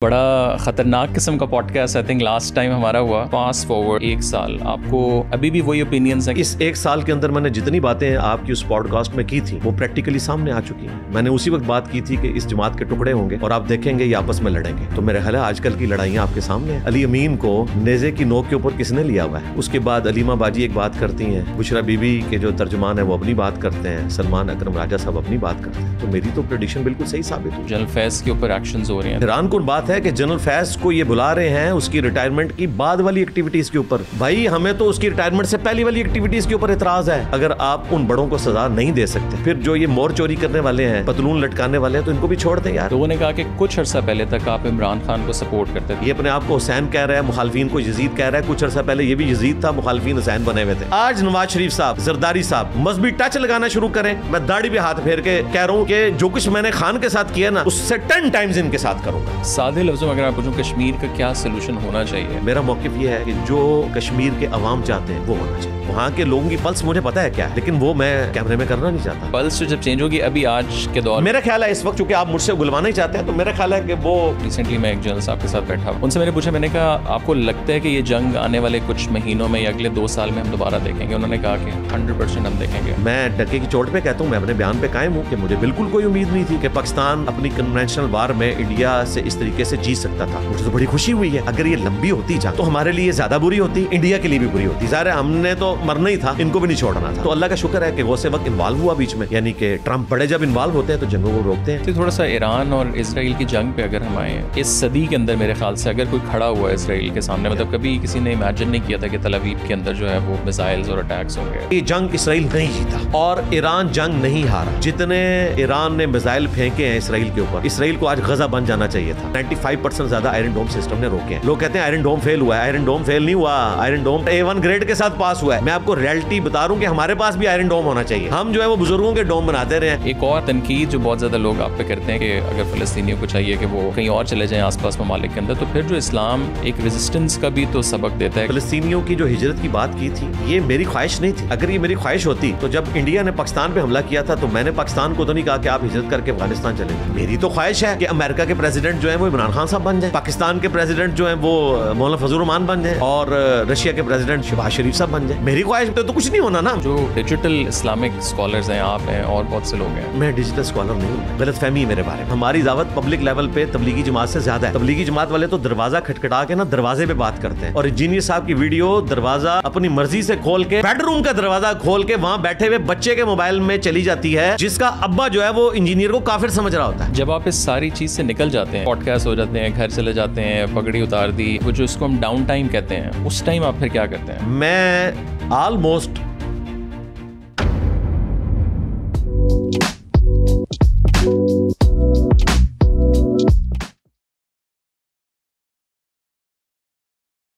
بڑا خطرناک قسم کا podcast I think last time ہمارا ہوا. فاسٹ فارورڈ 1 سال آپ کو ابھی بھی وہی اوپینینز ہیں. اس 1 سال کے اندر میں نے جتنی باتیں آپ کی اس پوڈ کاسٹ میں کی تھی وہ پریکٹیکلی سامنے آ چکی ہیں. میں نے اسی وقت بات کی تھی کہ اس جماعت کے ٹکڑے ہوں گے اور آپ دیکھیں گے یہ آپس میں لڑیں گے. تو میرے خیال ہے آج کل کی لڑائیاں آپ کے سامنے ہیں. علی امین کو نیزے کی نوک کے اوپر کس نے لیا ہوا ہے؟ اس کے بعد علیمہ باجی ایک بات کرتی ہیں, بشرا بی بی کے جو ترجمان ہیں وہ اپنی بات کرتے ہیں, سلمان اکرم راجہ صاحب اپنی بات کرتے ہیں. تو میری تو پریڈکشن بالکل صحیح ثابت ہوئی. جنرل فیض کے اوپر ایکشنز ہو رہے ہیں. حیران کن بات ہے کہ جنرل فیض کو یہ بلا رہے ہیں اس کی ریٹائرمنٹ کی بعد والی ایکٹیویٹیز کے اوپر. بھائی ہمیں تو اس کی ریٹائرمنٹ سے پہلی والی ایکٹیویٹیز کے اوپر اعتراض ہے. اگر آپ ان بڑوں کو سزا نہیں دے سکتے, پھر جو یہ مور چوری کرنے والے ہیں, پتلون لٹکانے والے ہیں, تو ان کو بھی چھوڑ دیں یار. لوگوں نے کہا کہ کچھ عرصہ پہلے تک آپ عمران خان کو سپورٹ کرتے تھے. یہ اپنے آپ کو حسین کہہ رہا ہے, مخالفین کو یزید کہہ رہا ہے. کچھ عرصہ پہلے یہ بھی یزید تھا, مخالفین حسین بنے ہوئے تھے. آج نواز شریف صاحب, زرداری صاحب مذہبی ٹچ لگانا شروع کریں. میں داڑھی پہ ہاتھ پھیر کے کہہ رہا ہوں کہ جو کچھ میں نے خان کے ساتھ کیا نا, اس سے 10 ٹائمز ان کے ساتھ کروں گا. سادے لفظوں میں اگر آپ پوچھوں کشمیر کا کیا سولوشن ہونا چاہیے, میرا موقف یہ ہے کہ جو کشمیر کے عوام چاہتے ہیں وہ ہونا چاہیے. وہاں کے لوگوں کی پلس مجھے پتا ہے کیا ہے, لیکن وہ میں کیمرے میں کرنا نہیں چاہتا. پلس جب چینج ہوگی ابھی آج کے دور, میرا خیال ہے اس وقت چونکہ آپ مجھ سے گلوانا ہی چاہتے ہیں, تو میرا خیال ہے کہ وہ ریسنٹلی میں ایک جنرل صاحب کے ساتھ بیٹھا, ان سے میں نے پوچھا, میں نے کہا آپ کو لگتا ہے کہ یہ جنگ آنے والے کچھ مہینوں میں یا اگلے 2 سال میں ہم دوبارہ دیکھیں گے؟ انہوں نے کہا کہ 100% ہم دیکھیں گے. میں ڈکے کی چوٹ پہ کہتا ہوں, میں اپنے بیان پہ قائم ہوں کہ مجھے بالکل کوئی امید نہیں تھی کہ پاکستان اپنی کنونشنل وار میں انڈیا سے اس طریقے سے جیت سکتا تھا. مجھے تو بڑی خوشی ہوئی ہے. اگر یہ لمبی ہوتی جنگ تو ہمارے لیے زیادہ بری ہوتی, انڈیا کے لیے بھی بری ہوتی. ظاہر ہے ہم نے تو مرنا ہی تھا, ان کو بھی نہیں چھوڑنا تھا. تو اللہ کا شکر ہے کہ وہ سے وقت انوالو ہوا بیچ میں, یعنی کہ ٹرمپ بڑے جب انوالو ہوتے ہیں تو جنگوں کو روکتے ہیں. تھوڑا سا ایران اور اسرائیل کی جنگ پہ اگر ہم آئیں, اس صدی کے اندر میرے خیال سے اگر کوئی کھڑا ہوا ہے اسرائیل کے سامنے, مطلب کبھی کسی نے امیجن نہیں کیا تھا کہ تل ابیب کے اندر جو ہے وہ میزائلز اور اٹیکس ہوں گے. یہ جنگ اسرائیل نہیں جیتا اور ایران جنگ نہیں ہارا. جتنے ایران نے میزائل پھینکے ہیں اسرائیل کے اوپر, اسرائیل کو آج غزہ بن جانا چاہیے تھا. 95% زیادہ آئرن ڈوم سسٹم نے روکے ہیں. لوگ کہتے ہیں آئرن ڈوم فیل ہوا ہے. آئرن ڈوم فیل نہیں ہوا, آئرن ڈوم A1 گریڈ کے ساتھ پاس ہوا ہے. میں آپ کو ریئلٹی بتا رہا ہوں کہ ہمارے پاس بھی آئرن ڈوم ہونا چاہیے. ہم جو ہے وہ بزرگوں کے ڈوم بناتے رہے ہیں. ایک اور تنقید جو بہت زیادہ لوگ آپ پہ کرتے ہیں کہ اگر فلسطینیوں کو چاہیے کہ وہ کہیں اور چلے جائیں آس پاس ممالک کے اندر, تو پھر جو اسلام ایک ریزسٹنس کا بھی تو سبق دیتا ہے. فلسطینیوں کی جو ہجرت کی بات کی تھی, یہ میری خواہش نہیں تھی. اگر یہ میری خواہش ہوتی تو جب انڈیا نے پاکستان پہ حملہ کیا تھا تو میں نے پاکستان کو تو نہیں کہا کہ آپ ہجرت کر کے افغانستان چلے جائیں. میری تو خواہش ہے کہ امریکہ کے پریزیڈنٹ جو ہیں وہ عمران خان صاحب بن جائیں, پاکستان کے پریزیڈنٹ جو ہیں وہ مولانا فضل الرحمان بن جائیں, اور رشیا کے پریزیڈنٹ شہباز شریف صاحب بن جائیں. میری خواہش تو کچھ نہیں ہونا نا. جو ڈیجیٹل اسلامک اسکالرز ہیں, آپ ہیں اور بہت سے لوگ ہیں. میں ڈیجیٹل اسکالر نہیں ہوں, غلط فہمی ہے میرے بارے میں. ہماری دعوت پبلک لیول پہ تبلیغی جماعت سے زیادہ ہے. تبلیغی جماعت والے تو دروازہ کھٹکھٹا کے نا دروازے پہ بات کرتے ہیں, اور انجینئر صاحب کی ویڈیو دروازہ اپنی مرضی سے کھول کے, بیڈ روم کا دروازہ کھول کے وہاں بیٹھے ہوئے بچے کے موبائل میں چلی جاتی ہے, جس کا ابا جو ہے وہ انجینئر کو کافر سمجھ رہا ہوتا ہے. جب آپ اس ساری چیز سے نکل جاتے ہیں, پوڈ کاسٹ ہو جاتے ہیں, گھر چلے جاتے ہیں, پگڑی اتار دی, وہ جو اس کو ہم ڈاؤن ٹائم کہتے ہیں, اس ٹائم آپ پھر کیا کرتے ہیں؟ میں آلموسٹ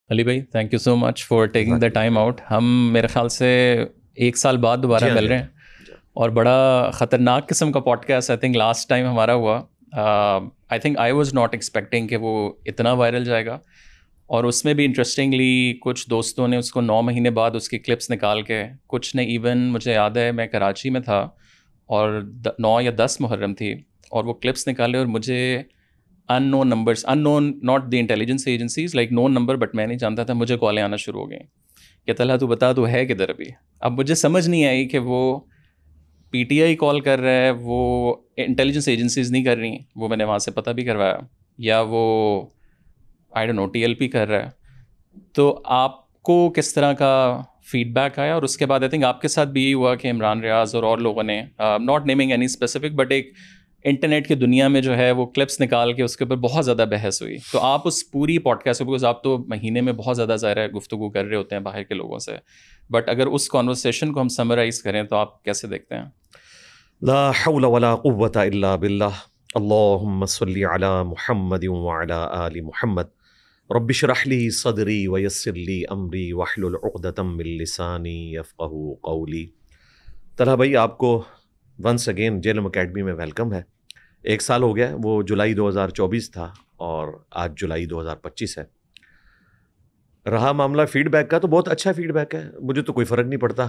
علی بھائی, thank you so much for taking the time out. ہم میرے خیال سے 1 سال بعد دوبارہ مل رہے ہیں, اور بڑا خطرناک قسم کا podcast I think last time ہمارا ہوا. I think I was not expecting کہ وہ اتنا وائرل جائے گا, اور اس میں بھی انٹرسٹنگلی کچھ دوستوں نے اس کو 9 مہینے بعد اس کی کلپس نکال کے, کچھ نے ایون, مجھے یاد ہے میں کراچی میں تھا اور 9 یا 10 محرم تھی, اور وہ کلپس نکالے اور مجھے unknown numbers, unknown not the intelligence agencies, like known number, but میں نہیں جانتا تھا, مجھے کالیں آنا شروع ہو گئیں کہ طلحہ تو بتا تو ہے کدھر ابھی. اب مجھے سمجھ نہیں آئی کہ وہ پی ٹی آئی کال کر رہا ہے, وہ انٹیلیجنس ایجنسیز نہیں کر رہی, وہ میں نے وہاں سے پتہ بھی کروایا, یا وہ آئی ڈونٹ نو TLP کر رہا ہے. تو آپ کو کس طرح کا فیڈ بیک آیا؟ اور اس کے بعد آئی تھنک آپ کے ساتھ بھی یہی ہوا کہ عمران ریاض اور لوگوں نے, not naming any specific, but ایک انٹرنیٹ کی دنیا میں جو ہے وہ کلپس نکال کے اس کے اوپر بہت زیادہ بحث ہوئی. تو آپ اس پوری پوڈ کاسٹ, بیکاز آپ تو مہینے میں بہت زیادہ ظاہر ہے گفتگو کر رہے ہوتے ہیں باہر کے لوگوں سے, بٹ اگر اس کانورسیشن کو ہم سمرائز کریں تو آپ کیسے دیکھتے ہیں؟ لا حول ولا قوة الا باللہ. اللہم صلی علی محمد وعلی آل محمد. رب اشرح لی صدری ویسر لی امری واحلل عقدۃ من لسانی یفقہوا قولی. طلحہ بھائی, آپ کو ونس اگین جیلم اکیڈمی میں ویلکم ہے. 1 سال ہو گیا, وہ جولائی 2024 تھا اور آج جولائی 2025 ہے. رہا معاملہ فیڈ بیک کا, تو بہت اچھا فیڈ بیک ہے, مجھے تو کوئی فرق نہیں پڑتا.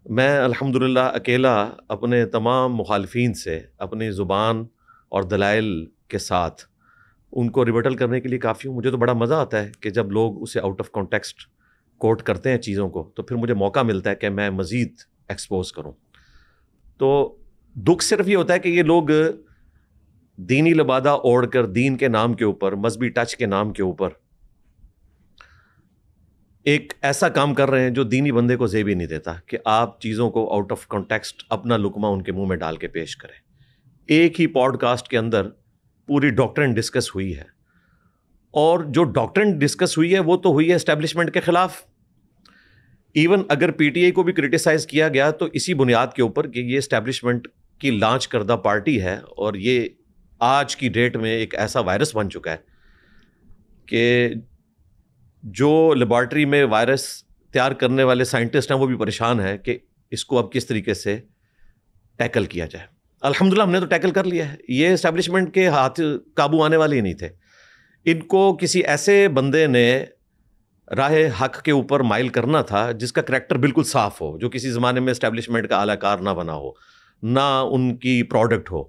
میں الحمدللہ اکیلا اپنے تمام مخالفین سے اپنی زبان اور دلائل کے ساتھ ان کو ریبٹل کرنے کے لیے کافی ہوں. مجھے تو بڑا مزہ آتا ہے کہ جب لوگ اسے آؤٹ آف کانٹیکسٹ کوٹ کرتے ہیں چیزوں کو, تو پھر مجھے موقع ملتا ہے کہ میں مزید ایکسپوز کروں. تو دکھ صرف یہ ہوتا ہے کہ یہ لوگ دینی لبادہ اوڑھ کر دین کے نام کے اوپر, مذہبی ٹچ کے نام کے اوپر ایک ایسا کام کر رہے ہیں جو دینی بندے کو زیب ہی نہیں دیتا کہ آپ چیزوں کو آؤٹ آف کانٹیکسٹ اپنا لقمہ ان کے منہ میں ڈال کے پیش کریں. ایک ہی پوڈ کاسٹ کے اندر پوری ڈاکٹرن ڈسکس ہوئی ہے, اور جو ڈاکٹرن ڈسکس ہوئی ہے وہ تو ہوئی ہے اسٹیبلشمنٹ کے خلاف. ایون اگر پی ٹی آئی کو بھی کرٹیسائز کیا گیا تو اسی بنیاد کے اوپر کہ یہ اسٹیبلشمنٹ کی لانچ کردہ پارٹی ہے, اور یہ آج کی ڈیٹ میں ایک ایسا وائرس بن چکا ہے کہ جو لیبارٹری میں وائرس تیار کرنے والے سائنٹسٹ ہیں وہ بھی پریشان ہیں کہ اس کو اب کس طریقے سے ٹیکل کیا جائے. الحمدللہ ہم نے تو ٹیکل کر لیا ہے. یہ اسٹیبلشمنٹ کے ہاتھ قابو آنے والے ہی نہیں تھے. ان کو کسی ایسے بندے نے راہ حق کے اوپر مائل کرنا تھا جس کا کریکٹر بالکل صاف ہو, جو کسی زمانے میں اسٹیبلشمنٹ کا اعلی کار نہ بنا ہو, نہ ان کی پروڈکٹ ہو,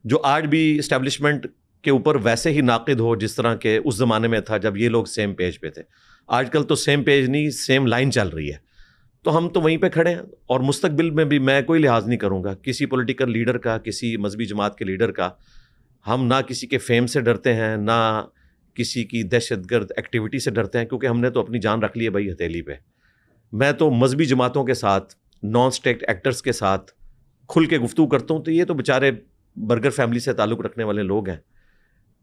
جو آج بھی اسٹیبلشمنٹ کے اوپر ویسے ہی ناقد ہو جس طرح کے اس زمانے میں تھا جب یہ لوگ سیم پیج پہ تھے. آج کل تو سیم پیج نہیں, سیم لائن چل رہی ہے. تو ہم تو وہیں پہ کھڑے ہیں, اور مستقبل میں بھی میں کوئی لحاظ نہیں کروں گا کسی پولیٹیکل لیڈر کا, کسی مذہبی جماعت کے لیڈر کا. ہم نہ کسی کے فیم سے ڈرتے ہیں, نہ کسی کی دہشت گرد ایکٹیویٹی سے ڈرتے ہیں, کیونکہ ہم نے تو اپنی جان رکھ لی ہے بھائی ہتھیلی پہ. میں تو مذہبی جماعتوں کے ساتھ, نان اسٹیٹ ایکٹرز کے ساتھ کھل کے گفتگو کرتا ہوں. تو یہ تو بیچارے برگر فیملی سے تعلق رکھنے والے لوگ ہیں,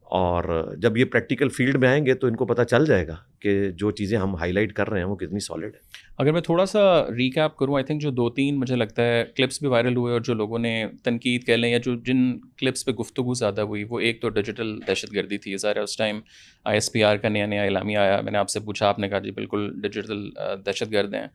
اور جب یہ پریکٹیکل فیلڈ میں آئیں گے تو ان کو پتہ چل جائے گا کہ جو چیزیں ہم ہائی لائٹ کر رہے ہیں وہ کتنی سالڈ ہے. اگر میں تھوڑا سا ریکیپ کروں, آئی تھنک جو 2-3 مجھے لگتا ہے کلپس بھی وائرل ہوئے, اور جو لوگوں نے تنقید کہہ لیں یا جو جن کلپس پہ گفتگو زیادہ ہوئی, وہ ایک تو ڈیجیٹل دہشت گردی تھی. ظاہر ہے اس ٹائم ISPR کا نیا اعلامیہ آیا, میں نے آپ سے پوچھا, آپ نے کہا جی بالکل ڈیجیٹل دہشت گرد ہیں.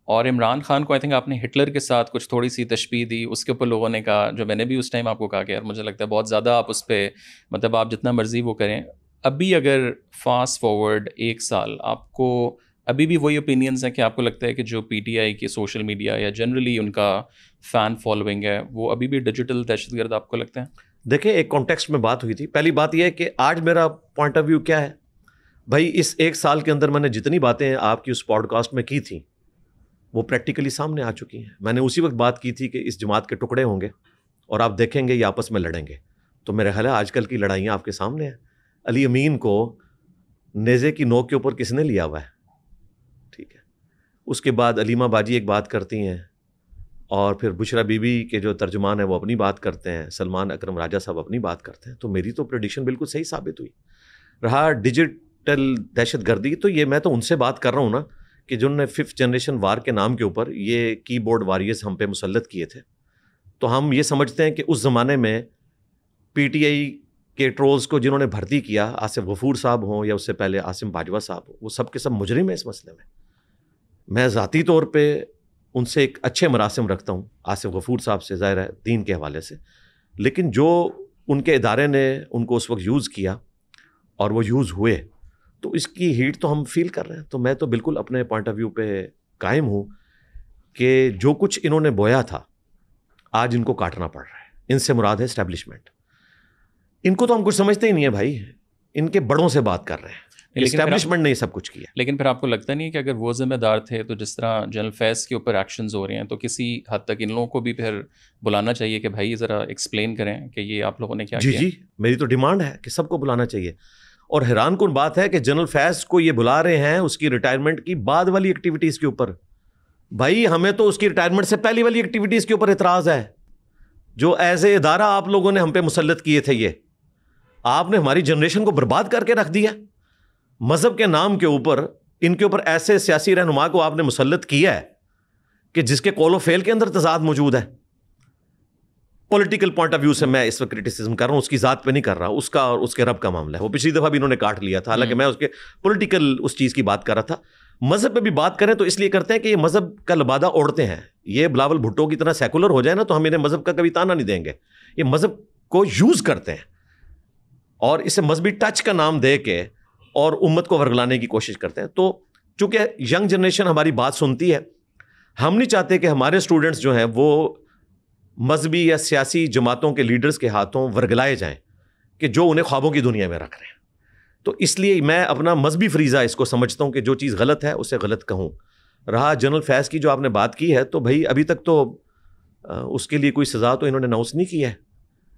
اور عمران خان کو آئی تھنک آپ نے ہٹلر کے ساتھ کچھ تھوڑی سی تشبیہ دی, اس کے اوپر لوگوں نے کہا, جو میں نے بھی اس ٹائم آپ کو کہا کہ یار مجھے لگتا ہے بہت زیادہ آپ اس پہ مطلب آپ جتنا مرضی وہ کریں. ابھی اگر فاسٹ فارورڈ 1 سال, آپ کو ابھی بھی وہی اوپینینز ہیں کہ آپ کو لگتا ہے کہ جو PTI کی سوشل میڈیا یا جنرلی ان کا فین فالوئنگ ہے وہ ابھی بھی ڈیجیٹل دہشت گرد آپ کو لگتا ہے؟ دیکھیں, ایک کانٹیکسٹ میں بات ہوئی تھی. پہلی بات یہ ہے کہ آج میرا پوائنٹ آف ویو کیا ہے بھائی. اس 1 سال کے اندر میں نے جتنی باتیں آپ کی اس پوڈ کاسٹ میں کی تھیں وہ پریکٹیکلی سامنے آ چکی ہیں. میں نے اسی وقت بات کی تھی کہ اس جماعت کے ٹکڑے ہوں گے اور آپ دیکھیں گے یہ آپس میں لڑیں گے. تو میرا خیال ہے آج کل کی لڑائیاں آپ کے سامنے ہیں. علی امین کو نیزے کی نوک کے اوپر کس نے لیا ہوا ہے؟ ٹھیک ہے. اس کے بعد علیمہ باجی ایک بات کرتی ہیں, اور پھر بشرا بی بی کے جو ترجمان ہیں وہ اپنی بات کرتے ہیں, سلمان اکرم راجہ صاحب اپنی بات کرتے ہیں. تو میری تو پریڈکشن بالکل صحیح ثابت ہوئی. رہا ڈیجیٹل دہشت گردی, تو یہ میں تو ان سے بات کر رہا ہوں نا کہ جنہوں نے 5th جنریشن وار کے نام کے اوپر یہ کی بورڈ واریئرز ہم پہ مسلط کیے تھے. تو ہم یہ سمجھتے ہیں کہ اس زمانے میں PTI کے ٹرولز کو جنہوں نے بھرتی کیا, آصف غفور صاحب ہوں یا اس سے پہلے عاصم باجوہ صاحب ہوں, وہ سب کے سب مجرم ہیں اس مسئلے میں. میں ذاتی طور پہ ان سے ایک اچھے مراسم رکھتا ہوں, آصف غفور صاحب سے, ظاہر ہے دین کے حوالے سے, لیکن جو ان کے ادارے نے ان کو اس وقت یوز کیا اور وہ یوز ہوئے, تو اس کی ہیٹ تو ہم فیل کر رہے ہیں. تو میں تو بالکل اپنے پوائنٹ آف ویو پہ قائم ہوں کہ جو کچھ انہوں نے بویا تھا آج ان کو کاٹنا پڑ رہا ہے. ان سے مراد ہے اسٹیبلشمنٹ. ان کو تو ہم کچھ سمجھتے ہی نہیں ہے بھائی, ان کے بڑوں سے بات کر رہے ہیں. اسٹیبلشمنٹ نے یہ سب کچھ کیا. لیکن پھر آپ کو لگتا نہیں ہے کہ اگر وہ ذمہ دار تھے تو جس طرح جنرل فیض کے اوپر ایکشنز ہو رہے ہیں تو کسی حد تک ان لوگوں کو بھی پھر بلانا چاہیے کہ بھائی ذرا ایکسپلین کریں کہ یہ آپ لوگوں نے کیا کیا؟ جی میری تو ڈیمانڈ ہے کہ سب کو بلانا چاہیے. اور حیران کن بات ہے کہ جنرل فیض کو یہ بلا رہے ہیں اس کی ریٹائرمنٹ کی بعد والی ایکٹیویٹیز کے اوپر. بھائی ہمیں تو اس کی ریٹائرمنٹ سے پہلی والی ایکٹیویٹیز کے اوپر اعتراض ہے جو ایز اے ادارہ آپ لوگوں نے ہم پہ مسلط کیے تھے. یہ آپ نے ہماری جنریشن کو برباد کر کے رکھ دیا. مذہب کے نام کے اوپر ان کے اوپر ایسے سیاسی رہنما کو آپ نے مسلط کیا ہے کہ جس کے قول و فعل کے اندر تضاد موجود ہے. پولیٹیکل پوائنٹ آف ویو سے میں اس وقت کرٹیسزم کر رہا ہوں, اس کی ذات پہ نہیں کر رہا, اس کا اور اس کے رب کا معاملہ ہے. وہ پچھلی دفعہ بھی انہوں نے کاٹ لیا تھا, حالانکہ میں اس کے پولیٹیکل اس چیز کی بات کر رہا تھا. مذہب پہ بھی بات کریں تو اس لیے کرتے ہیں کہ یہ مذہب کا لبادہ اوڑھتے ہیں. یہ بلاول بھٹو کی طرح سیکولر ہو جائے نا تو ہم انہیں مذہب کا کبھی تانا نہیں دیں گے. یہ مذہب کو یوز کرتے ہیں اور اسے مذہبی ٹچ کا نام دے کے اور امت کو ورگلانے کی کوشش کرتے ہیں. تو چونکہ ینگ جنریشن ہماری بات سنتی ہے, ہم نہیں چاہتے کہ ہمارے اسٹوڈنٹس جو ہیں وہ مذہبی یا سیاسی جماعتوں کے لیڈرز کے ہاتھوں ورگلائے جائیں. کہ جو انہیں خوابوں کی دنیا میں رکھ رہے ہیں. تو اس لیے میں اپنا مذہبی فریضہ اس کو سمجھتا ہوں کہ جو چیز غلط ہے اسے غلط کہوں. رہا جنرل فیض کی جو آپ نے بات کی ہے، تو بھائی ابھی تک تو اس کے لیے کوئی سزا تو انہوں نے اناؤنس نہیں کی ہے.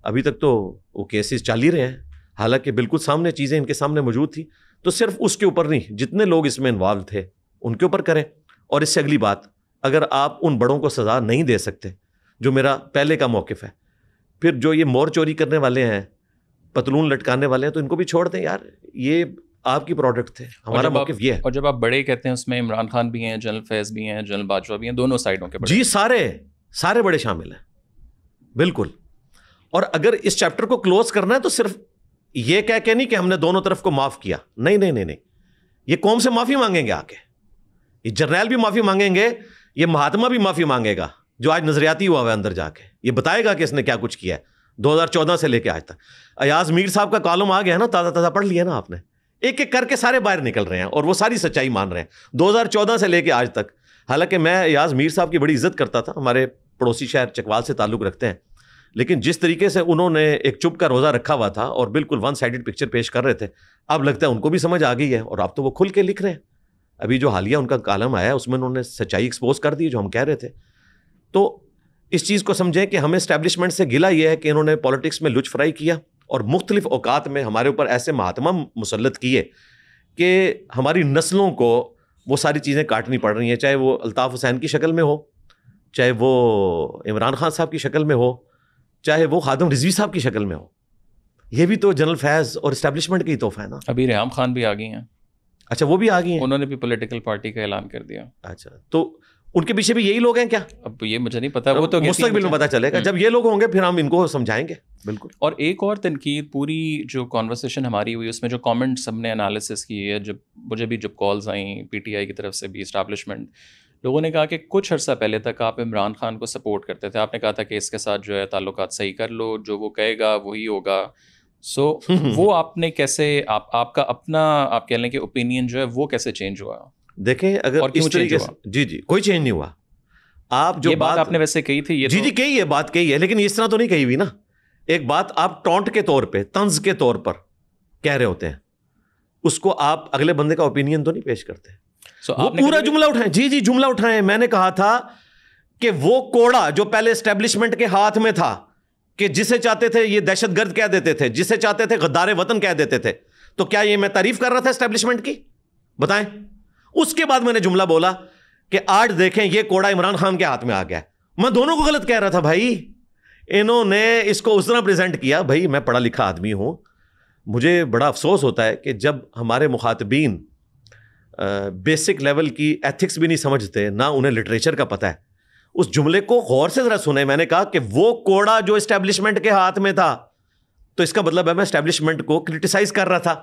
ابھی تک تو وہ کیسز چل ہی رہے ہیں، حالانکہ بالکل سامنے چیزیں ان کے سامنے موجود تھی. تو صرف اس کے اوپر نہیں، جتنے لوگ اس میں انوالو تھے ان کے اوپر کریں. اور اس سے اگلی بات، اگر آپ ان بڑوں کو سزا نہیں دے سکتے، جو میرا پہلے کا موقف ہے، پھر جو یہ مور چوری کرنے والے ہیں، پتلون لٹکانے والے ہیں، تو ان کو بھی چھوڑ دیں یار، یہ آپ کی پروڈکٹ تھے. ہمارا موقف یہ ہے. اور جب آپ بڑے کہتے ہیں اس میں عمران خان بھی ہیں، جنرل فیض بھی ہیں، جنرل باجوہ بھی ہیں، دونوں سائڈوں کے بڑے. جی سارے بڑے شامل ہیں بالکل. اور اگر اس چیپٹر کو کلوز کرنا ہے تو صرف یہ کہہ کے نہیں کہ ہم نے دونوں طرف کو معاف کیا. نہیں، یہ قوم سے معافی مانگیں گے آ کے، یہ جرنیل بھی معافی مانگیں گے، یہ مہاتما بھی معافی مانگے گا جو آج نظریاتی ہوا ہے اندر جا کے. یہ بتائے گا کہ اس نے کیا کچھ کیا ہے 2014 سے لے کے آج تک. ایاز میر صاحب کا کالم آ گیا نا، تازہ پڑھ لیا نا آپ نے. ایک ایک کر کے سارے باہر نکل رہے ہیں اور وہ ساری سچائی مان رہے ہیں 2014 سے لے کے آج تک. حالانکہ میں ایاز میر صاحب کی بڑی عزت کرتا تھا، ہمارے پڑوسی شہر چکوال سے تعلق رکھتے ہیں، لیکن جس طریقے سے انہوں نے ایک چپ کا روزہ رکھا ہوا تھا اور بالکل ون سائیڈڈ پکچر پیش کر رہے تھے، اب لگتا ہے ان کو بھی سمجھ آ گئی ہے اور اب تو وہ کھل کے لکھ رہے ہیں. ابھی جو حالیہ ان کا کالم آیا ہے اس میں انہوں نے سچائی ایکسپوز کر دی جو ہم کہہ رہے تھے. تو اس چیز کو سمجھیں کہ ہمیں اسٹیبلشمنٹ سے گلہ یہ ہے کہ انہوں نے پالیٹکس میں لچ فرائی کیا اور مختلف اوقات میں ہمارے اوپر ایسے مہاتما مسلط کیے کہ ہماری نسلوں کو وہ ساری چیزیں کاٹنی پڑ رہی ہیں، چاہے وہ الطاف حسین کی شکل میں ہو، چاہے وہ عمران خان صاحب کی شکل میں ہو، چاہے وہ خادم رضوی صاحب کی شکل میں ہو. یہ بھی تو جنرل فیض اور اسٹیبلشمنٹ کی تحفہ ہے نا. ابھی ریحام خان بھی آ گئی ہیں. اچھا وہ بھی آ گئی ہیں، انہوں نے بھی پولیٹیکل پارٹی کا اعلان کر دیا. اچھا تو ان کے پیچھے بھی یہی لوگ ہیں کیا؟ اب یہ مجھے نہیں پتا، وہ تو مستقبل میں پتا چلے گا جب یہ لوگ ہوں گے، پھر ہم ان کو سمجھائیں گے. بالکل. اور ایک اور تنقید، پوری جو کانورسیشن ہماری ہوئی اس میں جو کامنٹس ہم نے انالیسس کی ہے، جب مجھے بھی جب کالز آئیں پی ٹی آئی کی طرف سے بھی، اسٹیبلشمنٹ لوگوں نے کہا کہ کچھ عرصہ پہلے تک آپ عمران خان کو سپورٹ کرتے تھے، آپ نے کہا تھا کہ اس کے ساتھ جو ہے تعلقات صحیح کر لو، جو وہ کہے گا وہی ہوگا. سو وہ آپ نے کیسے، آپ کا اپنا آپ کہہ لیں کہ اوپینین جو ہے وہ کیسے چینج ہوا؟ دیکھیں اگر اس طریقے سے جی کوئی چینج نہیں ہوا. آپ جو بات آپ نے ویسے کہی تھی، یہ جی کہی ہے، بات کہی ہے، لیکن اس طرح تو نہیں کہی ہوئی نا. ایک بات آپ ٹونٹ کے طور پہ، طنز کے طور پر کہہ رہے ہوتے ہیں، اس کو آپ اگلے بندے کا اوپینین تو نہیں پیش کرتے. وہ پورا جملہ اٹھائیں. جی جملہ اٹھائیں. میں نے کہا تھا کہ وہ کوڑا جو پہلے اسٹیبلشمنٹ کے ہاتھ میں تھا، کہ جسے چاہتے تھے یہ دہشت گرد کہہ دیتے تھے، جسے چاہتے تھے غدار وطن کہہ دیتے تھے، تو کیا یہ میں تعریف کر رہا تھا اسٹیبلشمنٹ کی؟ بتائیں. اس کے بعد میں نے جملہ بولا کہ آج دیکھیں یہ کوڑا عمران خان کے ہاتھ میں آ گیا. میں دونوں کو غلط کہہ رہا تھا بھائی. انہوں نے اس کو اس طرح پریزنٹ کیا. بھائی میں پڑھا لکھا آدمی ہوں، مجھے بڑا افسوس ہوتا ہے کہ جب ہمارے مخاطبین بیسک لیول کی ایتھکس بھی نہیں سمجھتے، نہ انہیں لٹریچر کا پتہ ہے. اس جملے کو غور سے ذرا سنیں. میں نے کہا کہ وہ کوڑا جو اسٹیبلشمنٹ کے ہاتھ میں تھا، تو اس کا مطلب ہے میں اسٹیبلشمنٹ کو کرٹیسائز کر رہا تھا.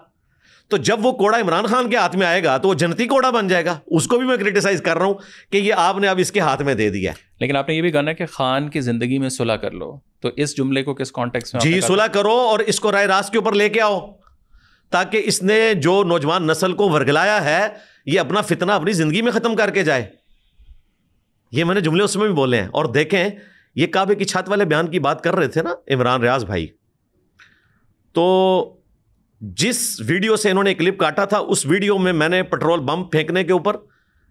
تو جب وہ کوڑا عمران خان کے ہاتھ میں آئے گا تو وہ جنتی کوڑا بن جائے گا. اس کو بھی میں کرٹیسائز کر رہا ہوں کہ یہ آپ نے اب اس کے ہاتھ میں دے دیا ہے. لیکن آپ نے یہ بھی کہا کہ خان کی زندگی میں صلح کر لو، تو اس جملے کو کس کانٹیکس میں؟ جی صلح کرو اور اس کو رائے راست کے اوپر لے کے آؤ، تاکہ اس نے جو نوجوان نسل کو ورگلایا ہے یہ اپنا فتنہ اپنی زندگی میں ختم کر کے جائے. یہ میں نے جملے اس میں بھی بولے ہیں. اور دیکھیں یہ کعبے کی چھت والے بیان کی بات کر رہے تھے نا عمران ریاض بھائی، تو جس ویڈیو سے انہوں نے کلپ کاٹا تھا اس ویڈیو میں نے پٹرول بم پھینکنے کے اوپر،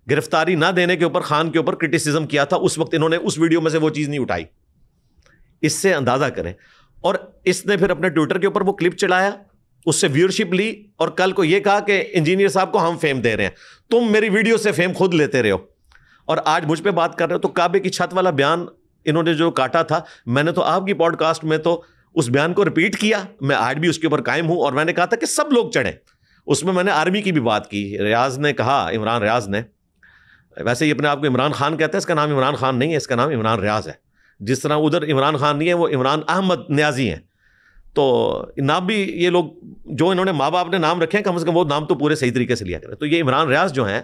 گرفتاری نہ دینے کے اوپر خان کے اوپر کرٹیسزم کیا تھا. اس وقت انہوں نے اس ویڈیو میں سے وہ چیز نہیں اٹھائی. اس سے اندازہ کریں. اور اس نے پھر اپنے ٹویٹر کے اوپر وہ کلپ چڑھایا، اس سے ویورشپ لی، اور کل کو یہ کہا کہ انجینئر صاحب کو ہم فیم دے رہے ہیں. تم میری ویڈیو سے فیم خود لیتے رہے ہو اور آج مجھ پہ بات کر رہے ہو. تو کعبے کی چھت والا بیان انہوں نے جو کاٹا تھا، میں نے تو آپ کی پوڈ کاسٹ میں تو اس بیان کو ریپیٹ کیا. میں آج بھی اس کے اوپر قائم ہوں اور میں نے کہا تھا کہ سب لوگ چڑھیں. اس میں نے آرمی کی بھی بات کی. ریاض نے کہا، عمران ریاض نے، ویسے یہ اپنے آپ کو عمران خان کہتا ہے، اس کا نام عمران خان نہیں ہے، اس کا نام عمران ریاض ہے. جس طرح ادھر عمران خان نہیں ہے، وہ عمران احمد نیازی ہیں. تو نام بھی یہ لوگ جو انہوں نے ماں باپ نے نام رکھے ہیں، کم از کم وہ نام تو پورے صحیح طریقے سے لیا کریں. تو یہ عمران ریاض جو ہیں،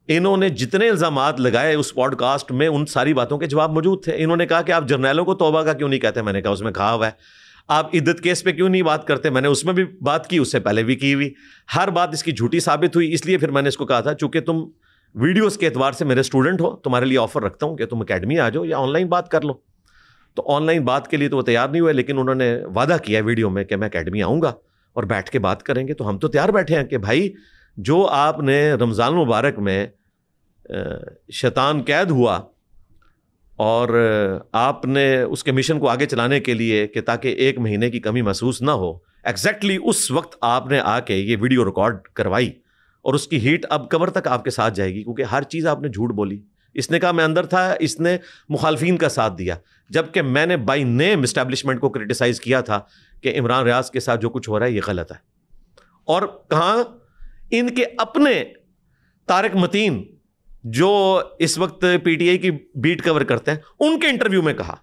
انہوں نے جتنے الزامات لگائے اس پوڈ کاسٹ میں، ان ساری باتوں کے جواب موجود تھے. انہوں نے کہا کہ آپ جرنیلوں کو توبہ کا کیوں نہیں کہتے؟ میں نے کہا اس میں کہا ہوا ہے. آپ عدت کیس پہ کیوں نہیں بات کرتے؟ میں نے اس میں بھی بات کی، اس سے پہلے بھی کی ہوئی. ہر بات اس کی جھوٹی ثابت ہوئی. اس لیے پھر میں نے اس کو کہا تھا چونکہ تم ویڈیوز کے اعتبار سے میرے اسٹوڈنٹ ہو، تمہارے لیے آفر رکھتا ہوں کہ تم اکیڈمی آ جاؤ یا آن لائن بات کر لو. تو آن لائن بات کے لیے تو وہ تیار نہیں ہوئے، لیکن انہوں نے وعدہ کیا ویڈیو میں کہ میں اکیڈمی آؤں گا اور بیٹھ کے بات کریں گے. تو ہم تو تیار بیٹھے ہیں کہ بھائی جو آپ نے رمضان المبارک میں شیطان قید ہوا اور آپ نے اس کے مشن کو آگے چلانے کے لیے کہ تاکہ 1 مہینے کی کمی محسوس نہ ہو، ایگزیکٹلی اس وقت آپ نے آ کے یہ ویڈیو ریکارڈ کروائی اور اس کی ہیٹ اب قبر تک آپ کے ساتھ جائے گی، کیونکہ ہر چیز آپ نے جھوٹ بولی. اس نے کہا میں اندر تھا، اس نے مخالفین کا ساتھ دیا، جبکہ میں نے بائی نیم اسٹیبلشمنٹ کو کرٹیسائز کیا تھا کہ عمران ریاض کے ساتھ جو کچھ ہو رہا ہے یہ غلط ہے. اور کہاں ان کے اپنے طارق متین جو اس وقت پی ٹی آئی کی بیٹ کور کرتے ہیں ان کے انٹرویو میں کہا.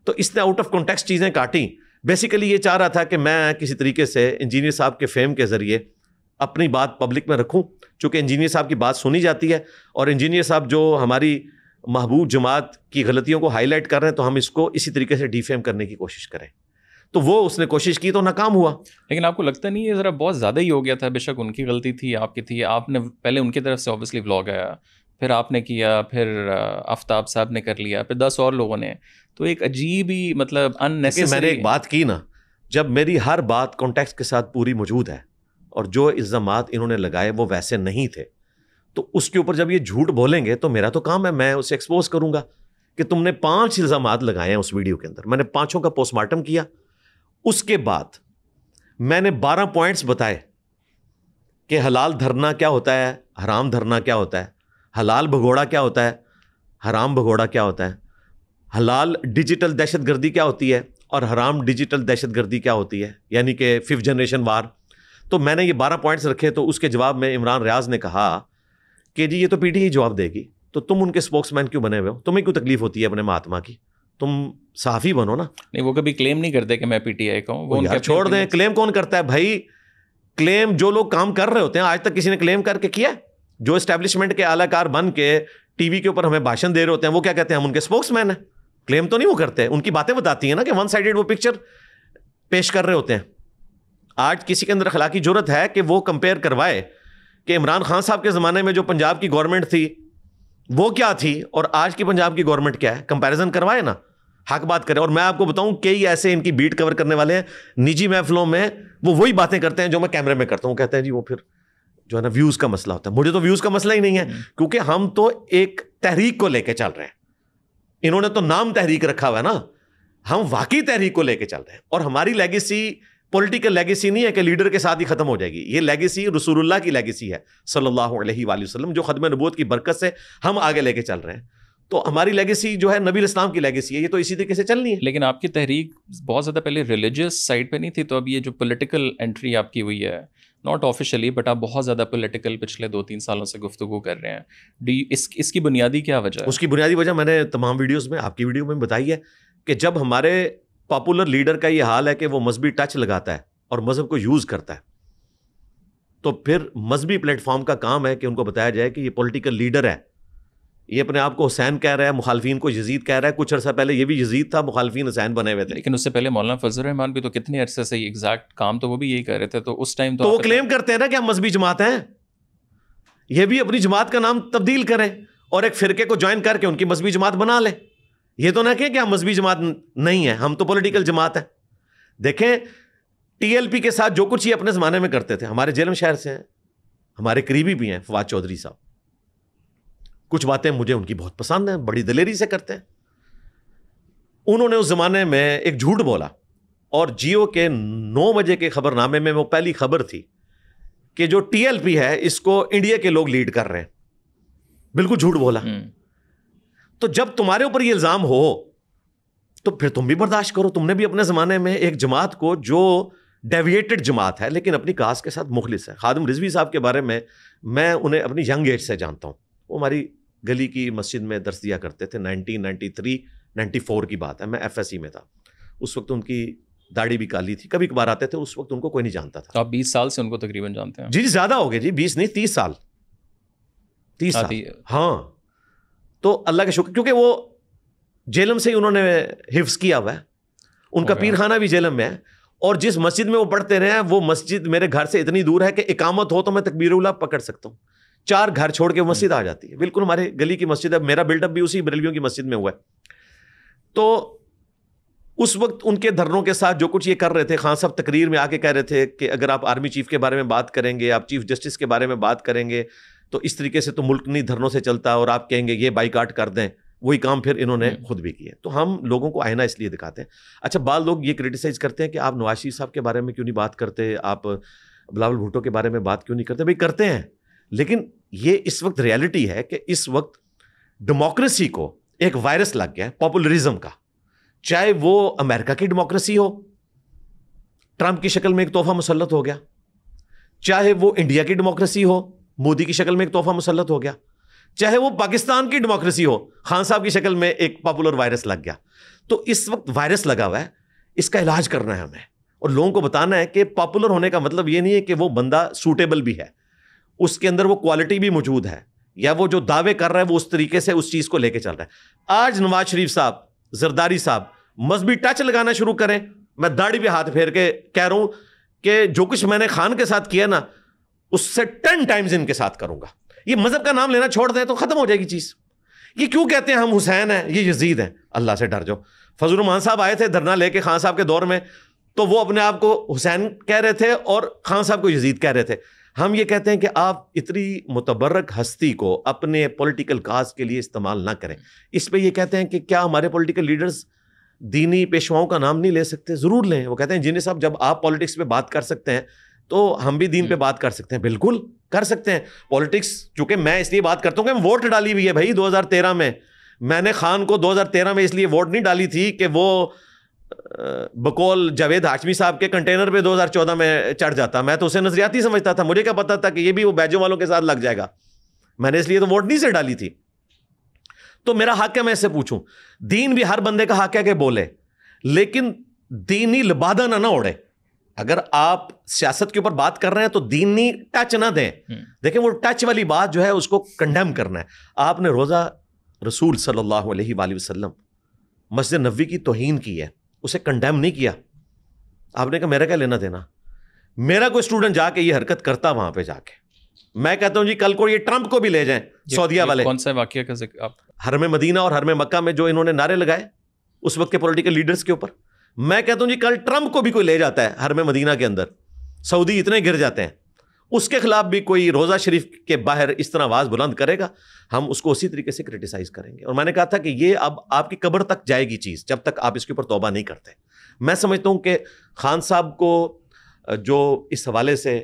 تو اس نے آؤٹ آف کانٹیکسٹ چیزیں کاٹی. بیسیکلی یہ چاہ رہا تھا کہ میں کسی طریقے سے انجینئر صاحب کے فیم کے ذریعے اپنی بات پبلک میں رکھوں، چونکہ انجینئر صاحب کی بات سنی جاتی ہے اور انجینئر صاحب جو ہماری محبوب جماعت کی غلطیوں کو ہائی لائٹ کر رہے ہیں، تو ہم اس کو اسی طریقے سے ڈیفیم کرنے کی کوشش کریں. تو وہ اس نے کوشش کی تو ناکام ہوا. لیکن آپ کو لگتا نہیں یہ ذرا بہت زیادہ ہی ہو گیا تھا؟ بے شک ان کی غلطی تھی، آپ کی تھی، آپ نے پہلے ان کی طرف سے اوبیسلی ولاگ آیا، پھر آپ نے کیا، پھر آفتاب صاحب نے کر لیا، پھر 10 اور لوگوں نے. تو ایک عجیب ہی مطلب unnecessary. میں نے ایک بات کی نا، جب میری ہر بات کانٹیکسٹ کے ساتھ پوری موجود ہے اور جو الزامات انہوں نے لگائے وہ ویسے نہیں تھے، تو اس کے اوپر جب یہ جھوٹ بولیں گے تو میرا تو کام ہے میں اسے ایکسپوز کروں گا کہ تم نے 5 الزامات لگائے ہیں اس ویڈیو کے اندر. میں نے 5 کا پوسٹ مارٹم کیا. اس کے بعد میں نے 12 پوائنٹس بتائے کہ حلال دھرنا کیا ہوتا ہے، حرام دھرنا کیا ہوتا ہے، حلال بھگوڑا کیا ہوتا ہے، حرام بھگوڑا کیا ہوتا ہے، حلال ڈیجیٹل دہشت گردی کیا ہوتی ہے اور حرام ڈیجیٹل دہشت گردی کیا ہوتی ہے، یعنی کہ 5th جنریشن وار. تو میں نے یہ 12 پوائنٹس رکھے. تو اس کے جواب میں عمران ریاض نے کہا کہ جی یہ تو پی ٹی آئی جواب دے گی، تو تم ان کے اسپوکس مین کیوں بنے ہوئے ہو؟ تمہیں کیوں تکلیف ہوتی ہے اپنے مہاتما کی؟ تم صحافی بنو نا. نہیں، وہ کبھی کلیم نہیں کرتے کہ میں پی ٹی آئی کا ہوں. وہ یار چھوڑ دیں، کلیم کون کرتا ہے بھائی؟ کلیم جو لوگ کام کر رہے ہوتے ہیں، آج تک کسی نے کلیم کر کے کیا؟ جو اسٹیبلشمنٹ کے اعلی کار بن کے ٹی وی کے اوپر ہمیں بھاشن دے رہے ہوتے ہیں، وہ کیا کہتے ہیں؟ ہم ان کے اسپوکس مین ہیں. کلیم تو نہیں وہ کرتے، ان کی باتیں بتاتی ہیں نا کہ 1 سائیڈڈ وہ پکچر پیش کر رہے ہوتے ہیں. آج کسی کے اندر اخلاقی جرت ہے کہ وہ کمپیئر کروائے کہ عمران خان صاحب کے زمانے میں جو پنجاب کی گورنمنٹ تھی وہ کیا تھی اور آج کی پنجاب کی گورنمنٹ کیا ہے، کمپیریزن کروائے نا، حق بات کرے. اور میں آپ کو بتاؤں کئی ایسے ان کی بیٹ کور کرنے والے ہیں نجی محفلوں میں، وہ وہی باتیں کرتے ہیں جو میں کیمرے میں کرتا ہوں. کہتے ہیں جی وہ پھر جو ہے نا ویوز کا مسئلہ ہوتا ہے. مجھے تو ویوز کا مسئلہ ہی نہیں ہے، کیونکہ ہم تو ایک تحریک کو لے کے چل رہے ہیں. انہوں نے تو نام تحریک رکھا ہوا ہے نا، ہم واقعی تحریک کو لے کے چل رہے ہیں. اور ہماری لیگیسی پولیٹیکل لیگیسی نہیں ہے کہ لیڈر کے ساتھ ہی ختم ہو جائے گی. یہ لیگیسی رسول اللہ کی لیگیسی ہے صلی اللہ علیہ وآلہ وسلم، جو ختم نبوت کی برکت سے ہم آگے لے کے چل رہے ہیں. تو ہماری لیگیسی جو ہے نبی الاسلام کی لیگیسی ہے، یہ تو اسی طریقے سے چلنی ہے. لیکن آپ کی تحریک بہت زیادہ پہلے ریلیجیس سائڈ پہ نہیں تھی، تو اب یہ جو پولیٹیکل انٹری آپ کی ہوئی ہے، ناٹ آفیشلی بٹ آپ بہت زیادہ پولیٹیکل پچھلے 2-3 سالوں سے گفتگو کر رہے ہیں. اس کی بنیادی کیا وجہ ہے؟ اس کی بنیادی وجہ میں نے تمام ویڈیوز میں، آپ کی ویڈیو میں بتائی ہے کہ جب ہمارے پاپولر لیڈر کا یہ حال ہے کہ وہ مذہبی ٹچ لگاتا ہے اور مذہب کو یوز کرتا ہے، تو پھر مذہبی پلیٹ فارم کا کام ہے کہ ان کو بتایا جائے کہ یہ پولیٹیکل لیڈر ہے، یہ اپنے آپ کو حسین کہہ رہا ہے، مخالفین کو یزید کہہ رہا ہے. کچھ عرصہ پہلے یہ بھی یزید تھا، مخالفین حسین بنے ہوئے تھے. لیکن اس سے پہلے مولانا فضل الرحمان بھی تو کتنے عرصے سے ایگزیکٹ کام تو وہ بھی یہی کر رہے تھے. تو اس ٹائم تو وہ کلیم کرتے ہیں نا کہ ہم مذہبی جماعت ہیں. یہ بھی اپنی جماعت کا نام تبدیل کریں اور ایک فرقے کو جوائن کر کے ان کی مذہبی جماعت بنا لیں. یہ تو نہ کہیں کہ ہم مذہبی جماعت نہیں ہیں، ہم تو پولیٹیکل جماعت ہیں. دیکھیں ٹی ایل پی کے ساتھ جو کچھ یہ اپنے زمانے میں کرتے تھے، ہمارے جیلم شہر سے ہیں، ہمارے قریبی بھی ہیں فواد چودھری صاحب. کچھ باتیں مجھے ان کی بہت پسند ہیں، بڑی دلیری سے کرتے ہیں. انہوں نے اس زمانے میں ایک جھوٹ بولا اور جیو کے 9 بجے کے خبر نامے میں وہ پہلی خبر تھی کہ جو ٹی ایل پی ہے اس کو انڈیا کے لوگ لیڈ کر رہے ہیں. بالکل جھوٹ بولا. تو جب تمہارے اوپر یہ الزام ہو تو پھر تم بھی برداشت کرو. تم نے بھی اپنے زمانے میں ایک جماعت کو جو ڈیویٹڈ جماعت ہے لیکن اپنی کاز کے ساتھ مخلص ہے. خادم رضوی صاحب کے بارے میں انہیں اپنی ینگ ایج سے جانتا ہوں. وہ ہماری گلی کی مسجد میں درس دیا کرتے تھے. 1993-94 کی بات ہے. میں ایف ایس سی میں تھا اس وقت. ان کی داڑھی بھی کالی تھی، کبھی کبھار آتے تھے. اس وقت ان کو کوئی نہیں جانتا تھا. آپ 20 سال سے ان کو تقریباً جانتے ہیں؟ جی زیادہ ہو گئے جی، 20 نہیں 30 سال. 30 سال ہاں. تو اللہ کا شکر، کیونکہ وہ جیلم سے ہی انہوں نے حفظ کیا ہوا ہے. ان کا پیر خانہ بھی جیلم میں ہے اور جس مسجد میں وہ پڑھتے رہے ہیں وہ مسجد میرے گھر سے اتنی دور ہے کہ اقامت ہو تو میں تکبیر اولیٰ پکڑ سکتا ہوں. 4 گھر چھوڑ کے مسجد آ جاتی ہے. بالکل ہمارے گلی کی مسجد ہے. میرا بلڈ اپ بھی اسی بریلویوں کی مسجد میں ہوا ہے. تو اس وقت ان کے دھرنوں کے ساتھ جو کچھ یہ کر رہے تھے، خان صاحب تقریر میں آ کے کہہ رہے تھے کہ اگر آپ آرمی چیف کے بارے میں بات کریں گے، آپ چیف جسٹس کے بارے میں بات کریں گے تو اس طریقے سے تو ملک نہیں دھرنوں سے چلتا، اور آپ کہیں گے یہ بائیکاٹ کر دیں، وہی کام پھر انہوں نے خود بھی کیے. تو ہم لوگوں کو آئینہ اس لیے دکھاتے ہیں. اچھا، بعض لوگ یہ کرٹیسائز کرتے ہیں کہ آپ نواز شریف صاحب کے بارے میں کیوں نہیں بات کرتے، آپ بلاول بھٹو کے بارے میں بات کیوں نہیں کرتے. بھائی کرتے ہیں، لیکن یہ اس وقت ریالٹی ہے کہ اس وقت ڈیموکریسی کو ایک وائرس لگ گیا ہے پاپولرزم کا. چاہے وہ امریکہ کی ڈیموکریسی ہو، ٹرمپ کی شکل میں ایک تحفہ مسلط ہو گیا، چاہے وہ انڈیا کی ڈیموکریسی ہو، مودی کی شکل میں ایک تحفہ مسلط ہو گیا، چاہے وہ پاکستان کی ڈیموکریسی ہو، خان صاحب کی شکل میں ایک پاپولر وائرس لگ گیا. تو اس وقت وائرس لگا ہوا ہے، اس کا علاج کرنا ہے ہمیں، اور لوگوں کو بتانا ہے کہ پاپولر ہونے کا مطلب یہ نہیں ہے کہ وہ بندہ سوٹیبل بھی ہے، اس کے اندر وہ کوالٹی بھی موجود ہے، یا وہ جو دعوے کر رہا ہے وہ اس طریقے سے اس چیز کو لے کے چل رہا ہے. آج نواز شریف صاحب، زرداری صاحب مذہبی ٹچ لگانا شروع کریں. میں داڑھی پہ ہاتھ پھیر کے کہہ رہا ہوں کہ جو کچھ میں نے خان کے ساتھ کیا نا، اس سے 10 ٹائمز ان کے ساتھ کروں گا. یہ مذہب کا نام لینا چھوڑ دیں تو ختم ہو جائے گی چیز. یہ کیوں کہتے ہیں ہم حسین ہیں، یہ یزید ہیں؟ اللہ سے ڈر جاؤ. فضل الرحمان صاحب آئے تھے دھرنا لے کے خان صاحب کے دور میں، تو وہ اپنے آپ کو حسین کہہ رہے تھے اور خان صاحب کو یزید کہہ رہے تھے. ہم یہ کہتے ہیں کہ آپ اتنی متبرک ہستی کو اپنے پولیٹیکل کاز کے لیے استعمال نہ کریں. اس پہ یہ کہتے ہیں کہ کیا ہمارے پولیٹیکل لیڈرز دینی پیشواؤں کا نام نہیں لے سکتے؟ ضرور لیں. وہ کہتے ہیں جنہیں صاحب جب آپ پالیٹکس پہ بات کر سکتے ہیں تو ہم بھی دین پہ بات کر سکتے ہیں. بالکل کر سکتے ہیں. پالیٹکس چونکہ میں اس لیے بات کرتا ہوں کہ ووٹ ڈالی ہوئی ہے بھائی 2013 میں. میں نے خان کو 2013 میں اس لیے ووٹ نہیں ڈالی تھی کہ وہ بقول جاوید ہاشمی صاحب کے کنٹینر پہ 2014 میں چڑھ جاتا. میں تو اسے نظریاتی سمجھتا تھا، مجھے کیا پتا تھا کہ یہ بھی وہ بیجوں والوں کے ساتھ لگ جائے گا. میں نے اس لیے تو ووٹ نہیں سے ڈالی تھی. تو میرا حق ہے میں اس سے پوچھوں. دین بھی ہر بندے کا حق ہے کہ بولے، لیکن دینی لبادہ نہ اوڑے. اگر آپ سیاست کے اوپر بات کر رہے ہیں تو دینی ٹچ نہ دیں. دیکھیں وہ ٹچ والی بات جو ہے اس کو کنڈیم کرنا ہے. آپ نے روزہ رسول صلی اللہ علیہ وآلہ وسلم مسجد نبوی کی توہین کی ہے، اسے کنڈیم نہیں کیا. آپ نے کہا میرا کیا لینا دینا. میرا کوئی اسٹوڈنٹ جا کے یہ حرکت کرتا وہاں پہ جا کے، میں کہتا ہوں جی کل کو یہ ٹرمپ کو بھی لے جائیں سعودیہ والے. کون سا واقعہ کا ذکر آپ؟ حرم مدینہ اور حرم مکہ میں جو انہوں نے نعرے لگائے اس وقت کے پولیٹیکل لیڈرز کے اوپر. میں کہتا ہوں جی کل ٹرمپ کو بھی کوئی لے جاتا ہے حرم مدینہ کے اندر، سعودی اتنے گر جاتے ہیں، اس کے خلاف بھی کوئی روزہ شریف کے باہر اس طرح آواز بلند کرے گا، ہم اس کو اسی طریقے سے کرٹیسائز کریں گے. اور میں نے کہا تھا کہ یہ اب آپ کی قبر تک جائے گی چیز جب تک آپ اس کے اوپر توبہ نہیں کرتے. میں سمجھتا ہوں کہ خان صاحب کو جو اس حوالے سے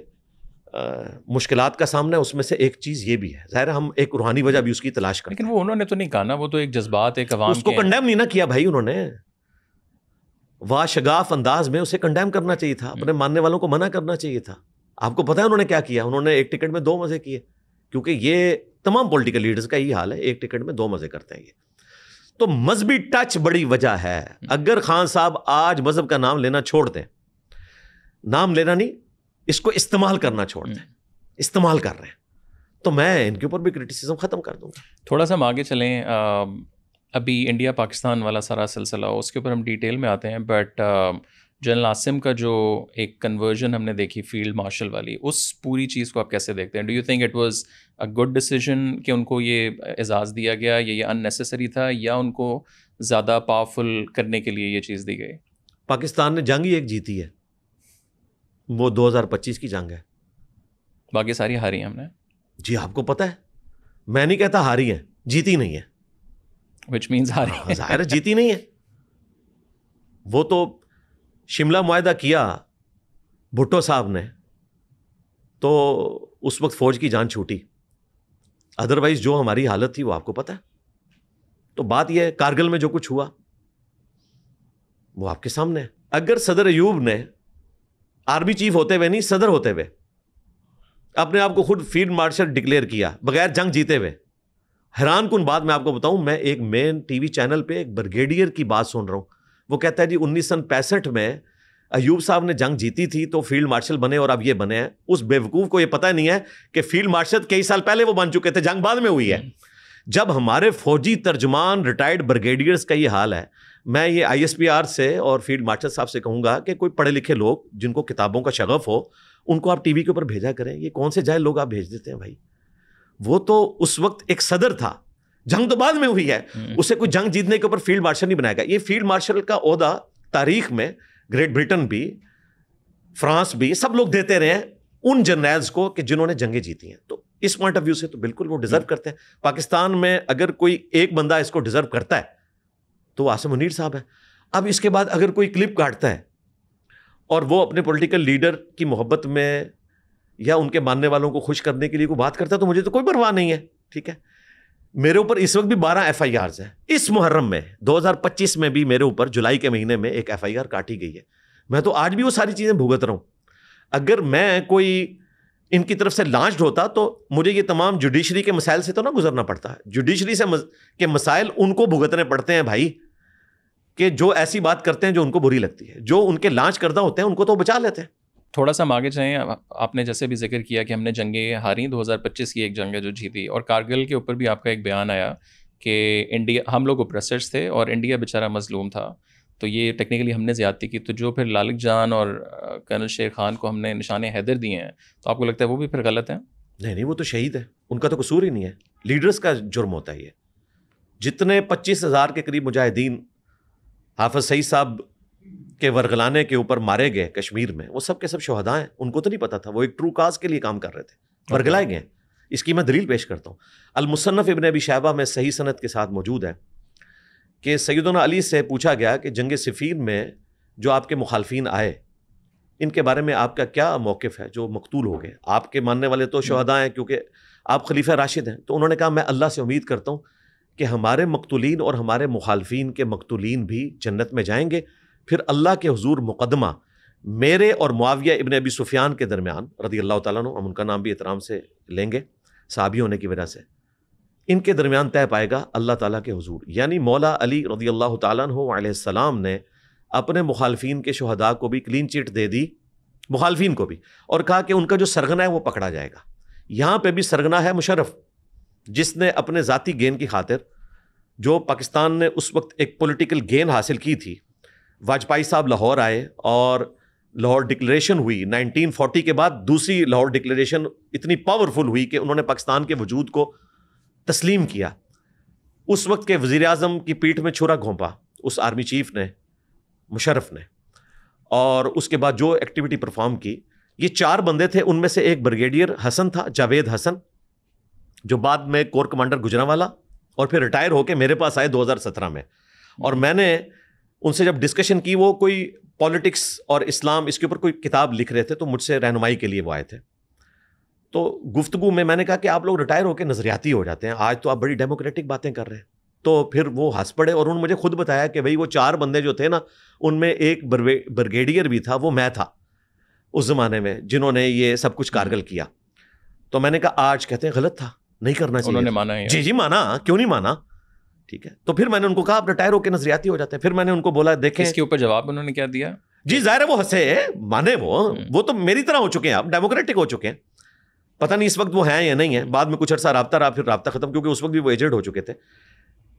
مشکلات کا سامنا ہے اس میں سے ایک چیز یہ بھی ہے، ظاہر ہم ایک روحانی وجہ بھی اس کی تلاش کرتے ہیں. لیکن وہ انہوں نے تو نہیں کہا نا، وہ تو ایک جذبات، ایک عوام اس کو کنڈیم نہیں نہ کیا بھائی. انہوں نے واشگاف انداز میں اسے کنڈیم کرنا چاہیے تھا، اپنے ماننے والوں کو منع کرنا چاہیے تھا. آپ کو پتا ہے انہوں نے کیا کیا؟ انہوں نے ایک ٹکٹ میں 2 مزے کیے، کیونکہ یہ تمام پولیٹیکل لیڈرز کا یہ حال ہے، ایک ٹکٹ میں 2 مزے کرتے ہیں یہ. تو مذہبی ٹچ بڑی وجہ ہے. اگر خان صاحب آج مذہب کا نام لینا چھوڑ دیں، نام لینا نہیں، اس کو استعمال کرنا چھوڑ دیں، استعمال کر رہے ہیں، تو میں ان کے اوپر بھی کرٹیسزم ختم کر دوں گا. تھوڑا سا ہم آگے چلیں. ابھی انڈیا پاکستان والا سارا سلسلہ اس کے اوپر ہم ڈیٹیل میں آتے ہیں، بٹ جنرل عاصم کا جو ایک کنورژن ہم نے دیکھی فیلڈ مارشل والی، اس پوری چیز کو آپ کیسے دیکھتے ہیں؟ Do you think it was a good decision کہ ان کو یہ اعزاز دیا گیا، یا یہ ان نیسیسری تھا، یا ان کو زیادہ پاورفل کرنے کے لیے یہ چیز دی گئی؟ پاکستان نے جنگ ہی ایک جیتی ہے، وہ 2025 کی جنگ ہے، باقی ساری ہاری ہیں ہم نے. جی آپ کو پتا ہے، میں نہیں کہتا ہاری ہیں، جیتی نہیں ہے. which means ہاری. ظاہر ہے جیتی نہیں ہے. وہ تو شملہ معاہدہ کیا بھٹو صاحب نے تو اس وقت فوج کی جان چھوٹی، ادروائز جو ہماری حالت تھی وہ آپ کو پتا ہے. تو بات یہ ہے کارگل میں جو کچھ ہوا وہ آپ کے سامنے ہے. اگر صدر ایوب نے آرمی چیف ہوتے ہوئے نہیں، صدر ہوتے ہوئے اپنے آپ کو خود فیلڈ مارشل ڈکلیئر کیا بغیر جنگ جیتے ہوئے، حیران کن بات میں آپ کو بتاؤں، میں ایک مین ٹی وی چینل پہ ایک بریگیڈیئر کی بات سن رہا ہوں، وہ کہتا ہے جی 1965 میں ایوب صاحب نے جنگ جیتی تھی تو فیلڈ مارشل بنے اور اب یہ بنے ہیں. اس بیوقوف کو یہ پتہ نہیں ہے کہ فیلڈ مارشل کئی سال پہلے وہ بن چکے تھے، جنگ بعد میں ہوئی ہے. جب ہمارے فوجی ترجمان ریٹائرڈ بریگیڈیئرز کا یہ حال ہے، میں یہ آئی ایس پی آر سے اور فیلڈ مارشل صاحب سے کہوں گا کہ کوئی پڑھے لکھے لوگ جن کو کتابوں کا شغف ہو ان کو آپ ٹی وی کے اوپر بھیجا کریں. یہ کون سے جائے لوگ آپ بھیج دیتے ہیں بھائی؟ وہ تو اس وقت ایک صدر تھا، جنگ تو بعد میں ہوئی ہے، اسے کوئی جنگ جیتنے کے اوپر فیلڈ مارشل نہیں بنایا گیا. یہ فیلڈ مارشل کا عہدہ تاریخ میں گریٹ برٹن بھی فرانس بھی سب لوگ دیتے رہے ہیں ان جرنیلز کو کہ جنہوں نے جنگیں جیتی ہیں. تو اس پوائنٹ آف ویو سے تو بالکل وہ ڈیزرو کرتے ہیں. پاکستان میں اگر کوئی ایک بندہ اس کو ڈیزرو کرتا ہے تو عاصم منیر صاحب ہے. اب اس کے بعد اگر کوئی کلپ کاٹتا ہے اور وہ اپنے پولیٹیکل لیڈر کی محبت میں یا ان کے ماننے والوں کو خوش کرنے کے لیے کوئی بات کرتا ہے تو مجھے تو کوئی پرواہ نہیں ہے. ٹھیک ہے, میرے اوپر اس وقت بھی 12 FIRs ہیں. اس محرم میں 2025 میں بھی میرے اوپر جولائی کے مہینے میں ایک FIR کاٹی گئی ہے. میں تو آج بھی وہ ساری چیزیں بھگت رہا ہوں. اگر میں کوئی ان کی طرف سے لانچڈ ہوتا تو مجھے یہ تمام جوڈیشری کے مسائل سے تو نہ گزرنا پڑتا. جوڈیشری سے کے مسائل ان کو بھگتنے پڑتے ہیں بھائی, کہ جو ایسی بات کرتے ہیں جو ان کو بری لگتی ہے. جو ان کے لانچ کردہ ہوتے ہیں ان کو تو بچا لیتے ہیں. تھوڑا سا ہم آگے چاہیں. آپ نے جیسے بھی ذکر کیا کہ ہم نے جنگیں ہاری, 2025 کی ایک جنگ ہے جو جیتی, اور کارگل کے اوپر بھی آپ کا ایک بیان آیا کہ انڈیا, ہم لوگ اوپریسرز تھے اور انڈیا بیچارہ مظلوم تھا, تو یہ ٹیکنیکلی ہم نے زیادتی کی. تو جو پھر لالک جان اور کرنل شیر خان کو ہم نے نشان حیدر دیے ہیں, تو آپ کو لگتا ہے وہ بھی پھر غلط ہیں؟ نہیں, وہ تو شہید ہے, ان کا تو قصور ہی نہیں ہے. لیڈرز کا جرم ہوتا ہے یہ. جتنے 25,000 کے قریب مجاہدین حافظ سعید صاحب کے ورغلانے کے اوپر مارے گئے کشمیر میں, وہ سب کے سب شہداء ہیں. ان کو تو نہیں پتا تھا, وہ ایک ٹرو کاز کے لیے کام کر رہے تھے, ورغلائے گئے. اس کی میں دلیل پیش کرتا ہوں. المصنف ابن ابی شیبہ میں صحیح سند کے ساتھ موجود ہے کہ سیدنا علی سے پوچھا گیا کہ جنگ صفین میں جو آپ کے مخالفین آئے, ان کے بارے میں آپ کا کیا موقف ہے جو مقتول ہو گئے؟ آپ کے ماننے والے تو شہداء ہیں کیونکہ آپ خلیفہ راشد ہیں. تو انہوں نے کہا میں اللہ سے امید کرتا ہوں کہ ہمارے مقتولین اور ہمارے مخالفین کے مقتولین بھی جنت میں جائیں گے, پھر اللہ کے حضور مقدمہ میرے اور معاویہ ابن ابی سفیان کے درمیان رضی اللہ تعالیٰ عنہ, ہم ان کا نام بھی احترام سے لیں گے صحابی ہونے کی وجہ سے, ان کے درمیان طے پائے گا اللہ تعالیٰ کے حضور. یعنی مولا علی رضی اللہ تعالیٰ عنہ علیہ السلام نے اپنے مخالفین کے شہداء کو بھی کلین چٹ دے دی, مخالفین کو بھی, اور کہا کہ ان کا جو سرغنہ ہے وہ پکڑا جائے گا. یہاں پہ بھی سرغنہ ہے مشرف, جس نے اپنے ذاتی گین کی خاطر, جو پاکستان نے اس وقت ایک پولیٹیکل گین حاصل کی تھی. واجپائی صاحب لاہور آئے اور لاہور ڈکلیریشن ہوئی 1940 کے بعد. دوسری لاہور ڈکلیریشن اتنی پاورفل ہوئی کہ انہوں نے پاکستان کے وجود کو تسلیم کیا. اس وقت کے وزیر اعظم کی پیٹھ میں چھرا گھونپا اس آرمی چیف نے, مشرف نے, اور اس کے بعد جو ایکٹیویٹی پرفارم کی. یہ 4 بندے تھے, ان میں سے ایک بریگیڈیئر حسن تھا, جاوید حسن, جو بعد میں کور کمانڈر گجرانوالا, اور پھر ریٹائر ہو کے میرے پاس آئے 2017 میں. اور میں نے ان سے جب ڈسکشن کی, وہ کوئی پالیٹکس اور اسلام اس کے اوپر کوئی کتاب لکھ رہے تھے, تو مجھ سے رہنمائی کے لیے وہ آئے تھے. تو گفتگو میں نے کہا کہ آپ لوگ ریٹائر ہو کے نظریاتی ہو جاتے ہیں, آج تو آپ بڑی ڈیموکریٹک باتیں کر رہے ہیں. تو پھر وہ ہنس پڑے, اور انہوں نے مجھے خود بتایا کہ بھائی وہ 4 بندے جو تھے نا, ان میں ایک بریگیڈیئر بھی تھا, وہ میں تھا اس زمانے میں, جنہوں نے یہ سب کچھ کارگل کیا. تو میں نے کہا آج کہتے ہیں غلط تھا, نہیں کرنا چاہیے. انہوں نے مانا ہے. جی مانا, کیوں نہیں مانا. ٹھیک ہے, تو پھر میں نے ان کو کہا آپ ریٹائر ہو کے نظریاتی ہو جاتے ہیں. پھر میں نے ان کو بولا دیکھیں, اس کے اوپر جواب انہوں نے کیا دیا؟ جی ظاہر ہے وہ ہنسے, مانے, وہ تو میری طرح ہو چکے ہیں, آپ ڈیموکریٹک ہو چکے ہیں. پتہ نہیں اس وقت وہ ہیں یا نہیں ہیں, بعد میں کچھ عرصہ رابطہ رہا, پھر رابطہ ختم, کیونکہ اس وقت بھی وہ ایجڈ ہو چکے تھے.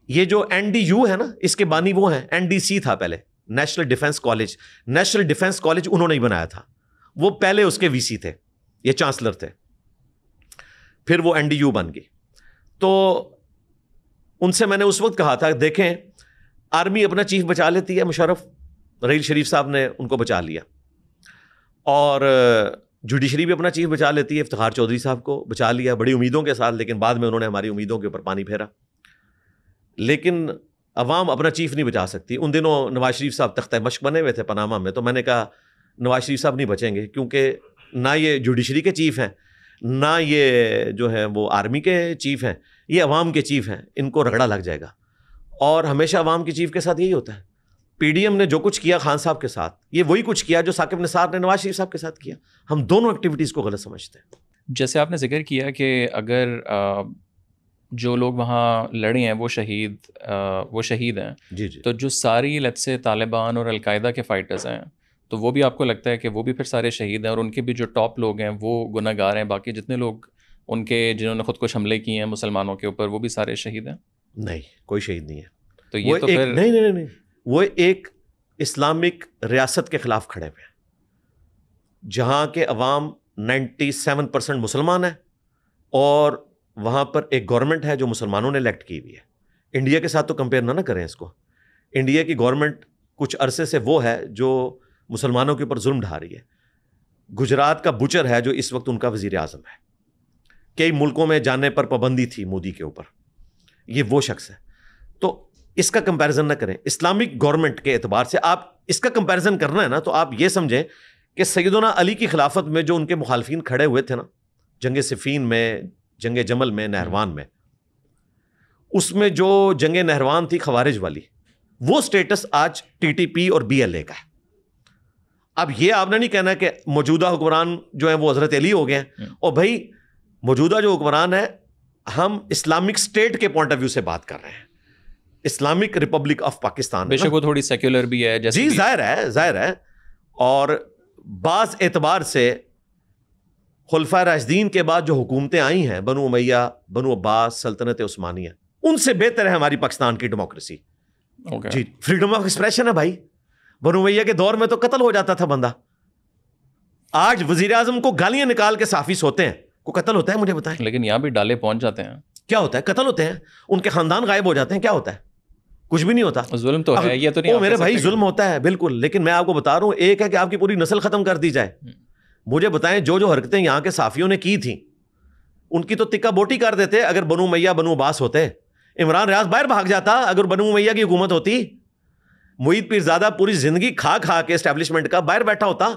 یہ جو NDU ہے نا, اس کے بانی وہ ہیں, NDC تھا پہلے, national defence college. National defence college انہوں نے ہی بنایا تھا, وہ پہلے اس کے VC تھے, یہ چانسلر تھے, پھر وہ NDU بن گئی. تو ان سے میں نے اس وقت کہا تھا دیکھیں آرمی اپنا چیف بچا لیتی ہے, مشرف رحیل شریف صاحب نے ان کو بچا لیا, اور جوڈیشری بھی اپنا چیف بچا لیتی ہے, افتخار چودھری صاحب کو بچا لیا بڑی امیدوں کے ساتھ, لیکن بعد میں انہوں نے ہماری امیدوں کے اوپر پانی پھیرا. لیکن عوام اپنا چیف نہیں بچا سکتی. ان دنوں نواز شریف صاحب تختہ مشق بنے ہوئے تھے پاناما میں, تو میں نے کہا نواز شریف صاحب نہیں بچیں گے, کیونکہ نہ یہ جوڈیشری کے چیف ہیں, نہ یہ جو ہے وہ آرمی کے چیف ہیں, یہ عوام کے چیف ہیں, ان کو رگڑا لگ جائے گا. اور ہمیشہ عوام کے چیف کے ساتھ یہی ہوتا ہے. PDM نے جو کچھ کیا خان صاحب کے ساتھ, یہ وہی کچھ کیا جو ثاقب نثار نے نواز شریف صاحب کے ساتھ کیا. ہم دونوں ایکٹیویٹیز کو غلط سمجھتے ہیں. جیسے آپ نے ذکر کیا کہ اگر جو لوگ وہاں لڑے ہیں وہ شہید ہیں, جی, تو جو ساری لیٹس سے طالبان اور القاعدہ کے فائٹرز ہیں, تو وہ بھی آپ کو لگتا ہے کہ وہ بھی پھر سارے شہید ہیں, اور ان کے بھی جو ٹاپ لوگ ہیں وہ گناہ گار ہیں, باقی جتنے لوگ ان کے جنہوں نے خود کش حملے کیے ہیں مسلمانوں کے اوپر, وہ بھی سارے شہید ہیں؟ نہیں, کوئی شہید نہیں ہے. تو یہ تو پھر نہیں, وہ ایک اسلامک ریاست کے خلاف کھڑے ہوئے ہیں, جہاں کے عوام 97% مسلمان ہیں, اور وہاں پر ایک گورنمنٹ ہے جو مسلمانوں نے الیکٹ کی ہوئی ہے. انڈیا کے ساتھ تو کمپیئر نہ کریں اس کو. انڈیا کی گورنمنٹ کچھ عرصے سے وہ ہے جو مسلمانوں کے اوپر ظلم ڈھا رہی ہے. گجرات کا بچر ہے جو اس وقت ان کا وزیر اعظم ہے. کئی ملکوں میں جانے پر پابندی تھی مودی کے اوپر. یہ وہ شخص ہے. تو اس کا کمپیریزن نہ کریں. اسلامک گورنمنٹ کے اعتبار سے آپ اس کا کمپیریزن کرنا ہے نا تو آپ یہ سمجھیں کہ سیدنا علی کی خلافت میں جو ان کے مخالفین کھڑے ہوئے تھے نا, جنگ صفین میں, جنگ جمل میں, نہروان میں, اس میں جو جنگ نہروان تھی خوارج والی, وہ سٹیٹس آج ٹی ٹی پی اور بی ایل اے کا ہے. اب یہ آپ نے نہیں کہنا کہ موجودہ حکمران جو ہیں وہ حضرت علی ہو گئے ہیں. اور بھائی موجودہ جو حکمران ہے, ہم اسلامک اسٹیٹ کے پوائنٹ آف ویو سے بات کر رہے ہیں, اسلامک ریپبلک آف پاکستان. بے شک وہ تھوڑی سیکولر بھی ہے جی, ظاہر ہے. اور بعض اعتبار سے خلفائے راشدین کے بعد جو حکومتیں آئی ہیں, بنو امیہ, بنو عباس, سلطنت عثمانیہ, ان سے بہتر ہے ہماری پاکستان کی ڈیموکریسی. جی, فریڈم آف ایکسپریشن ہے بھائی. بنو امیہ کے دور میں تو قتل ہو جاتا تھا بندہ. آج وزیر اعظم کو گالیاں نکال کے صحافی سوتے ہیں, کو قتل ہوتا ہے؟ مجھے بتائیں. لیکن یہاں بھی ڈالے پہنچ جاتے ہیں. کیا ہوتا ہے؟ قتل ہوتے ہیں, ان کے خاندان غائب ہو جاتے ہیں. کیا ہوتا ہے؟ کچھ بھی نہیں ہوتا. ظلم تو ہے, یہ تو نہیں. میرے بھائی ظلم ہوتا ہے بالکل, لیکن میں آپ کو بتا رہا ہوں, ایک ہے کہ آپ کی پوری نسل ختم کر دی جائے. مجھے بتائیں جو حرکتیں یہاں کے صحافیوں نے کی تھیں, ان کی تو تکا بوٹی کر دیتے اگر بنو امیہ بنو عباس ہوتے. عمران ریاض باہر بھاگ جاتا اگر بنو امیہ کی حکومت ہوتی. معید پیرزادہ پوری زندگی کھا کھا کے اسٹیبلشمنٹ کا باہر بیٹھا ہوتا,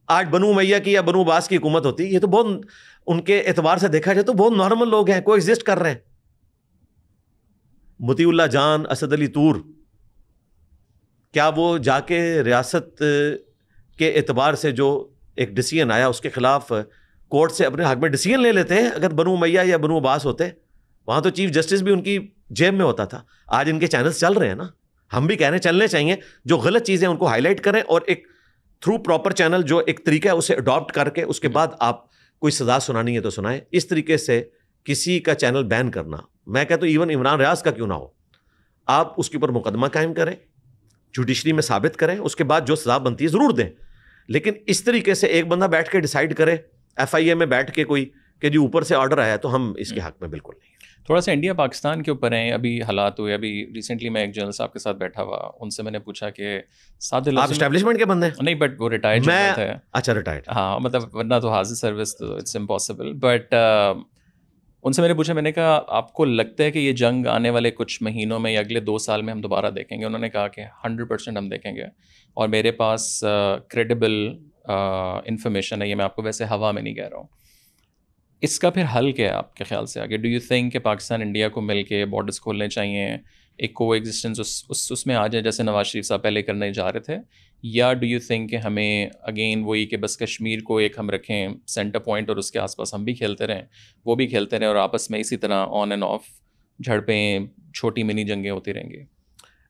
آج بنو امیہ کی یا بنو عباس کی حکومت ہوتی. یہ تو بہت, ان کے اعتبار سے دیکھا جائے تو بہت نارمل لوگ ہیں, کو ایگزسٹ کر رہے ہیں. مطیع اللہ جان, اسد علی طور, کیا وہ جا کے ریاست کے اعتبار سے جو ایک ڈیسیژن آیا اس کے خلاف کورٹ سے اپنے حق میں ڈیسیژن لے لیتے ہیں اگر بنو امیہ یا بنو عباس ہوتے؟ وہاں تو چیف جسٹس بھی ان کی جیب میں ہوتا تھا. آج ان کے چینلز چل رہے ہیں نا, ہم بھی کہہ رہے ہیں چلنے چاہیے. جو غلط چیزیں ان کو ہائی لائٹ کریں اور ایک تھرو پراپر چینل جو ایک طریقہ ہے اسے اڈاپٹ کر کے اس کے بعد آپ کوئی سزا سنانی ہے تو سنائیں. اس طریقے سے کسی کا چینل بین کرنا, میں کہتا ہوں ایون عمران ریاض کا کیوں نہ ہو, آپ اس کے اوپر مقدمہ قائم کریں, جوڈیشری میں ثابت کریں, اس کے بعد جو سزا بنتی ہے ضرور دیں. لیکن اس طریقے سے ایک بندہ بیٹھ کے ڈیسائیڈ کرے ایف آئی اے میں بیٹھ کے کوئی کہ جو اوپر سے آرڈر آیا تو ہم اس کے حق میں بالکل نہیں. تھوڑا سا انڈیا پاکستان کے اوپر ہیں ابھی حالات ہوئے. ابھی ریسنٹلی میں ایک جنرل صاحب کے ساتھ بیٹھا ہوا, ان سے میں نے پوچھا کہ ساتھ آپ اسٹیبلشمنٹ کے بندے نہیں, بٹ وہ ریٹائرڈ تھے. اچھا ریٹائرڈ, ہاں, مطلب ورنہ تو حاضر سروس تو اٹس امپاسبل. بٹ ان سے میں نے پوچھا, میں نے کہا آپ کو لگتا ہے کہ یہ جنگ آنے والے کچھ مہینوں میں یا اگلے 2 سال میں ہم دوبارہ دیکھیں گے؟ انہوں نے کہا کہ 100% ہم دیکھیں گے, اور میرے پاس کریڈیبل انفارمیشن ہے. یہ میں آپ کو ویسے ہوا میں نہیں کہہ رہا ہوں. اس کا پھر حل کیا ہے آپ کے خیال سے آگے؟ ڈو یو تھنک کہ پاکستان انڈیا کو مل کے بارڈرس کھولنے چاہیے, ایک کو ایگزسٹنس اس میں آ جائے جیسے نواز شریف صاحب پہلے کرنے جا رہے تھے, یا ڈو یو تھنک کہ ہمیں اگین وہی کہ بس کشمیر کو ایک ہم رکھیں سینٹر پوائنٹ اور اس کے آس پاس ہم بھی کھیلتے رہیں, وہ بھی کھیلتے رہیں, اور آپس میں اسی طرح آن اینڈ آف جھڑپیں, چھوٹی منی جنگیں ہوتی رہیں گی؟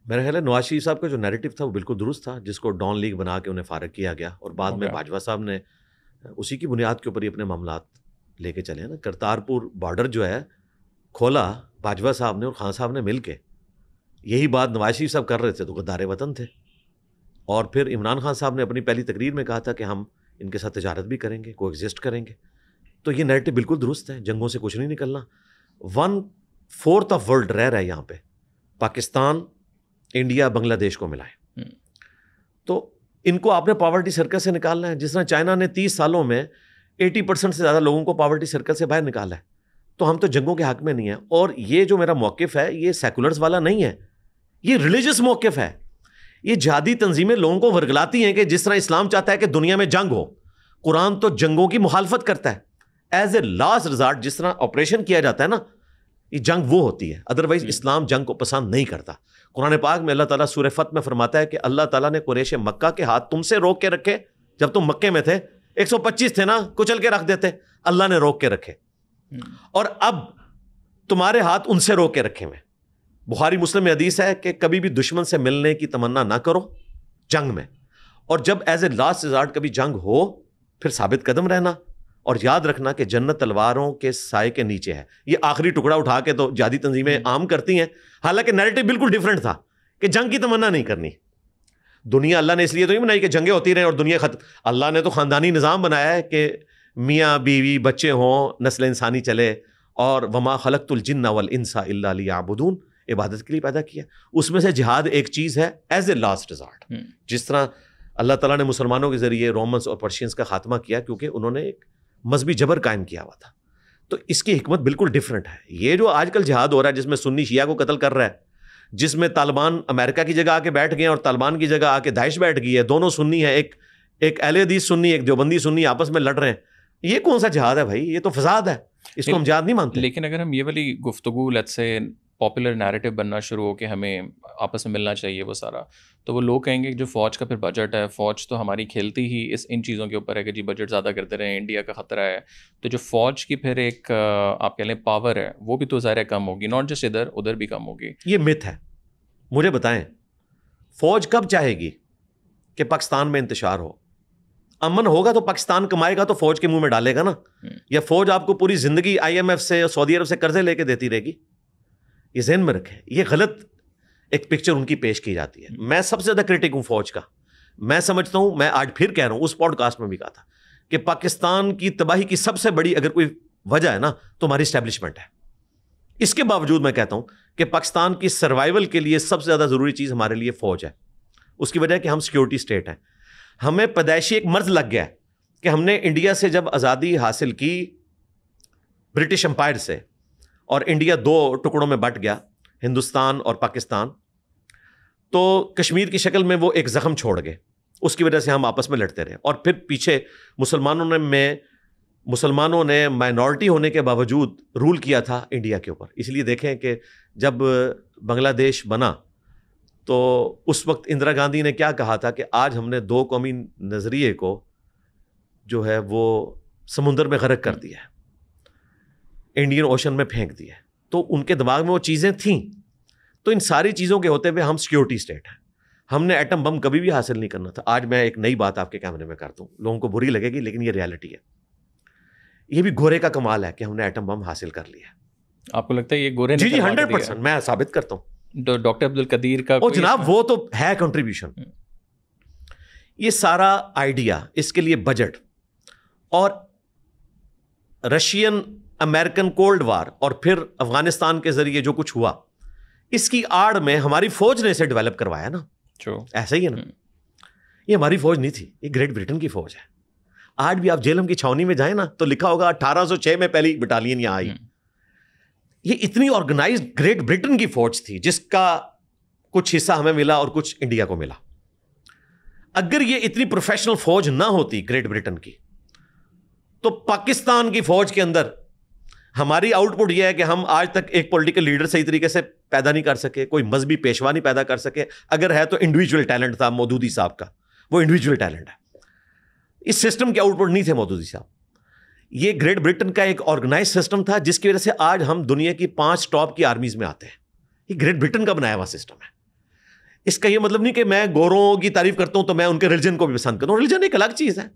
میرا خیال ہے نواز شریف صاحب کا جو نیریٹو تھا وہ بالکل درست تھا, جس کو ڈان لیگ بنا کے انہیں فارغ کیا گیا, اور بعد میں باجوہ صاحب نے اسی کی بنیاد کے اوپر ہی اپنے معاملات لے کے چلے نا. کرتارپور بارڈر جو ہے کھولا باجوہ صاحب نے اور خان صاحب نے مل کے. یہی بات نواز شریف صاحب کر رہے تھے تو غدار وطن تھے, اور پھر عمران خان صاحب نے اپنی پہلی تقریر میں کہا تھا کہ ہم ان کے ساتھ تجارت بھی کریں گے, کو ایگزسٹ کریں گے. تو یہ نیریٹو بالکل درست ہے, جنگوں سے کچھ نہیں نکلنا. 1/4 آف ورلڈ رہ رہا ہے یہاں پہ, پاکستان, انڈیا, بنگلہ دیش کو ملائے. تو ان کو آپ نے پاورٹی سرکل سے نکالنا ہے, جس طرح چائنا نے 30 سالوں میں 80% سے زیادہ لوگوں کو پاورٹی سرکل سے باہر نکالا ہے. تو ہم تو جنگوں کے حق میں نہیں ہیں. اور یہ جو میرا موقف ہے یہ سیکولرز والا نہیں ہے, یہ ریلیجس موقف ہے. یہ جہادی تنظیمیں لوگوں کو ورگلاتی ہیں کہ جس طرح اسلام چاہتا ہے کہ دنیا میں جنگ ہو, قرآن تو جنگوں کی مخالفت کرتا ہے. ایز اے لاسٹ ریزارٹ جس طرح آپریشن کیا جاتا ہے نا, یہ جنگ وہ ہوتی ہے. ادروائز اسلام جنگ کو پسند نہیں کرتا. قرآن پاک میں اللہ تعالیٰ سورہ فتح میں فرماتا ہے کہ اللہ تعالیٰ نے قریش مکہ کے ہاتھ تم سے روک کے رکھے. جب تم مکے میں تھے 125 تھے نا, کچل کے رکھ دیتے, اللہ نے روک کے رکھے, اور اب تمہارے ہاتھ ان سے روک کے رکھے ہوئے. بخاری مسلم میں حدیث ہے کہ کبھی بھی دشمن سے ملنے کی تمنا نہ کرو جنگ میں, اور جب ایز اے لاسٹ ریزارٹ کبھی جنگ ہو پھر ثابت قدم رہنا, اور یاد رکھنا کہ جنت تلواروں کے سائے کے نیچے ہے. یہ آخری ٹکڑا اٹھا کے تو جہادی تنظیمیں عام کرتی ہیں, حالانکہ نیریٹو بالکل ڈیفرنٹ تھا کہ جنگ کی تمنا نہیں کرنی. دنیا اللہ نے اس لیے تو نہیں بنائی کہ جنگیں ہوتی رہیں اور دنیا ختم. اللہ نے تو خاندانی نظام بنایا ہے کہ میاں بیوی بچے ہوں, نسل انسانی چلے, اور وما خلقت الجن والانس الا لیعبدون. عبادت کے لیے پیدا کیا. اس میں سے جہاد ایک چیز ہے ایز اے لاسٹ ریزارٹ. جس طرح اللہ تعالیٰ نے مسلمانوں کے ذریعے رومنس اور پرشینس کا خاتمہ کیا کیونکہ انہوں نے ایک مذہبی جبر قائم کیا ہوا تھا. تو اس کی حکمت بالکل ڈفرینٹ ہے. یہ جو آج کل جہاد ہو رہا ہے جس میں سنی شیعہ کو قتل کر رہا ہے, جس میں طالبان امریکہ کی جگہ آ کے بیٹھ گئے ہیں اور طالبان کی جگہ آ کے داعش بیٹھ گئی ہے, دونوں سنی ہیں, ایک اہل حدیث سنی ایک دیوبندی سنی آپس میں لڑ رہے ہیں, یہ کون سا جہاد ہے بھائی؟ یہ تو فساد ہے, اس کو ہم جہاد نہیں مانتے. لیکن اگر ہم یہ والی گفتگو لیٹس سے پاپولر نیریٹو بننا شروع ہو کہ ہمیں آپس میں ملنا چاہیے وہ سارا, تو وہ لوگ کہیں گے کہ جو فوج کا پھر بجٹ ہے, فوج تو ہماری کھیلتی ہی ان چیزوں کے اوپر ہے کہ جی بجٹ زیادہ کرتے رہیں, انڈیا کا خطرہ ہے, تو جو فوج کی پھر ایک آپ کہہ لیں پاور ہے وہ بھی تو ظاہر کم ہوگی, ناٹ جسٹ ادھر بھی کم ہوگی. یہ مت ہے. مجھے بتائیں فوج کب چاہے گی کہ پاکستان میں انتشار ہو؟ امن ہوگا تو پاکستان کمائے گا تو فوج کے منہ میں ڈالے گا نا. یا فوج آپ کو پوری زندگی IMF سے اور سعودی عرب سے قرضے لے کے دیتی رہے گی؟ یہ ذہن میں رکھیں, یہ غلط ایک پکچر ان کی پیش کی جاتی ہے. میں سب سے زیادہ کرٹک ہوں فوج کا. میں سمجھتا ہوں, میں آج پھر کہہ رہا ہوں, اس پوڈ کاسٹ میں بھی کہا تھا کہ پاکستان کی تباہی کی سب سے بڑی اگر کوئی وجہ ہے نا تو ہماری اسٹیبلشمنٹ ہے. اس کے باوجود میں کہتا ہوں کہ پاکستان کی سروائیول کے لیے سب سے زیادہ ضروری چیز ہمارے لیے فوج ہے. اس کی وجہ ہے کہ ہم سیکیورٹی اسٹیٹ ہیں. ہمیں پیدائشی ایک مرض لگ گیا ہے کہ ہم نے انڈیا سے جب آزادی حاصل کی برٹش امپائر سے, اور انڈیا 2 ٹکڑوں میں بٹ گیا, ہندوستان اور پاکستان, تو کشمیر کی شکل میں وہ ایک زخم چھوڑ گئے. اس کی وجہ سے ہم آپس میں لڑتے رہے, اور پھر پیچھے مسلمانوں نے مائنورٹی ہونے کے باوجود رول کیا تھا انڈیا کے اوپر. اس لیے دیکھیں کہ جب بنگلہ دیش بنا تو اس وقت اندرا گاندھی نے کیا کہا تھا کہ آج ہم نے 2 قومی نظریے کو جو ہے وہ سمندر میں غرق کر دیا ہے, انڈین اوشن میں پھینک دیا ہے. تو ان کے دماغ میں وہ چیزیں تھیں. تو ان ساری چیزوں کے ہوتے ہوئے ہم سیکیورٹی اسٹیٹ ہیں. ہم نے ایٹم بم کبھی بھی حاصل نہیں کرنا تھا. آج میں ایک نئی بات آپ کے کیمرے میں کرتا ہوں, لوگوں کو بری لگے گی لیکن یہ ریالٹی ہے. یہ بھی گورے کا کمال ہے کہ ہم نے ایٹم بم حاصل کر لیا. آپ کو لگتا ہے یہ گورے نے؟ جی 100% میں ثابت کرتا ہوں. ڈاکٹر عبد القدیر کا جناب وہ تو ہے کنٹریبیوشن. یہ سارا آئیڈیا, اس کے لیے بجٹ, اور رشین امریکن کولڈ وار, اور پھر افغانستان کے ذریعے جو کچھ ہوا, اس کی آڑ میں ہماری فوج نے اسے ڈیولپ کروایا نا. ایسا ہی ہے نا. یہ ہماری فوج نہیں تھی, یہ گریٹ برٹن کی فوج ہے. آج بھی آپ جیلم کی چھاونی میں جائیں نا تو لکھا ہوگا 1806 میں پہلی بٹالین یہاں آئی. یہ اتنی آرگنائزڈ گریٹ برٹن کی فوج تھی جس کا کچھ حصہ ہمیں ملا اور کچھ انڈیا کو ملا. اگر یہ اتنی پروفیشنل فوج نہ ہوتی گریٹ برٹن کی, تو پاکستان کی فوج کے اندر ہماری آؤٹ پٹ یہ ہے کہ ہم آج تک ایک پولیٹیکل لیڈر صحیح طریقے سے پیدا نہیں کر سکے, کوئی مذہبی پیشوا نہیں پیدا کر سکے. اگر ہے تو انڈیویجول ٹیلنٹ تھا مودودی صاحب کا, وہ انڈیویجول ٹیلنٹ ہے. اس سسٹم کے آؤٹ پٹ نہیں تھے مودودی صاحب. یہ گریٹ برٹن کا ایک آرگنائز سسٹم تھا جس کی وجہ سے آج ہم دنیا کی 5 ٹاپ کی آرمیز میں آتے ہیں. یہ گریٹ برٹن کا بنایا ہوا سسٹم ہے. اس کا یہ مطلب نہیں کہ میں گوروں کی تعریف کرتا ہوں تو میں ان کے ریلیجن کو بھی پسند کرتا ہوں. ریلیجن ایک الگ چیز ہے,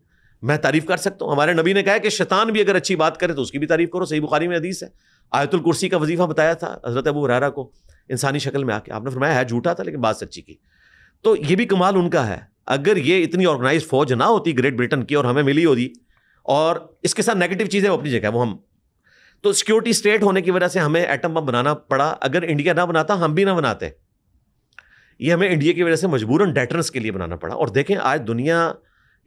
میں تعریف کر سکتا ہوں. ہمارے نبی نے کہا کہ شیطان بھی اگر اچھی بات کرے تو اس کی بھی تعریف کرو. صحیح بخاری میں حدیث ہے. آیت الکرسی کا وظیفہ بتایا تھا حضرت ابو ہریرہ کو انسانی شکل میں آ کے, آپ نے فرمایا ہے جھوٹا تھا لیکن بات سچی کی. تو یہ بھی کمال ان کا ہے. اگر یہ اتنی آرگنائز فوج نہ ہوتی گریٹ برٹن کی اور ہمیں ملی ہوتی, اور اس کے ساتھ نیگیٹو چیزیں وہ اپنی جگہ, وہ ہم تو سیکیورٹی اسٹیٹ ہونے کی وجہ سے ہمیں ایٹم بم بنانا پڑا. اگر انڈیا نہ بناتا ہم بھی نہ بناتے. یہ ہمیں انڈیا کی وجہ سے مجبوراً ڈیٹرنس کے لیے بنانا پڑا. اور دیکھیں آج دنیا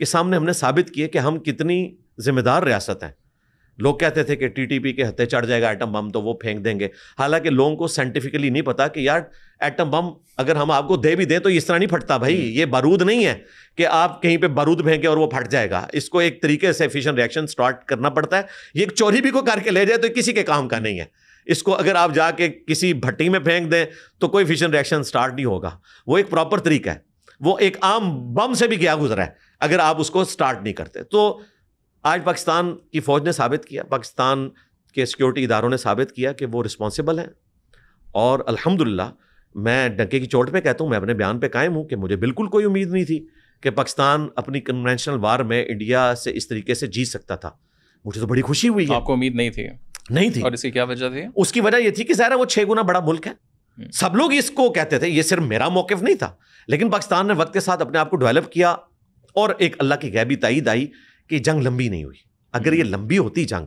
کے سامنے ہم نے ثابت کیے کہ ہم کتنی ذمہ دار ریاست ہیں. لوگ کہتے تھے کہ TTP کے ہتھے چڑھ جائے گا ایٹم بم تو وہ پھینک دیں گے. حالانکہ لوگوں کو سائنٹیفکلی نہیں پتا کہ یار ایٹم بم اگر ہم آپ کو دے بھی دیں تو اس طرح نہیں پھٹتا بھائی. یہ بارود نہیں ہے کہ آپ کہیں پہ بارود پھینکیں اور وہ پھٹ جائے گا. اس کو ایک طریقے سے فیشن ریئیکشن سٹارٹ کرنا پڑتا ہے. یہ ایک چوری بھی کو کر کے لے جائے تو کسی کے کام کا نہیں ہے. اس کو اگر آپ جا کے کسی بھٹی میں پھینک دیں تو کوئی فیشن ریئیکشن سٹارٹ نہیں ہوگا. وہ ایک پراپر طریقہ ہے. وہ ایک عام بم سے بھی کیا گزرا ہے اگر آپ اس کو سٹارٹ نہیں کرتے. تو آج پاکستان کی فوج نے ثابت کیا, پاکستان کے سیکیورٹی اداروں نے ثابت کیا کہ وہ رسپانسبل ہیں. اور الحمدللہ میں ڈنکے کی چوٹ پہ کہتا ہوں, میں اپنے بیان پہ قائم ہوں کہ مجھے بالکل کوئی امید نہیں تھی کہ پاکستان اپنی کنونشنل وار میں انڈیا سے اس طریقے سے جیت سکتا تھا. مجھے تو بڑی خوشی ہوئی ہے. آپ کو امید نہیں تھی؟ نہیں تھی. اور اس کی کیا وجہ تھی؟ اس کی وجہ یہ تھی کہ ظاہر وہ 6 گنا بڑا ملک ہے. سب لوگ اس کو کہتے تھے, یہ صرف میرا موقف نہیں تھا, لیکن پاکستان نے وقت کے ساتھ اپنے آپ کو ڈیولپ کیا. اور ایک اللہ کی غیبی تائید آئی کہ جنگ لمبی نہیں ہوئی. اگر یہ لمبی ہوتی جنگ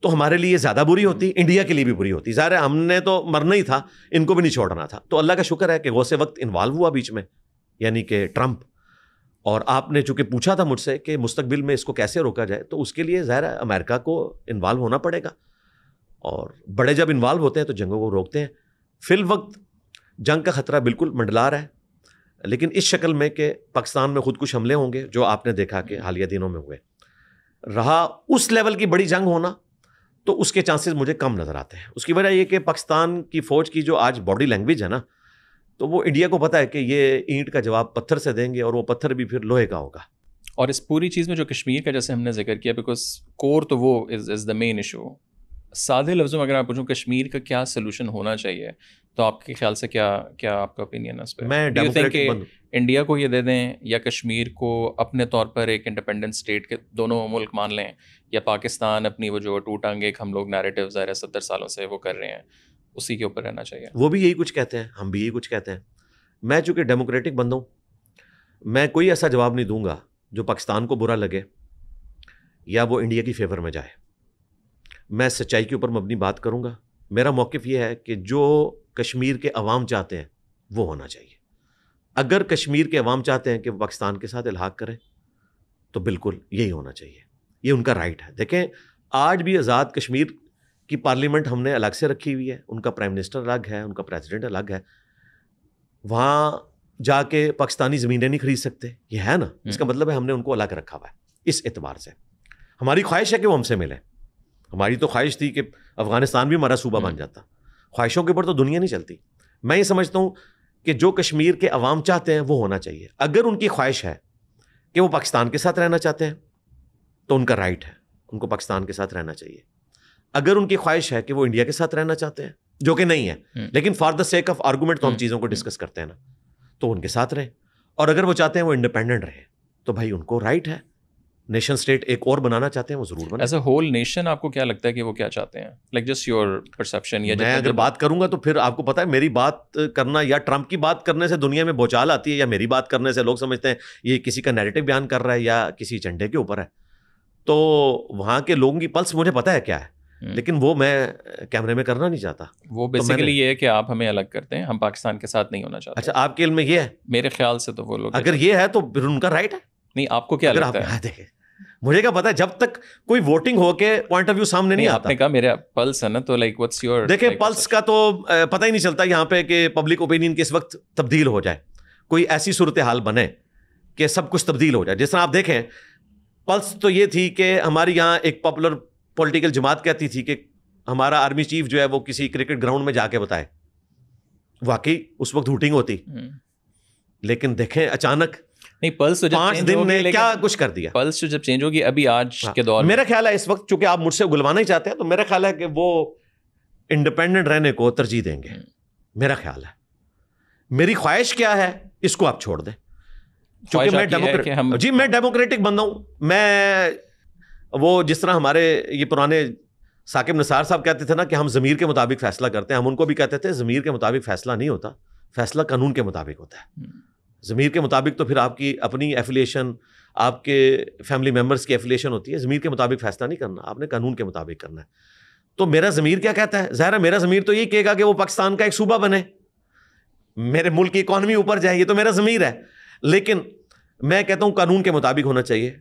تو ہمارے لیے زیادہ بری ہوتی, انڈیا کے لیے بھی بری ہوتی. ظاہر ہے ہم نے تو مرنا ہی تھا, ان کو بھی نہیں چھوڑنا تھا. تو اللہ کا شکر ہے کہ غوث وقت انوالو ہوا بیچ میں, یعنی کہ ٹرمپ. اور آپ نے چونکہ پوچھا تھا مجھ سے کہ مستقبل میں اس کو کیسے روکا جائے, تو اس کے لیے ظاہر ہے امریکہ کو انوالو ہونا پڑے گا. اور بڑے جب انوالو ہوتے ہیں تو جنگوں کو روکتے ہیں. فی الوقت جنگ کا خطرہ بالکل منڈلا رہا ہے, لیکن اس شکل میں کہ پاکستان میں خودکش حملے ہوں گے جو آپ نے دیکھا کہ حالیہ دنوں میں ہوئے, رہا اس لیول کی بڑی جنگ ہونا, تو اس کے چانسز مجھے کم نظر آتے ہیں. اس کی وجہ یہ کہ پاکستان کی فوج کی جو آج باڈی لینگویج ہے نا, تو وہ انڈیا کو پتہ ہے کہ یہ اینٹ کا جواب پتھر سے دیں گے, اور وہ پتھر بھی پھر لوہے کا ہوگا. اور اس پوری چیز میں جو کشمیر کا جیسے ہم نے ذکر کیا, بیکاز کور تو وہ از دا مین ایشو. سادے لفظوں میں اگر آپ پوچھوں کشمیر کا کیا سلوشن ہونا چاہیے, تو آپ کے خیال سے کیا آپ کا اوپینین ہے اس پہ؟ میں ڈیموکریٹک انڈیا کو یہ دے دیں, یا کشمیر کو اپنے طور پر ایک انڈیپینڈنٹ اسٹیٹ کے دونوں ملک مان لیں, یا پاکستان اپنی وہ جو ٹوٹنگ ایک ہم لوگ نیریٹو ظاہر 70 سالوں سے وہ کر رہے ہیں, اسی کے اوپر رہنا چاہیے؟ وہ بھی یہی کچھ کہتے ہیں, ہم بھی یہی کچھ کہتے ہیں. میں چونکہ ڈیموکریٹک بندہ ہوں, میں کوئی ایسا جواب نہیں دوں گا جو پاکستان کو برا لگے یا وہ انڈیا کی فیور میں جائے. میں سچائی کے اوپر مبنی بات کروں گا. میرا موقف یہ ہے کہ جو کشمیر کے عوام چاہتے ہیں وہ ہونا چاہیے. اگر کشمیر کے عوام چاہتے ہیں کہ وہ پاکستان کے ساتھ الحاق کریں, تو بالکل یہی ہونا چاہیے, یہ ان کا رائٹ ہے. دیکھیں آج بھی آزاد کشمیر کی پارلیمنٹ ہم نے الگ سے رکھی ہوئی ہے, ان کا پرائم منسٹر الگ ہے, ان کا پریزیڈنٹ الگ ہے. وہاں جا کے پاکستانی زمینیں نہیں خرید سکتے, یہ ہے نا, اس کا مطلب ہے ہم نے ان کو الگ رکھا ہوا ہے. اس اعتبار سے ہماری خواہش ہے کہ وہ ہم سے ملیں. ہماری تو خواہش تھی کہ افغانستان بھی ہمارا صوبہ بن جاتا. خواہشوں کے اوپر تو دنیا نہیں چلتی. میں یہ سمجھتا ہوں کہ جو کشمیر کے عوام چاہتے ہیں وہ ہونا چاہیے. اگر ان کی خواہش ہے کہ وہ پاکستان کے ساتھ رہنا چاہتے ہیں تو ان کا رائٹ ہے, ان کو پاکستان کے ساتھ رہنا چاہیے. اگر ان کی خواہش ہے کہ وہ انڈیا کے ساتھ رہنا چاہتے ہیں, جو کہ نہیں ہے, لیکن for the sake of argument تو ہم چیزوں کو ڈسکس کرتے ہیں نا, تو ان کے ساتھ رہیں. اور اگر وہ چاہتے ہیں وہ انڈیپینڈنٹ رہیں, تو بھائی ان کو رائٹ ہے. نیشن اسٹیٹ ایک اور بنانا چاہتے ہیں وہ ضرور بنائیں. ایز اے ہول نیشن آپ کو کیا لگتا ہے کہ وہ کیا چاہتے ہیں, لائک جسٹ یور پرسیپشن؟ میں اگر بات کروں گا تو پھر آپ کو پتا ہے میری بات کرنا یا ٹرمپ کی بات کرنے سے دنیا میں بوچھال آتی ہے, یا میری بات کرنے سے لوگ سمجھتے ہیں یہ کسی کا نیریٹو بیان کر رہا ہے یا کسی ایجنڈے کے اوپر ہے. تو وہاں کے لوگوں کی پلس مجھے پتا ہے کیا ہے, لیکن وہ میں کیمرے میں کرنا نہیں چاہتا. وہ بیسیکلی یہ ہے کہ آپ ہمیں الگ کرتے ہیں, ہم پاکستان کے ساتھ نہیں ہونا چاہتے. اچھا آپ کے علم میں یہ ہے؟ میرے خیال سے تو وہ لوگ اگر یہ ہے تو پھر ان کا رائٹ ہے. نہیں, آپ کو کیا لگتا ہے؟ دیکھیں مجھے کیا پتا ہے, جب تک کوئی ووٹنگ ہو کے پوائنٹ آف ویو سامنے نہیں آتا. آپ نے کہا میرا پلس ہے نا, تو لائک واٹس یور؟ دیکھیں پلس کا تو پتہ ہی نہیں چلتا یہاں پہ کہ پبلک اوپینین کس وقت تبدیل ہو جائے, کوئی ایسی صورتحال بنے کہ سب کچھ تبدیل ہو جائے. جس طرح آپ دیکھیں پلس تو یہ تھی کہ ہماری یہاں ایک پاپولر پولیٹیکل جماعت کہتی تھی کہ ہمارا آرمی چیف جو ہے وہ کسی کرکٹ گراؤنڈ میں جا کے بتائے. واقعی اس وقت ہوٹنگ ہوتی, لیکن دیکھیں اچانک نہیں, پلس 5 دن میں کیا کچھ کر دیا. پلس جب چینج ہوگی ابھی آج کے دور میرا خیال ہے اس وقت چونکہ آپ مجھ سے اگلوانا ہی چاہتے ہیں, تو میرا خیال ہے کہ وہ انڈیپینڈنٹ رہنے کو ترجیح دیں گے. میرا خیال ہے, میری خواہش کیا ہے اس کو آپ چھوڑ دیں, چونکہ میں ڈیموکریٹک بندہ ہوں. میں وہ جس طرح ہمارے یہ پرانے ثاقب نثار صاحب کہتے تھے نا کہ ہم ضمیر کے مطابق فیصلہ کرتے ہیں, ہم ان کو بھی کہتے تھے ضمیر کے مطابق فیصلہ نہیں ہوتا, فیصلہ قانون کے مطابق ہوتا ہے. ضمیر کے مطابق تو پھر آپ کی اپنی ایفیلیشن, آپ کے فیملی ممبرس کی ایفیلیشن ہوتی ہے. ضمیر کے مطابق فیصلہ نہیں کرنا, آپ نے قانون کے مطابق کرنا ہے. تو میرا ضمیر کیا کہتا ہے؟ ظاہر ہے میرا ضمیر تو یہ کہے گا کہ وہ پاکستان کا ایک صوبہ بنے, میرے ملک کی اکانومی اوپر جائے, یہ تو میرا ضمیر ہے. لیکن میں کہتا ہوں قانون کے مطابق ہونا چاہیے.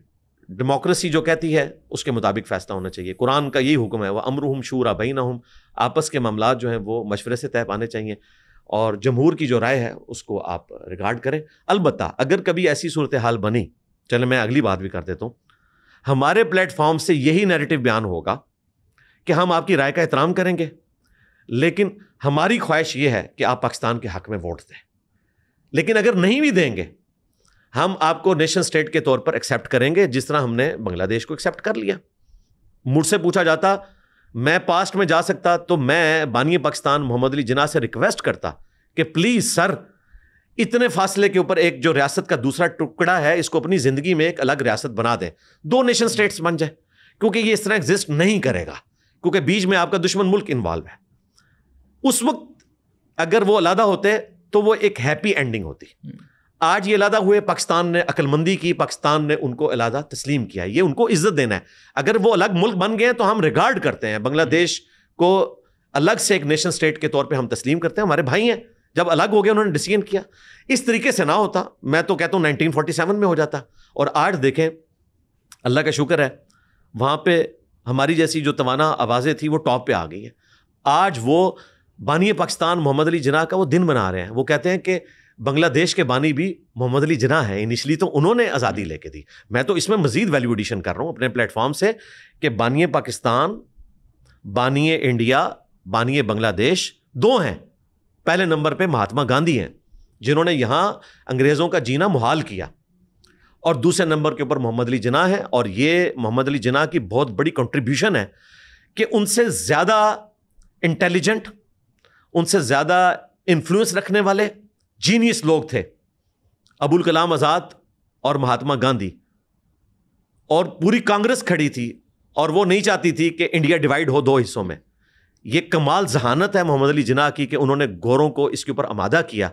ڈیموکریسی جو کہتی ہے اس کے مطابق فیصلہ ہونا چاہیے. قرآن کا یہی حکم ہے, وہ امرہم شورا بینہم, آپس کے معاملات جو ہیں وہ مشورے سے طے پانے چاہیے, اور جمہور کی جو رائے ہے اس کو آپ ریگارڈ کریں. البتہ اگر کبھی ایسی صورتحال بنی, چلے میں اگلی بات بھی کر دیتا ہوں, ہمارے پلیٹ فارم سے یہی نیریٹو بیان ہوگا کہ ہم آپ کی رائے کا احترام کریں گے, لیکن ہماری خواہش یہ ہے کہ آپ پاکستان کے حق میں ووٹ دیں. لیکن اگر نہیں بھی دیں گے, ہم آپ کو نیشن اسٹیٹ کے طور پر ایکسیپٹ کریں گے, جس طرح ہم نے بنگلہ دیش کو ایکسیپٹ کر لیا. مجھ سے پوچھا جاتا, میں پاسٹ میں جا سکتا تو میں بانی پاکستان محمد علی جناح سے ریکویسٹ کرتا کہ پلیز سر, اتنے فاصلے کے اوپر ایک جو ریاست کا دوسرا ٹکڑا ہے اس کو اپنی زندگی میں ایک الگ ریاست بنا دیں, 2 نیشن اسٹیٹس بن جائے, کیونکہ یہ اس طرح ایگزسٹ نہیں کرے گا, کیونکہ بیچ میں آپ کا دشمن ملک انوالو ہے. اس وقت اگر وہ علیحدہ ہوتے تو وہ ایک ہیپی اینڈنگ ہوتی. آج یہ علیحدہ ہوئے، پاکستان نے عقلمندی کی، پاکستان نے ان کو علیحدہ تسلیم کیا. یہ ان کو عزت دینا ہے. اگر وہ الگ ملک بن گئے تو ہم ریگارڈ کرتے ہیں بنگلہ دیش کو الگ سے ایک نیشن اسٹیٹ کے طور پہ ہم تسلیم کرتے ہیں. ہمارے بھائی ہیں. جب الگ ہو گئے انہوں نے ڈیسیژن کیا. اس طریقے سے نہ ہوتا میں تو کہتا ہوں 1947 میں ہو جاتا. اور آج دیکھیں اللہ کا شکر ہے وہاں پہ ہماری جیسی جو توانا آوازیں تھیں وہ ٹاپ پہ آ گئی ہیں. آج وہ بانی پاکستان محمد علی جناح کا وہ دن بنا رہے ہیں. وہ کہتے ہیں کہ بنگلہ دیش کے بانی بھی محمد علی جناح ہیں. انیشلی تو انہوں نے آزادی لے کے دی. میں تو اس میں مزید ویلیو ایڈیشن کر رہا ہوں اپنے پلیٹ فارم سے کہ بانی پاکستان، بانی انڈیا، بانی بنگلہ دیش دو ہیں. پہلے نمبر پہ مہاتما گاندھی ہیں جنہوں نے یہاں انگریزوں کا جینا محال کیا، اور دوسرے نمبر کے اوپر محمد علی جناح ہے. اور یہ محمد علی جناح کی بہت بڑی کنٹریبیوشن ہے کہ ان سے زیادہ انٹیلیجنٹ، ان سے زیادہ انفلوئنس رکھنے والے جینیس لوگ تھے ابوالکلام آزاد اور مہاتما گاندھی. اور پوری کانگریس کھڑی تھی اور وہ نہیں چاہتی تھی کہ انڈیا ڈیوائیڈ ہو دو حصوں میں. یہ کمال ذہانت ہے محمد علی جناح کی کہ انہوں نے گوروں کو اس کے اوپر آمادہ کیا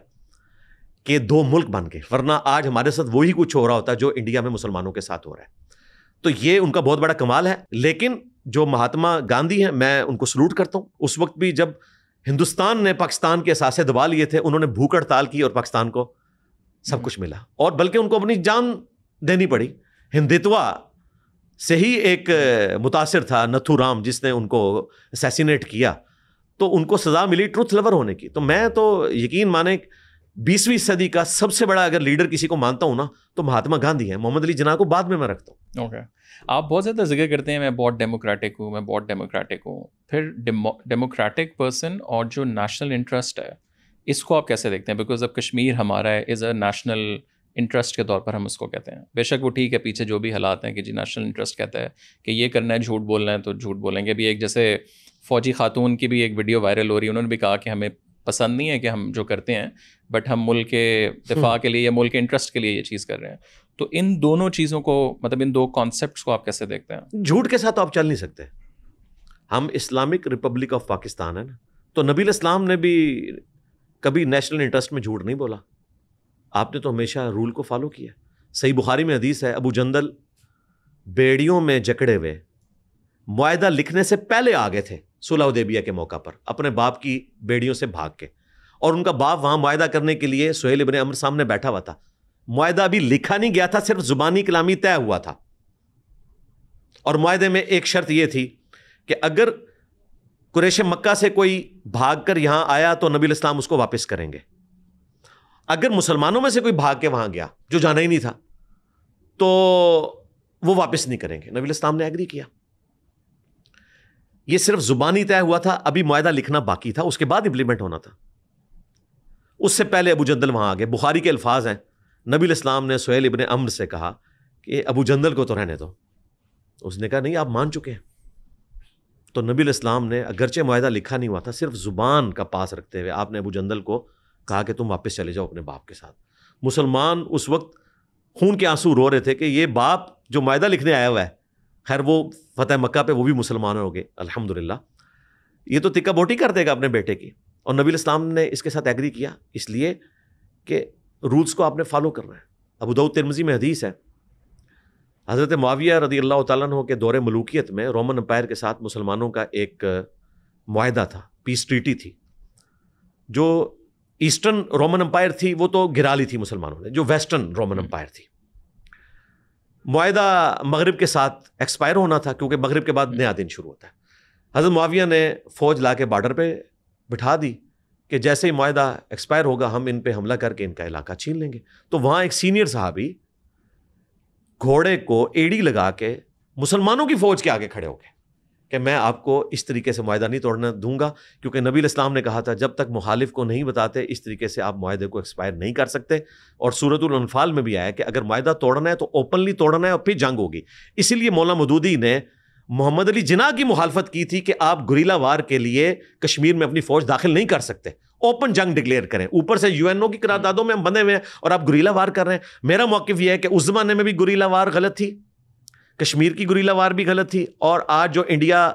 کہ دو ملک بن گئے. ورنہ آج ہمارے ساتھ وہی کچھ ہو رہا ہوتا جو انڈیا میں مسلمانوں کے ساتھ ہو رہا ہے. تو یہ ان کا بہت بڑا کمال ہے. لیکن جو مہاتما گاندھی ہیں میں ان کو سلوٹ کرتا ہوں. اس وقت بھی جب ہندوستان نے پاکستان کے اثاثے دبا لیے تھے انہوں نے بھوک ہڑتال کی اور پاکستان کو سب کچھ ملا. اور بلکہ ان کو اپنی جان دینی پڑی. ہندتوا سے ہی ایک متاثر تھا نتھو رام جس نے ان کو اسیسینیٹ کیا، تو ان کو سزا ملی ٹروتھ لور ہونے کی. تو میں تو یقین مانے 20ویں صدی کا سب سے بڑا اگر لیڈر کسی کو مانتا ہوں نا تو مہاتما گاندھی ہیں. محمد علی جناح کو بعد میں رکھتا ہوں. اوکے. آپ بہت زیادہ ذکر کرتے ہیں میں بہت ڈیموکریٹک ہوں، میں بہت ڈیموکریٹک ہوں. پھر ڈیموکریٹک پرسن اور جو نیشنل انٹرسٹ ہے اس کو آپ کیسے دیکھتے ہیں؟ بیکاز اب کشمیر ہمارا ہے، از اے نیشنل انٹرسٹ کے طور پر ہم اس کو کہتے ہیں. بے شک وہ ٹھیک ہے پیچھے جو بھی حالات ہیں کہ جی نیشنل انٹرسٹ کہتا ہے کہ یہ کرنا ہے، جھوٹ بولنا ہے تو جھوٹ بولیں گے. بھی ایک جیسے فوجی خاتون کی بھی ایک ویڈیو وائرل ہو رہی ہے، انہوں نے بھی کہا کہ ہمیں پسند نہیں ہے کہ ہم جو کرتے ہیں بٹ ہم ملک کے دفاع کے لیے یا ملک کے انٹرسٹ کے لیے یہ چیز کر رہے ہیں. تو ان دونوں چیزوں کو مطلب ان دو کانسیپٹس کو آپ کیسے دیکھتے ہیں؟ جھوٹ کے ساتھ آپ چل نہیں سکتے. ہم اسلامک ریپبلک آف پاکستان ہے نا، تو نبی الاسلام نے بھی کبھی نیشنل انٹرسٹ میں جھوٹ نہیں بولا. آپ نے تو ہمیشہ رول کو فالو کیا. صحیح بخاری میں حدیث ہے ابو جندل بیڑیوں میں جکڑے ہوئے معاہدہ لکھنے سے پہلے آ گئے تھے صلح حدیبیہ کے موقع پر اپنے باپ کی بیڑیوں سے بھاگ کے، اور ان کا باپ وہاں معاہدہ کرنے کے لیے سہیل ابن عمر سامنے بیٹھا ہوا تھا. معاہدہ ابھی لکھا نہیں گیا تھا، صرف زبانی کلامی طے ہوا تھا. اور معاہدے میں ایک شرط یہ تھی کہ اگر قریش مکہ سے کوئی بھاگ کر یہاں آیا تو نبی الاسلام اس کو واپس کریں گے. اگر مسلمانوں میں سے کوئی بھاگ کے وہاں گیا جو جانا ہی نہیں تھا تو وہ واپس نہیں کریں گے. نبی الاسلام نے ایگری کیا. یہ صرف زبانی طے ہوا تھا، ابھی معاہدہ لکھنا باقی تھا، اس کے بعد امپلیمنٹ ہونا تھا. اس سے پہلے ابو جندل وہاں آ گئے. بخاری کے الفاظ ہیں نبی الاسلام نے سہیل ابن عمر سے کہا کہ ابو جندل کو تو رہنے دو. اس نے کہا نہیں آپ مان چکے ہیں. تو نبی الاسلام نے اگرچہ معاہدہ لکھا نہیں ہوا تھا، صرف زبان کا پاس رکھتے ہوئے آپ نے ابو جندل کو کہا کہ تم واپس چلے جاؤ اپنے باپ کے ساتھ. مسلمان اس وقت خون کے آنسو رو رہے تھے کہ یہ باپ جو معاہدہ لکھنے آیا ہوا ہے، خیر وہ فتح مکہ پہ وہ بھی مسلمان ہو گئے الحمدللہ، یہ تو تکہ بوٹی کر دے گا اپنے بیٹے کی. اور نبی الاسلام نے اس کے ساتھ ایگری کیا اس لیے کہ رولز کو آپ نے فالو کرنا ہے. ابو داؤد ترمذی میں حدیث ہے حضرت معاویہ رضی اللہ تعالیٰ عنہ کے دور ملوکیت میں رومن امپائر کے ساتھ مسلمانوں کا ایک معاہدہ تھا، پیس ٹریٹی تھی. جو ایسٹرن رومن امپائر تھی وہ تو گرا لی تھی مسلمانوں نے، جو ویسٹرن رومن امپائر تھی. معاہدہ مغرب کے ساتھ ایکسپائر ہونا تھا کیونکہ مغرب کے بعد نیا دن شروع ہوتا ہے. حضرت معاویہ نے فوج لا کے بارڈر پہ بٹھا دی کہ جیسے ہی معاہدہ ایکسپائر ہوگا ہم ان پہ حملہ کر کے ان کا علاقہ چھین لیں گے. تو وہاں ایک سینئر صحابی گھوڑے کو ایڑی لگا کے مسلمانوں کی فوج کے آگے کھڑے ہو گئے کہ میں آپ کو اس طریقے سے معاہدہ نہیں توڑنے دوں گا، کیونکہ نبی الاسلام نے کہا تھا جب تک مخالف کو نہیں بتاتے اس طریقے سے آپ معاہدے کو ایکسپائر نہیں کر سکتے. اور سورۃ الانفال میں بھی آیا کہ اگر معاہدہ توڑنا ہے تو اوپنلی توڑنا ہے اور پھر جنگ ہوگی. اسی لیے مولانا مودودی نے محمد علی جناح کی مخالفت کی تھی کہ آپ گریلا وار کے لیے کشمیر میں اپنی فوج داخل نہیں کر سکتے، اوپن جنگ ڈکلیئر کریں. اوپر سے UN کی قراردادوں میں ہم بندے ہوئے ہیں اور آپ گریلا وار کر رہے ہیں. میرا موقف یہ ہے کہ اس زمانے میں بھی گریلا وار غلط تھی، کشمیر کی گریلا وار بھی غلط تھی، اور آج جو انڈیا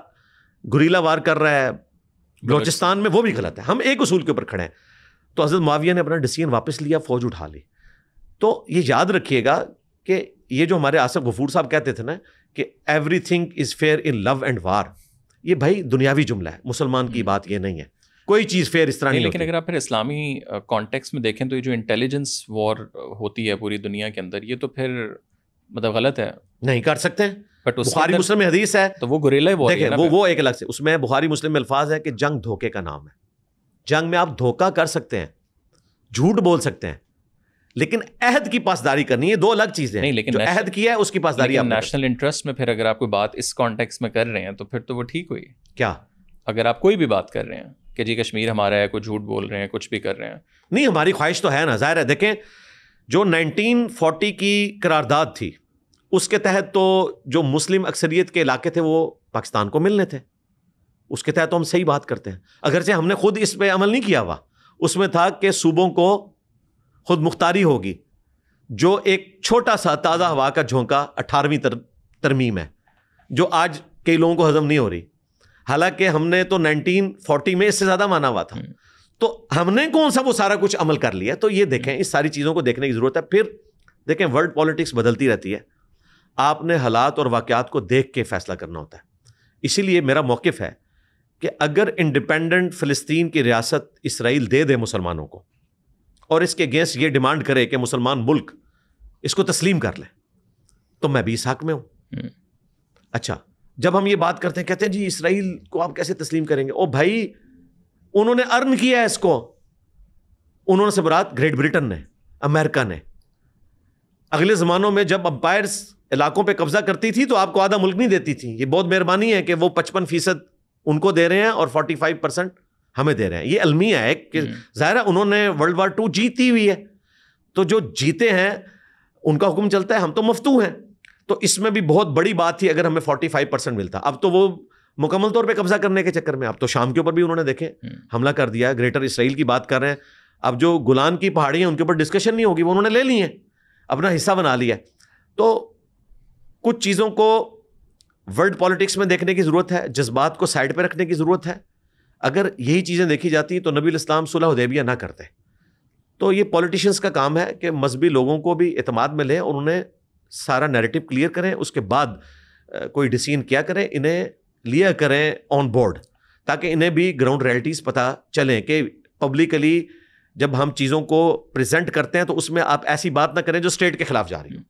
گریلا وار کر رہا ہے بلوچستان میں وہ بھی غلط ہے. ہم ایک اصول کے اوپر کھڑے ہیں. تو حضرت معاویہ نے اپنا ڈیسیژن واپس لیا، فوج اٹھا لی. تو یہ یاد رکھیے گا کہ یہ جو ہمارے آصف غفور صاحب کہتے تھے نا کہ everything is fair in love and war, یہ بھائی دنیاوی جملہ ہے، مسلمان کی بات یہ نہیں ہے، کوئی چیز فیئر اس طرح نہیں. لیکن اگر آپ پھر اسلامی کانٹیکس میں دیکھیں تو یہ جو انٹیلیجنس وار ہوتی ہے پوری دنیا کے اندر، یہ تو پھر مطلب غلط ہے، نہیں کر سکتے ہیں. بٹ بخاری مسلم میں حدیث ہے تو وہ گوریلا وار ہے نا. وہ ایک الگ سے، اس میں بخاری مسلم میں الفاظ ہے کہ جنگ دھوکے کا نام ہے. جنگ میں آپ دھوکہ کر سکتے ہیں، جھوٹ بول سکتے ہیں، لیکن عہد کی پاسداری کرنی ہے، دو الگ چیزیں ہیں. جو عہد کیا ہے اس کی پاسداری آپ نیشنل انٹرسٹ میں پھر اگر آپ کوئی بات اس کانٹیکس میں کر رہے ہیں تو پھر تو وہ ٹھیک ہوئی. کیا اگر آپ کوئی بھی بات کر رہے ہیں کہ جی کشمیر ہمارا ہے، کوئی جھوٹ بول رہے ہیں، کچھ بھی کر رہے ہیں، نہیں ہماری خواہش تو ہے نا، ظاہر ہے. دیکھیں جو 1940 کی قرارداد تھی اس کے تحت تو جو مسلم اکثریت کے علاقے تھے وہ پاکستان کو ملنے تھے، اس کے تحت تو ہم صحیح بات کرتے ہیں، اگرچہ ہم نے خود اس پہ عمل نہیں کیا ہوا. اس میں تھا کہ صوبوں کو خود مختاری ہوگی، جو ایک چھوٹا سا تازہ ہوا کا جھونکا 18ویں ترمیم ہے جو آج کئی لوگوں کو ہضم نہیں ہو رہی، حالانکہ ہم نے تو 1940 میں اس سے زیادہ مانا ہوا تھا. تو ہم نے کون سا وہ سارا کچھ عمل کر لیا. تو یہ دیکھیں اس ساری چیزوں کو دیکھنے کی ضرورت ہے. پھر دیکھیں ورلڈ پالیٹکس بدلتی رہتی ہے، آپ نے حالات اور واقعات کو دیکھ کے فیصلہ کرنا ہوتا ہے. اسی لیے میرا موقف ہے کہ اگر انڈیپینڈنٹ فلسطین کی ریاست اسرائیل دے دے مسلمانوں کو اور اس کے اگینسٹ یہ ڈیمانڈ کرے کہ مسلمان ملک اس کو تسلیم کر لے تو میں بھی اس حق میں ہوں. اچھا جب ہم یہ بات کرتے ہیں کہتے ہیں جی اسرائیل کو آپ کیسے تسلیم کریں گے؟ او بھائی انہوں نے ارن کیا ہے اس کو، انہوں سے مراد گریٹ برٹن نے، امریکہ نے. اگلے زمانوں میں جب امپائرز علاقوں پہ قبضہ کرتی تھی تو آپ کو آدھا ملک نہیں دیتی تھی. یہ بہت مہربانی ہے کہ وہ 55% ان کو دے رہے ہیں اور 45% ہمیں دے رہے ہیں. یہ المیہ ہے کہ ظاہر ہے انہوں نے ورلڈ وار 2 جیتی ہوئی ہے، تو جو جیتے ہیں ان کا حکم چلتا ہے، ہم تو مفتو ہیں. تو اس میں بھی بہت بڑی بات تھی اگر ہمیں 45% ملتا. اب تو وہ مکمل طور پہ قبضہ کرنے کے چکر میں، اب تو شام کے اوپر بھی انہوں نے دیکھیں حملہ کر دیا. گریٹر اسرائیل کی بات کر رہے ہیں. اب جو گولان کی پہاڑی ہیں ان کے اوپر ڈسکشن نہیں ہوگی، وہ انہوں نے لے لی ہیں، اپنا حصہ بنا لیا. تو کچھ چیزوں کو ورلڈ پالیٹکس میں دیکھنے کی ضرورت ہے، جذبات کو سائڈ پہ رکھنے کی ضرورت ہے. اگر یہی چیزیں دیکھی جاتی تو نبی الاسلام صلح حدیبیہ نہ کرتے. تو یہ پولیٹیشنز کا کام ہے کہ مذہبی لوگوں کو بھی اعتماد میں لیں اور انہیں سارا نیریٹو کلیئر کریں، اس کے بعد کوئی ڈیسیژن کیا کریں، انہیں لیا کریں آن بورڈ، تاکہ انہیں بھی گراؤنڈ ریئلٹیز پتہ چلیں کہ پبلکلی جب ہم چیزوں کو پریزنٹ کرتے ہیں تو اس میں آپ ایسی بات نہ کریں جو اسٹیٹ کے خلاف جا رہی ہے.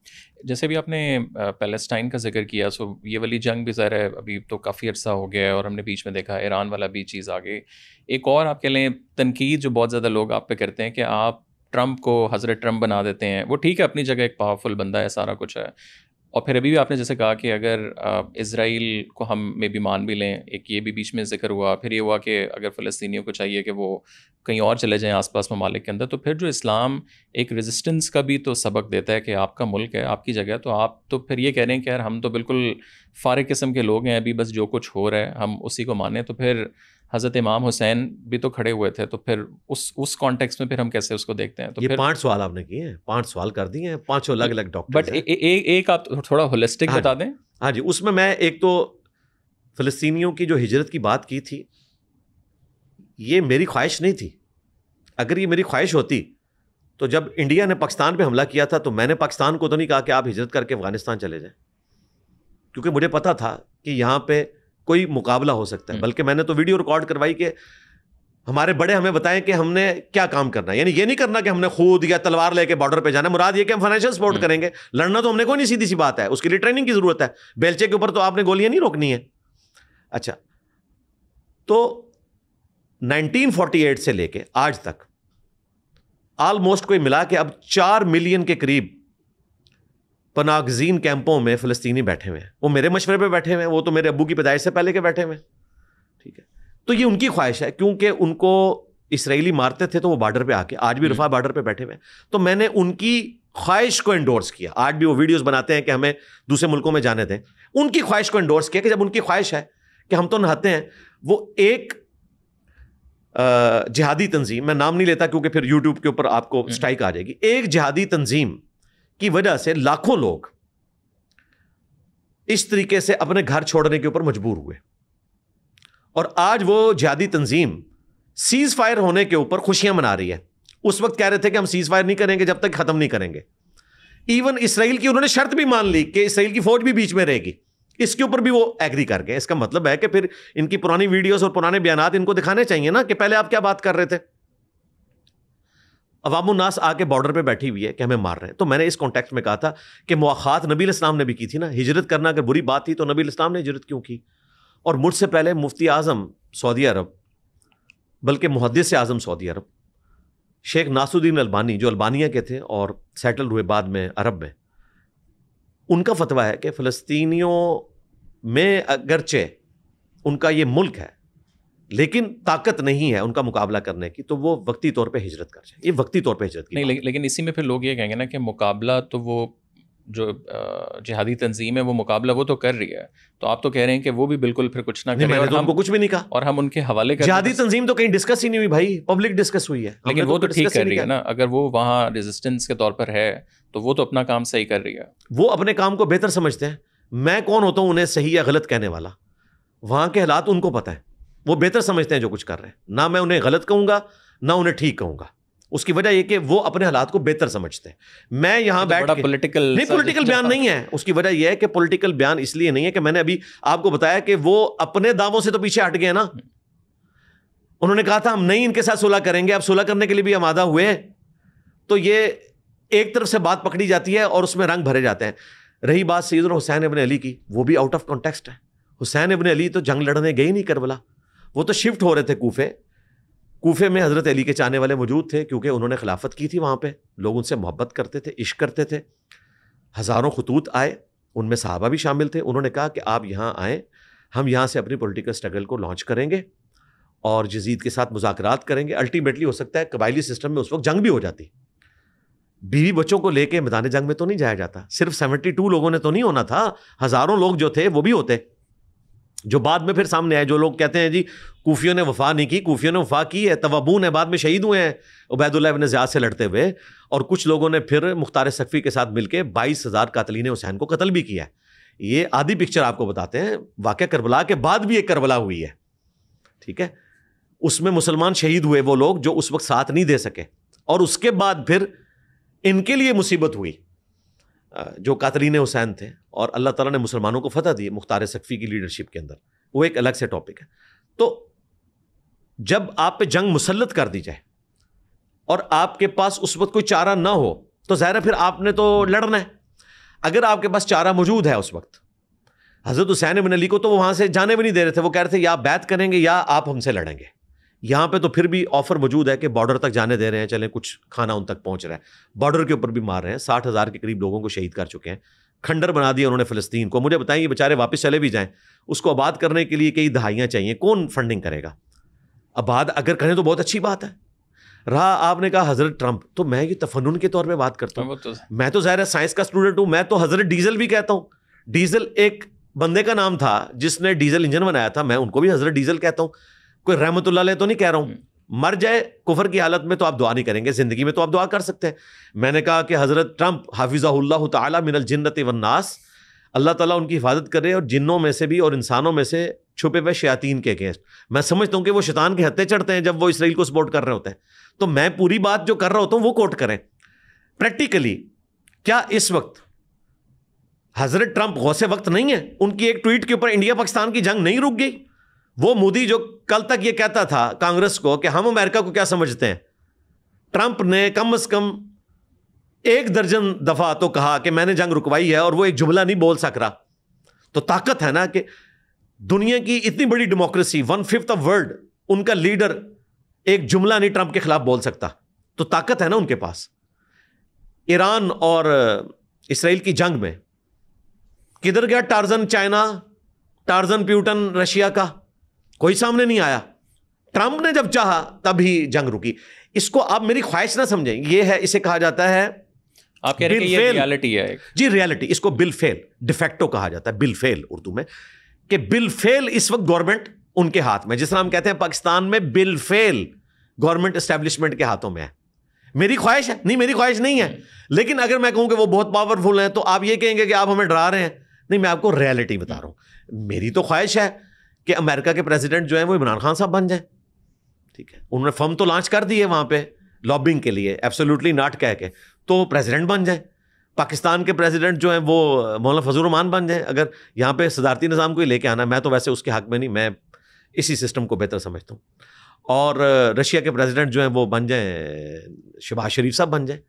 جیسے بھی آپ نے پیلسٹائن کا ذکر کیا، سو یہ والی جنگ بھی ظاہر ہے ابھی تو کافی عرصہ ہو گیا ہے، اور ہم نے بیچ میں دیکھا ایران والا بھی چیز آگے. ایک اور آپ کہہ لیں تنقید جو بہت زیادہ لوگ آپ پہ کرتے ہیں کہ آپ ٹرمپ کو حضرت ٹرمپ بنا دیتے ہیں. وہ ٹھیک ہے اپنی جگہ ایک پاورفل بندہ ہے، سارا کچھ ہے، اور پھر ابھی بھی آپ نے جیسے کہا کہ اگر اسرائیل کو ہم میں بھی مان بھی لیں، ایک یہ بھی بیچ میں ذکر ہوا، پھر یہ ہوا کہ اگر فلسطینیوں کو چاہیے کہ وہ کہیں اور چلے جائیں آس پاس ممالک کے اندر، تو پھر جو اسلام ایک ریزسٹنس کا بھی تو سبق دیتا ہے کہ آپ کا ملک ہے، آپ کی جگہ، تو آپ تو پھر یہ کہہ رہے ہیں کہ یار ہم تو بالکل فارغ قسم کے لوگ ہیں، ابھی بس جو کچھ ہو رہا ہے ہم اسی کو مانیں. تو پھر حضرت امام حسین بھی تو کھڑے ہوئے تھے، تو پھر اس کانٹیکس میں پھر ہم کیسے اس کو دیکھتے ہیں؟ تو یہ 5 سوال آپ نے کیے ہیں، 5 سوال کر دیے ہیں، 5 الگ الگ ڈاکٹر. بٹ ایک آپ تھوڑا ہولسٹک بتا دیں. ہاں جی، اس میں ایک تو فلسطینیوں کی جو ہجرت کی بات کی تھی، یہ میری خواہش نہیں تھی. اگر یہ میری خواہش ہوتی تو جب انڈیا نے پاکستان پہ حملہ کیا تھا تو میں نے پاکستان کو تو نہیں کہا کہ آپ ہجرت کر کے افغانستان چلے جائیں، کیونکہ مجھے پتا تھا کہ یہاں پہ کوئی مقابلہ ہو سکتا ہے. بلکہ میں نے تو ویڈیو ریکارڈ کروائی کہ ہمارے بڑے ہمیں بتائیں کہ ہم نے کیا کام کرنا ہے. یعنی یہ نہیں کرنا کہ ہم نے خود یا تلوار لے کے بارڈر پہ جانا، مراد یہ کہ ہم فائنینشیل سپورٹ کریں گے. لڑنا تو ہم نے کوئی نہیں، سیدھی سی بات ہے، اس کے لیے ٹریننگ کی ضرورت ہے. بیلچے کے اوپر تو آپ نے گولیاں نہیں روکنی ہیں. اچھا، تو 1948 سے لے کے آج تک آلموسٹ کوئی ملا کے اب 4 ملین کے قریب پناہ گزین کیمپوں میں فلسطینی بیٹھے ہوئے ہیں. وہ میرے مشورے پہ بیٹھے ہوئے ہیں، وہ تو میرے ابو کی پیدائش سے پہلے کے بیٹھے ہوئے ہیں. ٹھیک ہے، تو یہ ان کی خواہش ہے، کیونکہ ان کو اسرائیلی مارتے تھے تو وہ بارڈر پہ آ کے، آج بھی رفح بارڈر پہ بیٹھے ہوئے ہیں. تو میں نے ان کی خواہش کو انڈورس کیا. آج بھی وہ ویڈیوز بناتے ہیں کہ ہمیں دوسرے ملکوں میں جانے دیں. ان کی خواہش کو انڈورس کیا کہ جب ان کی خواہش ہے کہ ہم تو نہاتے ہیں. وہ ایک جہادی تنظیم، میں نام نہیں لیتا کیونکہ پھر یوٹیوب کے اوپر آپ کو اسٹرائک آ جائے گی، ایک جہادی تنظیم کی وجہ سے لاکھوں لوگ اس طریقے سے اپنے گھر چھوڑنے کے اوپر مجبور ہوئے. اور آج وہ جہادی تنظیم سیز فائر ہونے کے اوپر خوشیاں منا رہی ہے. اس وقت کہہ رہے تھے کہ ہم سیز فائر نہیں کریں گے جب تک ختم نہیں کریں گے. ایون اسرائیل کی انہوں نے شرط بھی مان لی کہ اسرائیل کی فوج بھی بیچ میں رہے گی, اس کے اوپر بھی وہ ایگری کر گئے. اس کا مطلب ہے کہ پھر ان کی پرانی ویڈیوز اور پرانے بیانات ان کو دکھانے چاہیے نا کہ پہلے آپ کیا بات کر رہے تھے. عوام الناس آ کے بارڈر پہ بیٹھی ہوئی ہے کہ ہمیں مار رہے ہیں. تو میں نے اس کانٹیکسٹ میں کہا تھا کہ مواخات نبی علیہ السلام نے بھی کی تھی نا. ہجرت کرنا اگر بری بات تھی تو نبی علیہ السلام نے ہجرت کیوں کی؟ اور مجھ سے پہلے مفتی اعظم سعودی عرب, بلکہ محدث اعظم سعودی عرب, شیخ ناصر الدین البانی, جو البانیہ کے تھے اور سیٹل ہوئے بعد میں عرب میں, ان کا فتویٰ ہے کہ فلسطینیوں میں اگرچہ ان کا یہ ملک ہے لیکن طاقت نہیں ہے ان کا مقابلہ کرنے کی, تو وہ وقتی طور پہ ہجرت کر جائیں. یہ وقتی طور پہ ہجرت کی نہیں, لیکن اسی میں پھر لوگ یہ کہیں گے نا کہ مقابلہ تو وہ جو جہادی تنظیم ہے وہ مقابلہ وہ تو کر رہی ہے, تو آپ تو کہہ رہے ہیں کہ وہ بھی بالکل پھر کچھ نہ کرے. میں نے تو ان کو کچھ بھی نہیں کہا, اور ہم ان کے حوالے کر جہادی تنظیم تو کہیں ڈسکس ہی نہیں ہوئی بھائی, پبلک ڈسکس ہوئی ہے. لیکن وہ تو ٹھیک کر رہی ہے نا, اگر وہ وہاں ریزسٹنس کے طور پر ہے تو وہ تو اپنا کام صحیح کر رہی ہے. وہ اپنے کام کو بہتر سمجھتے ہیں. میں کون ہوتا ہوں انہیں صحیح یا غلط کہنے والا؟ وہاں کے حالات ان کو پتہ ہے, وہ بہتر سمجھتے ہیں جو کچھ کر رہے ہیں. نہ میں انہیں غلط کہوں گا نہ انہیں ٹھیک کہوں گا. اس کی وجہ یہ کہ وہ اپنے حالات کو بہتر سمجھتے ہیں. میں یہاں بیٹھ کے پولیٹیکل بیان نہیں ہے. اس کی وجہ یہ ہے کہ پولیٹیکل بیان اس لیے نہیں ہے کہ میں نے ابھی آپ کو بتایا کہ وہ اپنے دعووں سے تو پیچھے ہٹ گئے نا. انہوں نے کہا تھا ہم نہیں ان کے ساتھ صلح کریں گے, اب صلح کرنے کے لیے بھی آمادہ ہوئے. تو یہ ایک طرف سے بات پکڑی جاتی ہے اور اس میں رنگ بھرے جاتے ہیں. رہی بات سیدنا حسین ابن علی کی, وہ بھی آؤٹ آف کانٹیکسٹ ہے. حسین ابن علی تو جنگ لڑنے گئے ہی نہیں کربلا, وہ تو شفٹ ہو رہے تھے کوفے میں. حضرت علی کے چاہنے والے موجود تھے کیونکہ انہوں نے خلافت کی تھی وہاں پہ, لوگ ان سے محبت کرتے تھے, عشق کرتے تھے. ہزاروں خطوط آئے, ان میں صحابہ بھی شامل تھے. انہوں نے کہا کہ آپ یہاں آئیں, ہم یہاں سے اپنی پولیٹیکل سٹرگل کو لانچ کریں گے اور یزید کے ساتھ مذاکرات کریں گے. الٹیمیٹلی ہو سکتا ہے قبائلی سسٹم میں اس وقت جنگ بھی ہو جاتی, بیوی بچوں کو لے کے میدان جنگ میں تو نہیں جایا جاتا. صرف 72 لوگوں نے تو نہیں ہونا تھا, ہزاروں لوگ جو تھے وہ بھی ہوتے, جو بعد میں پھر سامنے آئے. جو لوگ کہتے ہیں جی کوفیوں نے وفا نہیں کی, کوفیوں نے وفا کی ہے. توابون ہے, بعد میں شہید ہوئے ہیں عبید اللہ ابن زیاد سے لڑتے ہوئے. اور کچھ لوگوں نے پھر مختار سقفی کے ساتھ مل کے 22,000 قاتلین حسین کو قتل بھی کیا ہے. یہ آدھی پکچر آپ کو بتاتے ہیں. واقعہ کربلا کے بعد بھی ایک کربلا ہوئی ہے, ٹھیک ہے. اس میں مسلمان شہید ہوئے وہ لوگ جو اس وقت ساتھ نہیں دے سکے, اور اس کے بعد پھر ان کے لیے مصیبت ہوئی جو قاتلین حسین تھے, اور اللہ تعالیٰ نے مسلمانوں کو فتح دی مختار سقفی کی لیڈرشپ کے اندر. وہ ایک الگ سے ٹاپک ہے. تو جب آپ پہ جنگ مسلط کر دی جائے اور آپ کے پاس اس وقت کوئی چارہ نہ ہو تو ظاہر ہے پھر آپ نے تو لڑنا ہے. اگر آپ کے پاس چارہ موجود ہے اس وقت, حضرت حسین ابن علی کو تو وہاں سے جانے بھی نہیں دے رہے تھے. وہ کہہ رہے تھے یا آپ بیعت کریں گے یا آپ ہم سے لڑیں گے. یہاں پہ تو پھر بھی آفر موجود ہے کہ بارڈر تک جانے دے رہے ہیں, چلیں کچھ کھانا ان تک پہنچ رہا ہے. بارڈر کے اوپر بھی مار رہے ہیں, 60,000 کے قریب لوگوں کو شہید کر چکے ہیں. کھنڈر بنا دیا انہوں نے فلسطین کو. مجھے بتائیں یہ بیچارے واپس چلے بھی جائیں, اس کو آباد کرنے کے لیے کئی دہائیاں چاہیے, کون فنڈنگ کرے گا؟ آباد اگر کریں تو بہت اچھی بات ہے. رہا آپ نے کہا حضرت ٹرمپ, تو میں یہ تفنن کے طور پہ بات کرتا ہوں. میں تو ظاہر ہے سائنس کا اسٹوڈنٹ ہوں, میں تو حضرت ڈیزل بھی کہتا ہوں. ڈیزل ایک بندے کا نام تھا جس نے ڈیزل انجن بنایا تھا, میں ان کو بھی حضرت ڈیزل کہتا ہوں. کوئی رحمت اللہ علیہ تو نہیں کہہ رہا ہوں. مر جائے کفر کی حالت میں تو آپ دعا نہیں کریں گے, زندگی میں تو آپ دعا کر سکتے ہیں. میں نے کہا کہ حضرت ٹرمپ حافظہ اللہ تعالی من الجنت والناس, اللہ تعالیٰ ان کی حفاظت کرے, اور جنوں میں سے بھی اور انسانوں میں سے چھپے ہوئے شیاطین کے اگینسٹ. میں سمجھتا ہوں کہ وہ شیطان کے ہتھے چڑھتے ہیں جب وہ اسرائیل کو سپورٹ کر رہے ہوتے ہیں. تو میں پوری بات جو کر رہا ہوتا ہوں وہ کوٹ کریں. پریکٹیکلی کیا اس وقت حضرت ٹرمپ غوث وقت نہیں ہے؟ ان کی ایک ٹویٹ کے اوپر انڈیا پاکستان کی جنگ نہیں رک گئی. وہ مودی جو کل تک یہ کہتا تھا کانگریس کو کہ ہم امریکہ کو کیا سمجھتے ہیں, ٹرمپ نے کم از کم 1 درجن دفعہ تو کہا کہ میں نے جنگ رکوائی ہے, اور وہ ایک جملہ نہیں بول سک رہا. تو طاقت ہے نا کہ دنیا کی اتنی بڑی ڈیموکریسی 1/5 آف ورلڈ, ان کا لیڈر ایک جملہ نہیں ٹرمپ کے خلاف بول سکتا. تو طاقت ہے نا ان کے پاس. ایران اور اسرائیل کی جنگ میں کدھر گیا Tarzan China, Tarzan Putin Russia کا؟ کوئی سامنے نہیں آیا. ٹرمپ نے جب چاہا تب ہی جنگ رکی. اس کو آپ میری خواہش نہ سمجھیں, یہ ہے اسے کہا جاتا ہے آپ کہہ رہے ہیں کہ یہ ریالٹی ہے. جی ریالٹی, اس کو بل فیل ڈیفیکٹو کہا جاتا ہے, بل فیل اردو میں, کہ بل فیل اس وقت گورنمنٹ ان کے ہاتھ میں, جس طرح ہم کہتے ہیں پاکستان میں بل فیل گورنمنٹ اسٹیبلشمنٹ کے ہاتھوں میں ہے. میری خواہش ہے نہیں, میری خواہش نہیں ہے, لیکن اگر میں کہوں کہ وہ بہت پاورفل ہیں تو آپ یہ کہیں گے کہ آپ ہمیں ڈرا رہے ہیں. نہیں, میں آپ کو ریالٹی بتا رہا ہوں. میری تو خواہش ہے کہ امریکہ کے پریزیڈنٹ جو ہیں وہ عمران خان صاحب بن جائیں. ٹھیک ہے, انہوں نے فرم تو لانچ کر دی ہے وہاں پہ لابنگ کے لیے, ایبسولوٹلی ناٹ کہہ کے, تو پریزیڈنٹ بن جائیں. پاکستان کے پریزیڈنٹ جو ہیں وہ مولانا فضل الرحمان بن جائیں. اگر یہاں پہ صدارتی نظام کو ہی لے کے آنا, میں تو ویسے اس کے حق میں نہیں, میں اسی سسٹم کو بہتر سمجھتا ہوں. اور رشیا کے پریزیڈنٹ جو ہیں وہ بن جائیں شہباز شریف صاحب بن جائیں.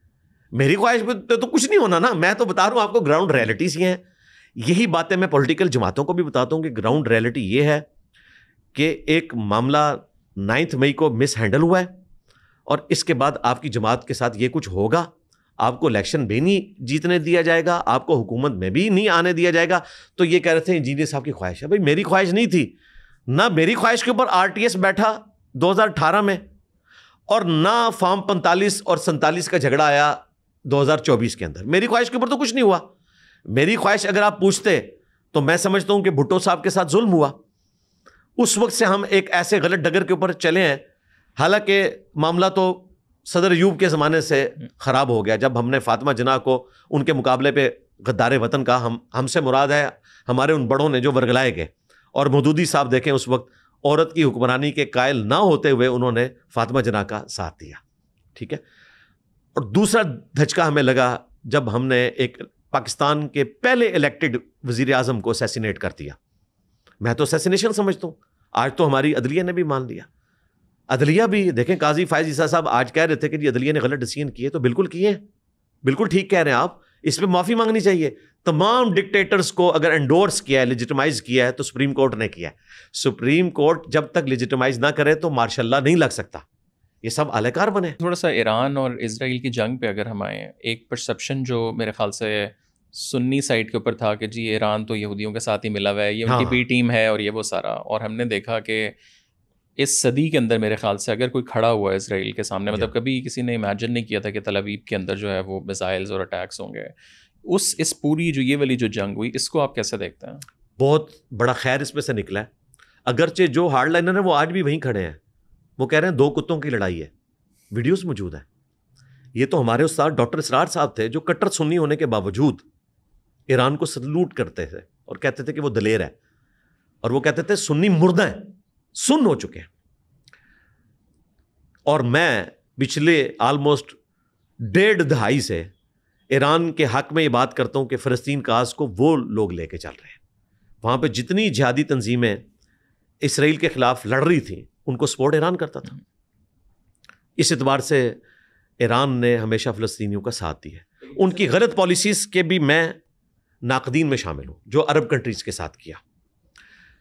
میری خواہش پہ تو کچھ نہیں ہونا نا, میں تو بتا رہا ہوں آپ کو گراؤنڈ ریئلٹیز یہ ہیں. یہی باتیں میں پولیٹیکل جماعتوں کو بھی بتاتا ہوں کہ گراؤنڈ ریئلٹی یہ ہے کہ ایک معاملہ 9 مئی کو مس ہینڈل ہوا ہے, اور اس کے بعد آپ کی جماعت کے ساتھ یہ کچھ ہوگا. آپ کو الیکشن بھی نہیں جیتنے دیا جائے گا, آپ کو حکومت میں بھی نہیں آنے دیا جائے گا. تو یہ کہہ رہے تھے انجینئر صاحب کی خواہش ہے. بھائی میری خواہش نہیں تھی, نہ میری خواہش کے اوپر RTS بیٹھا 2018 میں, اور نہ فارم 45 اور 47 کا جھگڑا آیا 2024 کے اندر. میری خواہش کے اوپر تو کچھ نہیں ہوا. میری خواہش اگر آپ پوچھتے تو میں سمجھتا ہوں کہ بھٹو صاحب کے ساتھ ظلم ہوا. اس وقت سے ہم ایک ایسے غلط ڈگر کے اوپر چلے ہیں. حالانکہ معاملہ تو صدر ایوب کے زمانے سے خراب ہو گیا, جب ہم نے فاطمہ جناح کو ان کے مقابلے پہ غدار وطن کہا. ہم سے مراد ہے ہمارے ان بڑوں نے جو ورگلائے گئے. اور مودودی صاحب دیکھیں, اس وقت عورت کی حکمرانی کے قائل نہ ہوتے ہوئے انہوں نے فاطمہ جناح کا ساتھ دیا. ٹھیک ہے. اور دوسرا دھچکا ہمیں لگا جب ہم نے ایک پاکستان کے پہلے الیکٹڈ وزیر اعظم کو اسیسینیٹ کر دیا. میں تو اسیسینیشن سمجھتا ہوں. آج تو ہماری عدلیہ نے بھی مان لیا. عدلیہ بھی دیکھیں, قاضی فائز عیسیٰ صاحب آج کہہ رہے تھے کہ جی عدلیہ نے غلط ڈیسیژن کیے, تو بالکل کیے ہیں, بالکل ٹھیک کہہ رہے ہیں آپ. اس پہ معافی مانگنی چاہیے. تمام ڈکٹیٹرز کو اگر انڈورس کیا ہے, لیجیٹمائز کیا ہے, تو سپریم کورٹ نے کیا ہے. سپریم کورٹ جب تک لیجیٹمائز نہ کرے تو مارشاء اللہ نہیں لگ سکتا. یہ سب اہل کار بنے. تھوڑا سا ایران اور اسرائیل کی جنگ پہ اگر ہم آئیں, ایک پرسپشن جو میرے خیال سے سنی سائڈ کے اوپر تھا کہ جی ایران تو یہودیوں کے ساتھ ہی ملا ہوا ہے, یہ ان کی بی ٹیم ہے اور یہ وہ سارا. اور ہم نے دیکھا کہ اس صدی کے اندر میرے خیال سے اگر کوئی کھڑا ہوا ہے اسرائیل کے سامنے, مطلب کبھی کسی نے امیجن نہیں کیا تھا کہ تل ابیب کے اندر جو ہے وہ میزائلز اور اٹیکس ہوں گے. اس پوری جو یہ والی جو جنگ ہوئی, اس کو آپ کیسے دیکھتے ہیں؟ بہت بڑا خیر اس میں سے نکلا ہے. اگرچہ جو ہارڈ لائنر ہیں وہ آج بھی وہیں کھڑے ہیں. وہ کہہ رہے ہیں 2 کتوں کی لڑائی ہے. ویڈیوز موجود ہیں. یہ تو ہمارے استاد ڈاکٹر اسرار صاحب تھے جو کٹر سنی ہونے کے باوجود ایران کو سلوٹ کرتے تھے اور کہتے تھے کہ وہ دلیر ہے, اور وہ کہتے تھے سنی مردہ ہیں, سن ہو چکے ہیں. اور میں پچھلے آلموسٹ 1.5 دہائی سے ایران کے حق میں یہ بات کرتا ہوں کہ فلسطین کاز کو وہ لوگ لے کے چل رہے ہیں. وہاں پہ جتنی جہادی تنظیمیں اسرائیل کے خلاف لڑ رہی تھیں ان کو سپورٹ ایران کرتا تھا. اس اعتبار سے ایران نے ہمیشہ فلسطینیوں کا ساتھ دیا. ان کی غلط پالیسیز کے بھی میں ناقدین میں شامل ہوں جو عرب کنٹریز کے ساتھ کیا.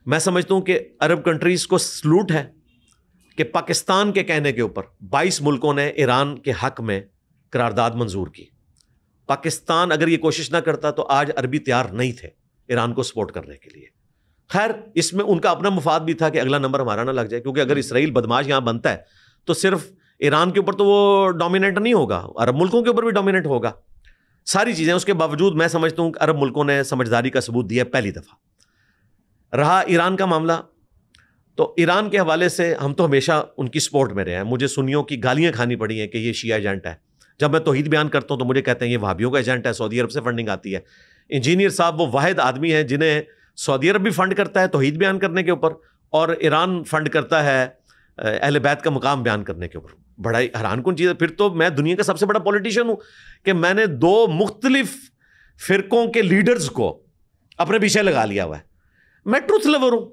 میں سمجھتا ہوں کہ عرب کنٹریز کو سلوٹ ہے کہ پاکستان کے کہنے کے اوپر 22 ملکوں نے ایران کے حق میں قرارداد منظور کی. پاکستان اگر یہ کوشش نہ کرتا تو آج عربی تیار نہیں تھے ایران کو سپورٹ کرنے کے لیے. خیر اس میں ان کا اپنا مفاد بھی تھا کہ اگلا نمبر ہمارا نہ لگ جائے, کیونکہ اگر اسرائیل بدماش یہاں بنتا ہے تو صرف ایران کے اوپر تو وہ ڈومیننٹ نہیں ہوگا, عرب ملکوں کے اوپر بھی ڈومیننٹ ہوگا. ساری چیزیں اس کے باوجود میں سمجھتا ہوں کہ عرب ملکوں نے سمجھداری کا ثبوت دیا پہلی دفعہ. رہا ایران کا معاملہ, تو ایران کے حوالے سے ہم تو ہمیشہ ان کی سپورٹ میں رہے ہیں. مجھے سنیوں کی گالیاں کھانی پڑی ہیں کہ یہ شیعہ ایجنٹ ہے. جب میں توحید بیان کرتا ہوں تو مجھے کہتے ہیں یہ وہابیوں کا ایجنٹ ہے, سعودی عرب سے فنڈنگ آتی ہے. انجینئر صاحب وہ واحد آدمی ہیں جنہیں سعودی عرب بھی فنڈ کرتا ہے توحید بیان کرنے کے اوپر, اور ایران فنڈ کرتا ہے اہل بیت کا مقام بیان کرنے کے اوپر. بڑا ہی حیران کن چیز ہے. پھر تو میں دنیا کا سب سے بڑا پولیٹیشین ہوں کہ میں نے 2 مختلف فرقوں کے لیڈرز کو اپنے پیچھے لگا لیا ہوا ہے. میں ٹروتھ لور ہوں.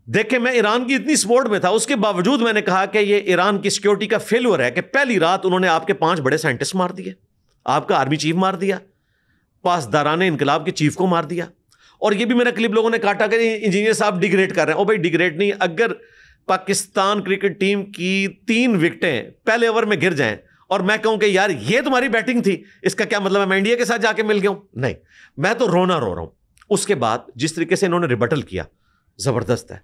دیکھیں میں ایران کی اتنی سپورٹ میں تھا, اس کے باوجود میں نے کہا کہ یہ ایران کی سیکیورٹی کا فیلور ہے کہ پہلی رات انہوں نے آپ کے 5 بڑے سائنٹسٹ مار دیے, آپ کا آرمی چیف مار دیا, پاسداران انقلاب کے چیف کو مار دیا. اور یہ بھی میرا کلپ لوگوں نے کاٹا کہ انجینئر صاحب ڈیگریڈ کر رہے ہیں. او بھائی ڈیگریڈ نہیں, اگر پاکستان کرکٹ ٹیم کی 3 وکٹیں پہلے اوور میں گر جائیں اور میں کہوں کہ یار یہ تمہاری بیٹنگ تھی, اس کا کیا مطلب ہے میں انڈیا کے ساتھ جا کے مل گیا ہوں؟ نہیں, میں تو رونا رو رہا ہوں. اس کے بعد جس طریقے سے انہوں نے ریبٹل کیا زبردست ہے.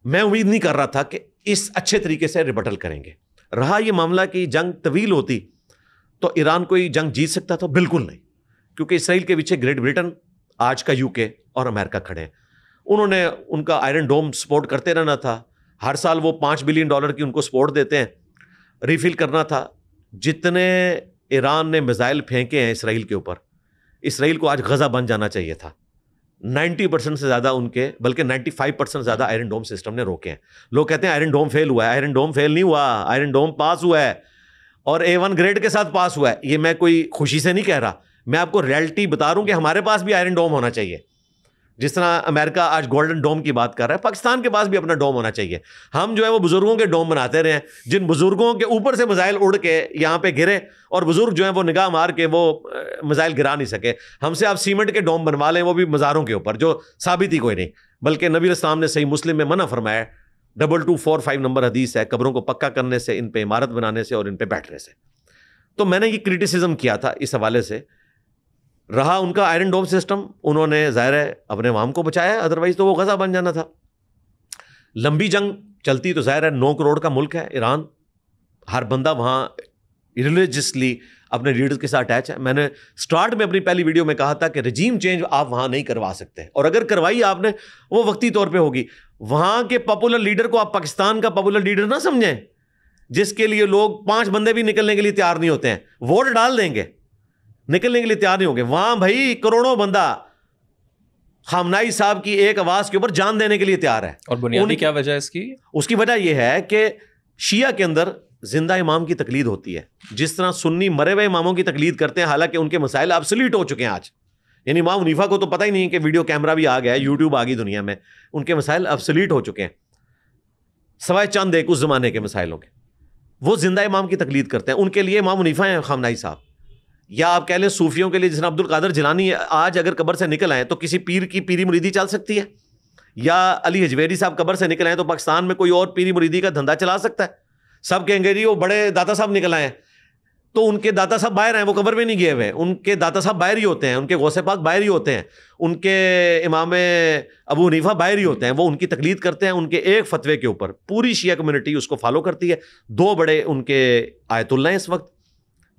میں امید نہیں کر رہا تھا کہ اس اچھے طریقے سے ریبٹل کریں گے. رہا یہ معاملہ کہ جنگ طویل ہوتی تو ایران کوئی جنگ جیت سکتا تھا؟ بالکل نہیں, کیونکہ اسرائیل کے پیچھے گریٹ برٹن, آج کا UK اور امریکہ کھڑے ہیں. انہوں نے ان کا آئرن ڈوم سپورٹ کرتے رہنا تھا. ہر سال وہ $5 بلین کی ان کو سپورٹ دیتے ہیں, ریفل کرنا تھا. جتنے ایران نے میزائل پھینکے ہیں اسرائیل کے اوپر, اسرائیل کو آج غزہ بن جانا چاہیے تھا. 90% سے زیادہ ان کے, بلکہ 95% زیادہ آئرن ڈوم سسٹم نے روکے ہیں. لوگ کہتے ہیں آئرن ڈوم فیل ہوا ہے. آئرن ڈوم فیل نہیں ہوا, آئرن ڈوم پاس ہوا ہے. اور A1 گریڈ کے ساتھ پاس ہوا ہے. یہ میں کوئی خوشی سے نہیں کہہ رہا, میں آپ کو ریئلٹی بتا رہا ہوں کہ ہمارے پاس بھی آئرن ڈوم ہونا چاہیے. جس طرح امریکہ آج گولڈن ڈوم کی بات کر رہا ہے, پاکستان کے پاس بھی اپنا ڈوم ہونا چاہیے. ہم جو ہے وہ بزرگوں کے ڈوم بناتے رہے ہیں, جن بزرگوں کے اوپر سے میزائل اڑ کے یہاں پہ گرے اور بزرگ جو ہیں وہ نگاہ مار کے وہ میزائل گرا نہیں سکے. ہم سے آپ سیمنٹ کے ڈوم بنوا لیں, وہ بھی مزاروں کے اوپر, جو ثابت ہی کوئی نہیں. بلکہ نبی اسلام نے صحیح مسلم میں منع فرمایا, 2245 نمبر حدیث ہے, قبروں کو پکا کرنے سے, ان پہ عمارت بنانے سے اور ان پہ بیٹھنے سے. تو میں نے یہ کرٹیسزم کیا تھا اس حوالے سے. رہا ان کا آئرن ڈوم سسٹم, انہوں نے ظاہر ہے اپنے عوام کو بچایا, ادروائز تو وہ غزہ بن جانا تھا. لمبی جنگ چلتی تو ظاہر ہے 9 کروڑ کا ملک ہے ایران, ہر بندہ وہاں ریلیجسلی اپنے لیڈرز کے ساتھ اٹیچ ہے. میں نے سٹارٹ میں اپنی پہلی ویڈیو میں کہا تھا کہ رجیم چینج آپ وہاں نہیں کروا سکتے, اور اگر کروائی آپ نے وہ وقتی طور پہ ہوگی. وہاں کے پاپولر لیڈر کو آپ پاکستان کا پاپولر لیڈر نہ سمجھیں, جس کے لیے لوگ 5 بندے بھی نکلنے کے لیے تیار نہیں ہوتے ہیں. ووٹ ڈال دیں گے, نکلنے کے لیے تیار نہیں ہوں گے. وہاں بھائی کروڑوں بندہ خامنائی صاحب کی ایک آواز کے اوپر جان دینے کے لیے تیار ہے. اور بنیادی کیا وجہ ہے اس کی؟ اس کی وجہ یہ ہے کہ شیعہ کے اندر زندہ امام کی تقلید ہوتی ہے, جس طرح سنی مرے ہوئے اماموں کی تقلید کرتے ہیں, حالانکہ ان کے مسائل ابسلیٹ ہو چکے ہیں آج. یعنی امام حنیفہ کو تو پتہ ہی نہیں کہ ویڈیو کیمرہ بھی آ گیا ہے, یوٹیوب آ گئی دنیا میں, ان کے مسائل ابسلیٹ ہو چکے ہیں سوائے چند ایک اس زمانے کے مسائلوں کے. وہ زندہ امام کی تقلید کرتے ہیں, ان کے لیے امام حنیفہ ہیں خامنائی صاحب. یا آپ کہہ لیں صوفیوں کے لیے جس طرح عبد القادر جیلانی آج اگر قبر سے نکل آئے تو کسی پیر کی پیری مریدی چل سکتی ہے, یا علی حجویری صاحب قبر سے نکل آئے تو پاکستان میں کوئی اور پیری مریدی کا دھندا چلا سکتا ہے. سب کہیں گے جی وہ بڑے داتا صاحب نکل آئے ہیں, تو ان کے داتا صاحب باہر ہیں, وہ قبر میں نہیں گئے ہوئے. ان کے داتا صاحب باہر ہی ہوتے ہیں, ان کے غوث پاک باہر ہی ہوتے ہیں, ان کے امام ابو حنیفہ باہر ہی ہوتے ہیں. وہ ان کی تقلید کرتے ہیں, ان کے ایک فتوے کے اوپر پوری شیعہ کمیونٹی اس کو فالو کرتی ہے. 2 بڑے ان کے آیت اللہ ہیں اس وقت,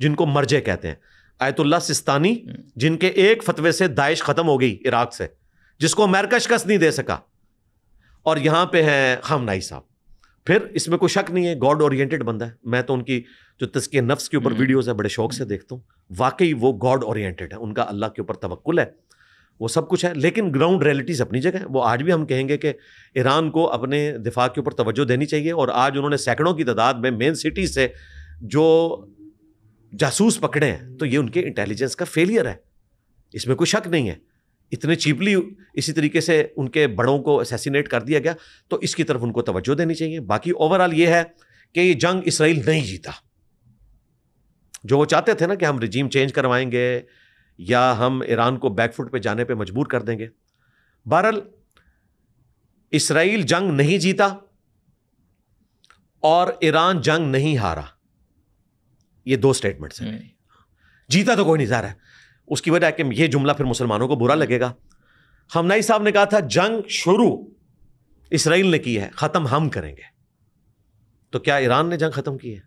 جن کو مرجع کہتے ہیں. آیت اللہ سستانی, جن کے ایک فتوے سے داعش ختم ہو گئی عراق سے, جس کو امریکہ شکست نہیں دے سکا. اور یہاں پہ ہیں خامنائی صاحب. پھر اس میں کوئی شک نہیں ہے گاڈ اورینٹڈ بندہ ہے. میں تو ان کی جو تزکیہ نفس کے اوپر ویڈیوز ہیں بڑے شوق سے دیکھتا ہوں. واقعی وہ گاڈ اورینٹڈ ہے, ان کا اللہ کے اوپر توکل ہے, وہ سب کچھ ہے. لیکن گراؤنڈ ریئلٹیز اپنی جگہ ہے. وہ آج بھی ہم کہیں گے کہ ایران کو اپنے دفاع کے اوپر توجہ دینی چاہیے. اور آج انہوں نے سینکڑوں کی تعداد میں مین سٹی سے جو جاسوس پکڑے ہیں, تو یہ ان کے انٹیلیجنس کا فیلئر ہے, اس میں کوئی شک نہیں ہے. اتنے چیپلی اسی طریقے سے ان کے بڑوں کو اسیسینیٹ کر دیا گیا, تو اس کی طرف ان کو توجہ دینی چاہیے. باقی اوورآل یہ ہے کہ یہ جنگ اسرائیل نہیں جیتا. جو وہ چاہتے تھے نا کہ ہم رجیم چینج کروائیں گے یا ہم ایران کو بیک فٹ پہ جانے پہ مجبور کر دیں گے. بہرحال اسرائیل جنگ نہیں جیتا اور ایران جنگ نہیں ہارا, یہ 2 سٹیٹمنٹس ہیں. جیتا تو کوئی نہیں ظاہر ہے. اس کی وجہ ہے کہ یہ جملہ پھر مسلمانوں کو برا لگے گا. خامنائی صاحب نے کہا تھا جنگ شروع اسرائیل نے کی ہے, ختم ہم کریں گے. تو کیا ایران نے جنگ ختم کی ہے؟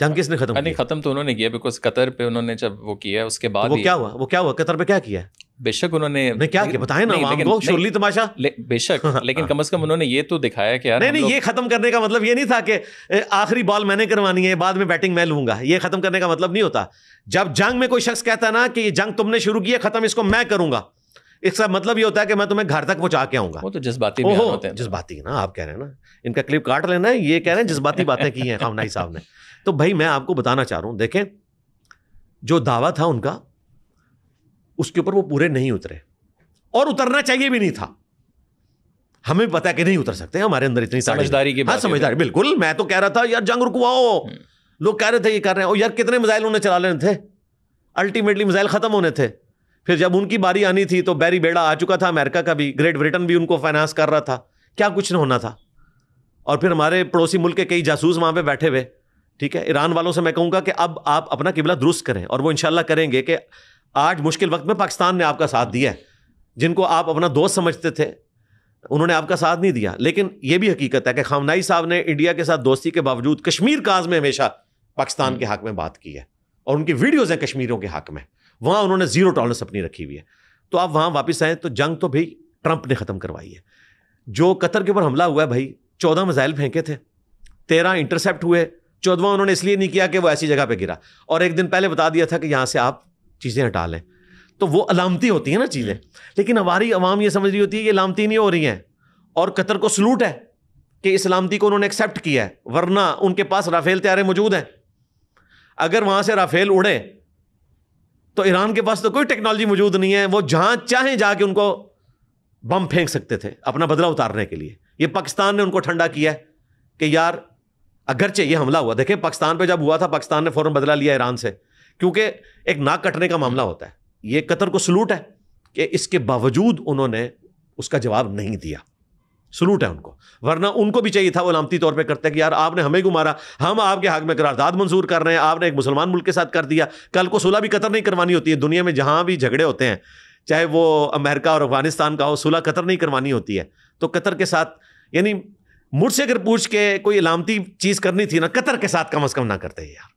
جنگ کس نے ختم کی؟ نہیں, ختم تو انہوں نے کیا, بیکاز قطر پہ انہوں نے جب وہ کیا اس کے بعد وہ کیا ہوا قطر پہ کیا کیا ہے؟ بے شک انہوں نے کیا کیا بتائیں نا عوام کو, شرلی تماشا. بے شک, لیکن کم از کم انہوں نے یہ تو دکھایا کہ نہیں, یہ ختم کرنے کا مطلب یہ نہیں تھا کہ آخری بال میں نے کروانی ہے, بعد میں بیٹنگ میں لوں گا. یہ ختم کرنے کا مطلب نہیں ہوتا. جب جنگ میں کوئی شخص کہتا ہے نا کہ یہ جنگ تم نے شروع کی ہے, ختم اس کو میں کروں گا, اس کا مطلب یہ ہوتا ہے کہ میں تمہیں گھر تک پہنچا کے آؤں گا. وہ تو جذباتی بیان ہوتے ہیں. جذباتی نا, آپ کہہ رہے ہیں نا, ان کا کلپ کاٹ لینا ہے. یہ کہہ رہے ہیں جذباتی باتیں کی ہیں خامنائی صاحب نے. تو بھائی میں آپ کو بتانا چاہ رہا ہوں, دیکھیں جو دعویٰ تھا ان کا, اس کے اوپر وہ پورے نہیں اترے, اور اترنا چاہیے بھی نہیں تھا. ہمیں پتا ہے کہ نہیں اتر سکتے, ہمارے اندر اتنی سمجھداری کی بات. سمجھداری بالکل. میں تو کہہ رہا تھا یار جنگ رکواؤ, لوگ کہہ رہے تھے یہ کر رہے ہیں, اور یار کتنے میزائل انہیں چلا لینے تھے, الٹیمیٹلی میزائل ختم ہونے تھے. پھر جب ان کی باری آنی تھی تو بیری بیڑا آ چکا تھا, امریکہ کا بھی, گریٹ برٹن بھی ان کو فائنانس کر رہا تھا, کیا کچھ نہ ہونا تھا. اور پھر ہمارے پڑوسی ملک کے کئی جاسوس وہاں پہ بیٹھے ہوئے. ٹھیک ہے, ایران والوں سے میں کہوں گا کہ اب آپ اپنا قبلہ درست کریں, اور وہ انشاءاللہ کریں گے. کہ آج مشکل وقت میں پاکستان نے آپ کا ساتھ دیا ہے, جن کو آپ اپنا دوست سمجھتے تھے انہوں نے آپ کا ساتھ نہیں دیا. لیکن یہ بھی حقیقت ہے کہ خامنائی صاحب نے انڈیا کے ساتھ دوستی کے باوجود کشمیر کاز میں ہمیشہ پاکستان کے حق میں بات کی ہے, اور ان کی ویڈیوز ہیں کشمیریوں کے حق میں, وہاں انہوں نے 0 ٹالرنس اپنی رکھی ہوئی ہے. تو آپ وہاں واپس آئیں, تو جنگ تو بھائی ٹرمپ نے ختم کروائی ہے. جو قطر کے اوپر حملہ ہوا ہے بھائی, 14 میزائل پھینکے تھے, 13 انٹرسیپٹ ہوئے, 14واں انہوں نے اس لیے نہیں کیا کہ وہ ایسی جگہ پہ گرا, اور ایک دن پہلے بتا دیا تھا کہ یہاں سے آپ چیزیں ہٹا لیں. تو وہ علامتی ہوتی ہیں نا چیزیں, لیکن ہماری عوام یہ سمجھ رہی ہوتی ہے یہ علامتی نہیں ہو رہی ہیں. اور قطر کو سلوٹ ہے کہ اس علامتی کو انہوں نے ایکسیپٹ کیا ہے, ورنہ ان کے پاس رافیل طیارے موجود ہیں, اگر وہاں سے رافیل اڑے تو ایران کے پاس تو کوئی ٹیکنالوجی موجود نہیں ہے, وہ جہاں چاہیں جا کے ان کو بم پھینک سکتے تھے اپنا بدلہ اتارنے کے لیے. یہ پاکستان نے ان کو ٹھنڈا کیا ہے کہ یار اگرچہ یہ حملہ ہوا, دیکھیں پاکستان پہ جب ہوا تھا پاکستان نے فوراً بدلہ لیا ایران سے, کیونکہ ایک ناک کٹنے کا معاملہ ہوتا ہے. یہ قطر کو سلوٹ ہے کہ اس کے باوجود انہوں نے اس کا جواب نہیں دیا, سلوٹ ہے ان کو, ورنہ ان کو بھی چاہیے تھا وہ علامتی طور پہ کرتے کہ یار آپ نے ہمیں کیوں مارا, ہم آپ کے حق میں قرارداد منظور کر رہے ہیں, آپ نے ایک مسلمان ملک کے ساتھ کر دیا. کل کو صلح بھی قطر نہیں کروانی ہوتی ہے, دنیا میں جہاں بھی جھگڑے ہوتے ہیں چاہے وہ امریکہ اور افغانستان کا ہو, صلح قطر نہیں کروانی ہوتی ہے. تو قطر کے ساتھ, یعنی مجھ سے اگر پوچھ کے کوئی علامتی چیز کرنی تھی نا, قطر کے ساتھ کم از کم نہ کرتے یار.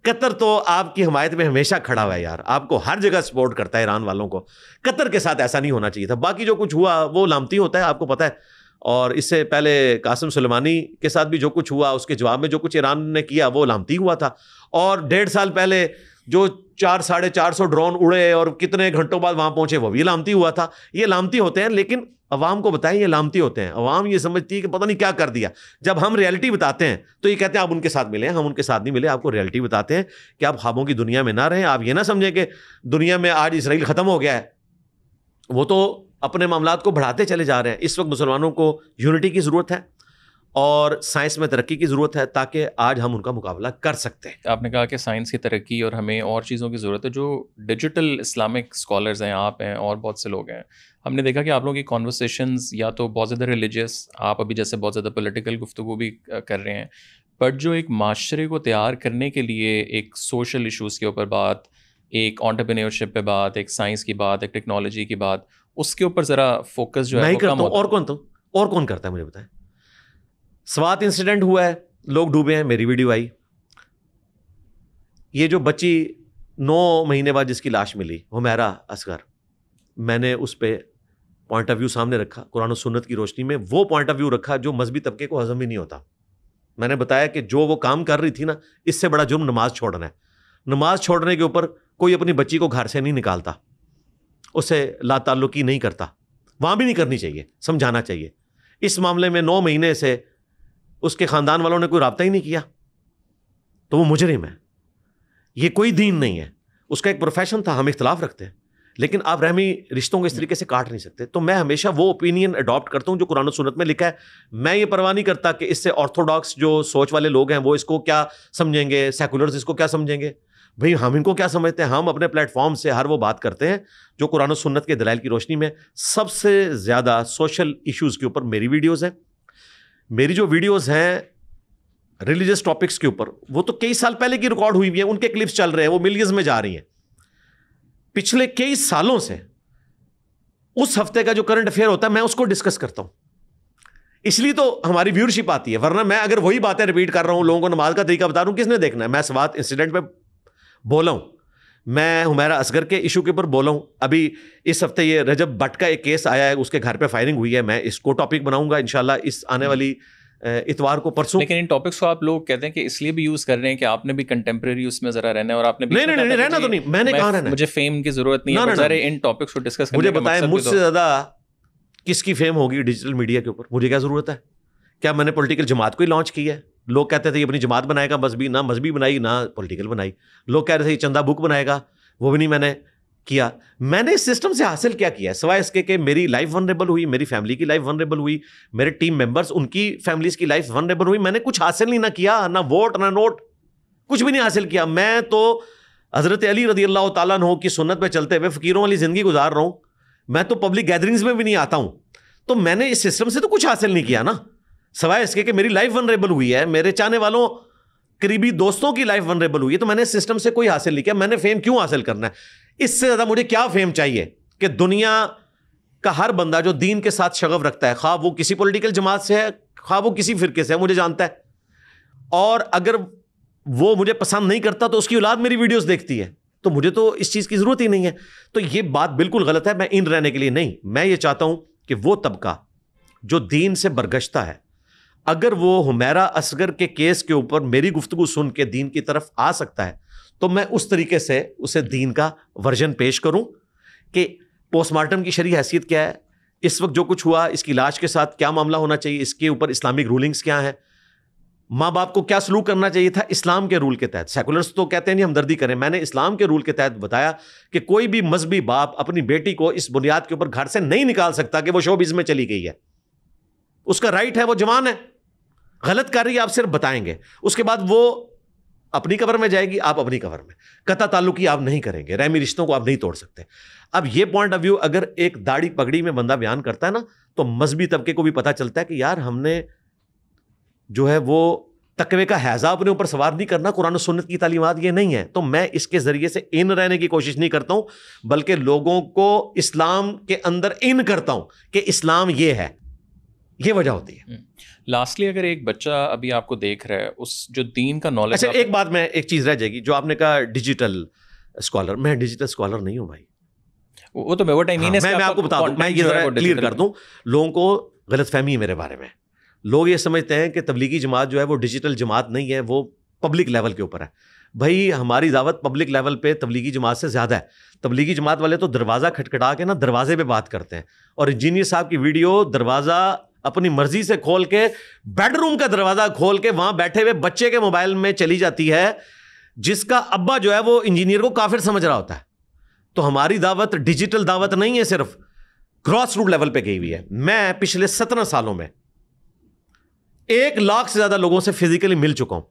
قطر تو آپ کی حمایت میں ہمیشہ کھڑا ہوا ہے یار, آپ کو ہر جگہ سپورٹ کرتا ہے ایران والوں کو. قطر کے ساتھ ایسا نہیں ہونا چاہیے تھا. باقی جو کچھ ہوا وہ علامتی ہوتا ہے, آپ کو پتہ ہے. اور اس سے پہلے قاسم سلیمانی کے ساتھ بھی جو کچھ ہوا, اس کے جواب میں جو کچھ ایران نے کیا وہ علامتی ہوا تھا. اور 1.5 سال پہلے جو 400-450 ڈرون اڑے اور کتنے گھنٹوں بعد وہاں پہنچے وہ بھی علامتی ہوا تھا. یہ علامتی ہوتے ہیں, لیکن عوام کو بتائیں یہ علامتی ہوتے ہیں. عوام یہ سمجھتی ہے کہ پتہ نہیں کیا کر دیا. جب ہم ریئلٹی بتاتے ہیں تو یہ کہتے ہیں آپ ان کے ساتھ ملیں. ہم ان کے ساتھ نہیں ملے, آپ کو ریئلٹی بتاتے ہیں کہ آپ خوابوں کی دنیا میں نہ رہیں. آپ یہ نہ سمجھیں کہ دنیا میں آج اسرائیل ختم ہو گیا ہے, وہ تو اپنے معاملات کو بڑھاتے چلے جا رہے ہیں. اس وقت مسلمانوں کو یونٹی کی ضرورت ہے اور سائنس میں ترقی کی ضرورت ہے تاکہ آج ہم ان کا مقابلہ کر سکتے ہیں. آپ نے کہا کہ سائنس کی ترقی اور ہمیں اور چیزوں کی ضرورت ہے. جو ڈیجیٹل اسلامک اسکالرز ہیں, آپ ہیں اور بہت سے لوگ ہیں, ہم نے دیکھا کہ آپ لوگوں کی کانورسیشنز یا تو بہت زیادہ ریلیجیس, آپ ابھی جیسے بہت زیادہ پولیٹیکل گفتگو بھی کر رہے ہیں, بٹ جو ایک معاشرے کو تیار کرنے کے لیے ایک سوشل ایشوز کے اوپر بات, ایک انٹرپرینیورشپ پہ بات, ایک سائنس کی بات, ایک ٹیکنالوجی کی بات, اس کے اوپر ذرا فوکس جو ہے وہ کم ہوتا ہے. اور کون کرتا ہے مجھے بتائیں. سوات انسیڈنٹ ہوا ہے, لوگ ڈوبے ہیں, میری ویڈیو آئی. یہ جو بچی 9 مہینے بعد جس کی لاش ملی, حمیرہ اصغر, میں نے اس پہ پوائنٹ آف ویو سامنے رکھا قرآن و سنت کی روشنی میں. وہ پوائنٹ آف ویو رکھا جو مذہبی طبقے کو ہضم ہی نہیں ہوتا. میں نے بتایا کہ جو وہ کام کر رہی تھی نا, اس سے بڑا جرم نماز چھوڑنا ہے. نماز چھوڑنے کے اوپر کوئی اپنی بچی کو گھر سے نہیں نکالتا, اسے لا تعلقی نہیں کرتا, وہاں بھی نہیں کرنی چاہیے, سمجھانا چاہیے. اس معاملے میں 9 مہینے سے اس کے خاندان والوں نے کوئی رابطہ ہی نہیں کیا تو وہ مجرم ہے. یہ کوئی دین نہیں ہے, اس کا ایک پروفیشن تھا. ہم اختلاف رکھتے ہیں لیکن آپ رحمی رشتوں کو اس طریقے سے کاٹ نہیں سکتے. تو میں ہمیشہ وہ اوپینین اڈاپٹ کرتا ہوں جو قرآن و سنت میں لکھا ہے. میں یہ پرواہ نہیں کرتا کہ اس سے آرتھوڈاکس جو سوچ والے لوگ ہیں وہ اس کو کیا سمجھیں گے, سیکولرز اس کو کیا سمجھیں گے. بھئی ہم ان کو کیا سمجھتے ہیں. ہم اپنے پلیٹ فارم سے ہر وہ بات کرتے ہیں جو قرآن و سنت کے دلائل کی روشنی میں. سب سے زیادہ سوشل ایشوز کے اوپر میری ویڈیوز ہیں. میری جو ویڈیوز ہیں ریلیجس ٹاپکس کے اوپر, وہ تو کئی سال پہلے کی ریکارڈ ہوئی ہوئی ہیں, ان کے کلپس چل رہے ہیں, وہ ملینز میں جا رہی ہیں. پچھلے کئی سالوں سے اس ہفتے کا جو کرنٹ افیئر ہوتا ہے میں اس کو ڈسکس کرتا ہوں, اس لیے تو ہماری ویورشپ آتی ہے. ورنہ میں اگر وہی باتیں ریپیٹ کر رہا ہوں, لوگوں کو نماز کا طریقہ بتا رہا ہوں, کس نے دیکھنا ہے. میں سوات انسیڈنٹ پہ بولا ہوں, میں حمیرہ اصغر کے ایشو کے اوپر بولا ہوں. ابھی اس ہفتے یہ رجب بٹ کا ایک کیس آیا ہے, اس کے گھر پہ فائرنگ ہوئی ہے. میں اس کو ٹاپک بناؤں گا انشاءاللہ اس آنے والی اتوار کو, پرسوں. لیکن ان ٹاپکس کو آپ لوگ کہتے ہیں کہ اس لیے بھی یوز کر رہے ہیں کہ آپ نے بھی کنٹمپریری اس میں ذرا رہنا ہے, اور آپ نے نہیں رہنا تو نہیں, میں نے کہا رہنا, مجھے فیم کی ضرورت نہیں ہے. ذرا ان ٹاپکس کو ڈسکس کرنے مجھے بتائیں مجھ سے زیادہ کس کی فیم ہوگی ڈیجیٹل میڈیا کے اوپر. مجھے کیا ضرورت ہے. کیا میں نے پولیٹیکل جماعت کو ہی لانچ کی ہے. لوگ کہتے تھے یہ اپنی جماعت بنائے گا, مذہبی نہ مذہبی بنائی نہ پولیٹیکل بنائی. لوگ کہہ رہے تھے یہ چندہ بک بنائے گا, وہ بھی نہیں میں نے کیا. میں نے اس سسٹم سے حاصل کیا ہے سوائے اس کے کہ میری لائف ونریبل ہوئی, میری فیملی کی لائف ونریبل ہوئی, میرے ٹیم ممبرس ان کی فیملیز کی لائف ونریبل ہوئی. میں نے کچھ حاصل نہیں نہ کیا, نہ ووٹ نہ نوٹ, کچھ بھی نہیں حاصل کیا. میں تو حضرت علی رضی اللہ تعالیٰ عنہ کی سنت پہ چلتے ہوئے فقیروں والی زندگی گزار رہا ہوں. میں تو پبلک گیدرنگز میں بھی نہیں آتا ہوں. تو میں نے اس سسٹم سے تو کچھ حاصل نہیں کیا نا, سوائے اس کے کہ میری لائف ونریبل ہوئی ہے, میرے چاہنے والوں قریبی دوستوں کی لائف ونریبل ہوئی ہے. تو میں نے اس سسٹم سے کوئی حاصل نہیں کیا. میں نے فیم کیوں حاصل کرنا ہے. اس سے زیادہ مجھے کیا فیم چاہیے کہ دنیا کا ہر بندہ جو دین کے ساتھ شغف رکھتا ہے, خواہ وہ کسی پولیٹیکل جماعت سے ہے, خواہ وہ کسی فرقے سے ہے, مجھے جانتا ہے. اور اگر وہ مجھے پسند نہیں کرتا تو اس کی اولاد میری ویڈیوز دیکھتی ہے. تو مجھے تو اس چیز کی ضرورت ہی نہیں ہے. تو یہ بات بالکل غلط ہے. میں ان رہنے کے لیے نہیں, میں یہ چاہتا ہوں کہ وہ طبقہ جو دین سے برگشتہ ہے, اگر وہ حمیرہ اصغر کے کیس کے اوپر میری گفتگو سن کے دین کی طرف آ سکتا ہے تو میں اس طریقے سے اسے دین کا ورژن پیش کروں کہ پوسٹ مارٹم کی شرعی حیثیت کیا ہے, اس وقت جو کچھ ہوا اس کی لاش کے ساتھ کیا معاملہ ہونا چاہیے, اس کے اوپر اسلامک رولنگز کیا ہیں, ماں باپ کو کیا سلوک کرنا چاہیے تھا اسلام کے رول کے تحت. سیکولرز تو کہتے ہیں نہیں ہمدردی کریں, میں نے اسلام کے رول کے تحت بتایا کہ کوئی بھی مذہبی باپ اپنی بیٹی کو اس بنیاد کے اوپر گھر سے نہیں نکال سکتا کہ وہ شوبز میں چلی گئی ہے. اس کا رائٹ ہے, وہ جوان ہے, غلط کر رہی ہے, آپ صرف بتائیں گے. اس کے بعد وہ اپنی قبر میں جائے گی, آپ اپنی قبر میں. قطع تعلقی آپ نہیں کریں گے, رحمی رشتوں کو آپ نہیں توڑ سکتے. اب یہ پوائنٹ آف ویو اگر ایک داڑھی پگڑی میں بندہ بیان کرتا ہے نا, تو مذہبی طبقے کو بھی پتہ چلتا ہے کہ یار ہم نے جو ہے وہ تقوی کا حیضہ اپنے اوپر سوار نہیں کرنا, قرآن و سنت کی تعلیمات یہ نہیں ہے. تو میں اس کے ذریعے سے ان رہنے کی کوشش نہیں کرتا ہوں, بلکہ لوگوں کو اسلام کے اندر ان کرتا ہوں کہ اسلام یہ ہے. یہ وجہ ہوتی ہے. لاسٹلی اگر ایک بچہ ابھی آپ کو دیکھ رہا ہے, اس جو دین کا نالج. اچھا ایک بات میں ایک چیز رہ جائے گی, جو آپ نے کہا ڈیجیٹل اسکالر, میں ڈیجیٹل اسکالر نہیں ہوں بھائی. وہ تو میں آپ کو بتا دوں, میں یہ ذرا کلیئر کر دوں, لوگوں کو غلط فہمی ہے میرے بارے میں. لوگ یہ سمجھتے ہیں کہ تبلیغی جماعت جو ہے وہ ڈیجیٹل جماعت نہیں ہے, وہ پبلک لیول کے اوپر ہے. بھائی ہماری دعوت پبلک لیول پہ تبلیغی جماعت سے زیادہ ہے. تبلیغی جماعت والے تو دروازہ کھٹکھٹا کے نا دروازے پہ بات کرتے ہیں, اور انجینئر صاحب کی ویڈیو دروازہ اپنی مرضی سے کھول کے, بیڈ روم کا دروازہ کھول کے وہاں بیٹھے ہوئے بچے کے موبائل میں چلی جاتی ہے, جس کا ابا جو ہے وہ انجینئر کو کافر سمجھ رہا ہوتا ہے. تو ہماری دعوت ڈیجیٹل دعوت نہیں ہے, صرف گراس روٹ لیول پہ گئی ہوئی ہے. میں پچھلے 17 سالوں میں 1 لاکھ سے زیادہ لوگوں سے فزیکلی مل چکا ہوں.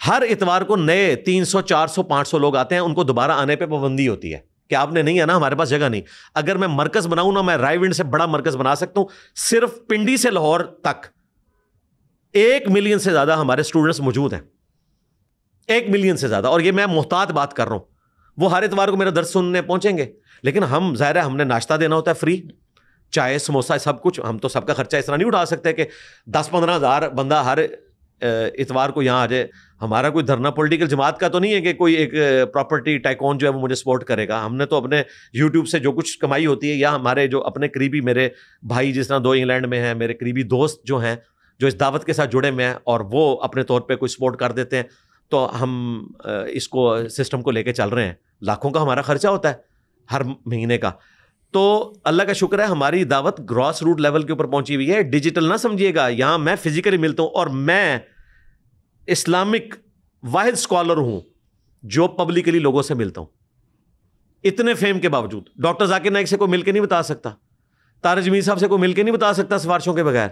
ہر اتوار کو نئے 300 400 500 لوگ آتے ہیں, ان کو دوبارہ آنے پہ پابندی ہوتی ہے کہ آپ نے نہیں آنا, ہمارے پاس جگہ نہیں. اگر میں مرکز بناؤں نا, میں رائے ونڈ سے بڑا مرکز بنا سکتا ہوں. صرف پنڈی سے لاہور تک 1 ملین سے زیادہ ہمارے اسٹوڈنٹس موجود ہیں, 1 ملین سے زیادہ. اور یہ میں محتاط بات کر رہا ہوں, وہ ہر اتوار کو میرا درس سننے پہنچیں گے. لیکن ہم ظاہر ہے ہم نے ناشتہ دینا ہوتا ہے فری, چائے سموسہ سب کچھ. ہم تو سب کا خرچہ اس طرح نہیں اٹھا سکتے کہ 10-15 ہزار بندہ ہر اتوار کو یہاں آ جائے. ہمارا کوئی دھرنا پولیٹیکل جماعت کا تو نہیں ہے کہ کوئی ایک پراپرٹی ٹائکون جو ہے وہ مجھے سپورٹ کرے گا. ہم نے تو اپنے یوٹیوب سے جو کچھ کمائی ہوتی ہے, یا ہمارے جو اپنے قریبی میرے بھائی جس طرح 2 انگلینڈ میں ہیں, میرے قریبی دوست جو ہیں جو اس دعوت کے ساتھ جڑے ہوئے ہیں, اور وہ اپنے طور پہ کوئی سپورٹ کر دیتے ہیں, تو ہم اس کو سسٹم کو لے کے چل رہے ہیں. لاکھوں کا ہمارا خرچہ ہوتا ہے ہر مہینے کا. تو اللہ کا شکر ہے ہماری دعوت گراس روٹ لیول کے اوپر پہنچی ہوئی ہے. ڈیجیٹل نہ سمجھیے گا, یہاں میں فزیکلی ملتا ہوں, اور میں اسلامک واحد اسکالر ہوں جو پبلکلی لوگوں سے ملتا ہوں. اتنے فیم کے باوجود ڈاکٹر ذاکر نائک سے کوئی مل کے نہیں بتا سکتا, طارق جمیل صاحب سے کوئی مل کے نہیں بتا سکتا سفارشوں کے بغیر.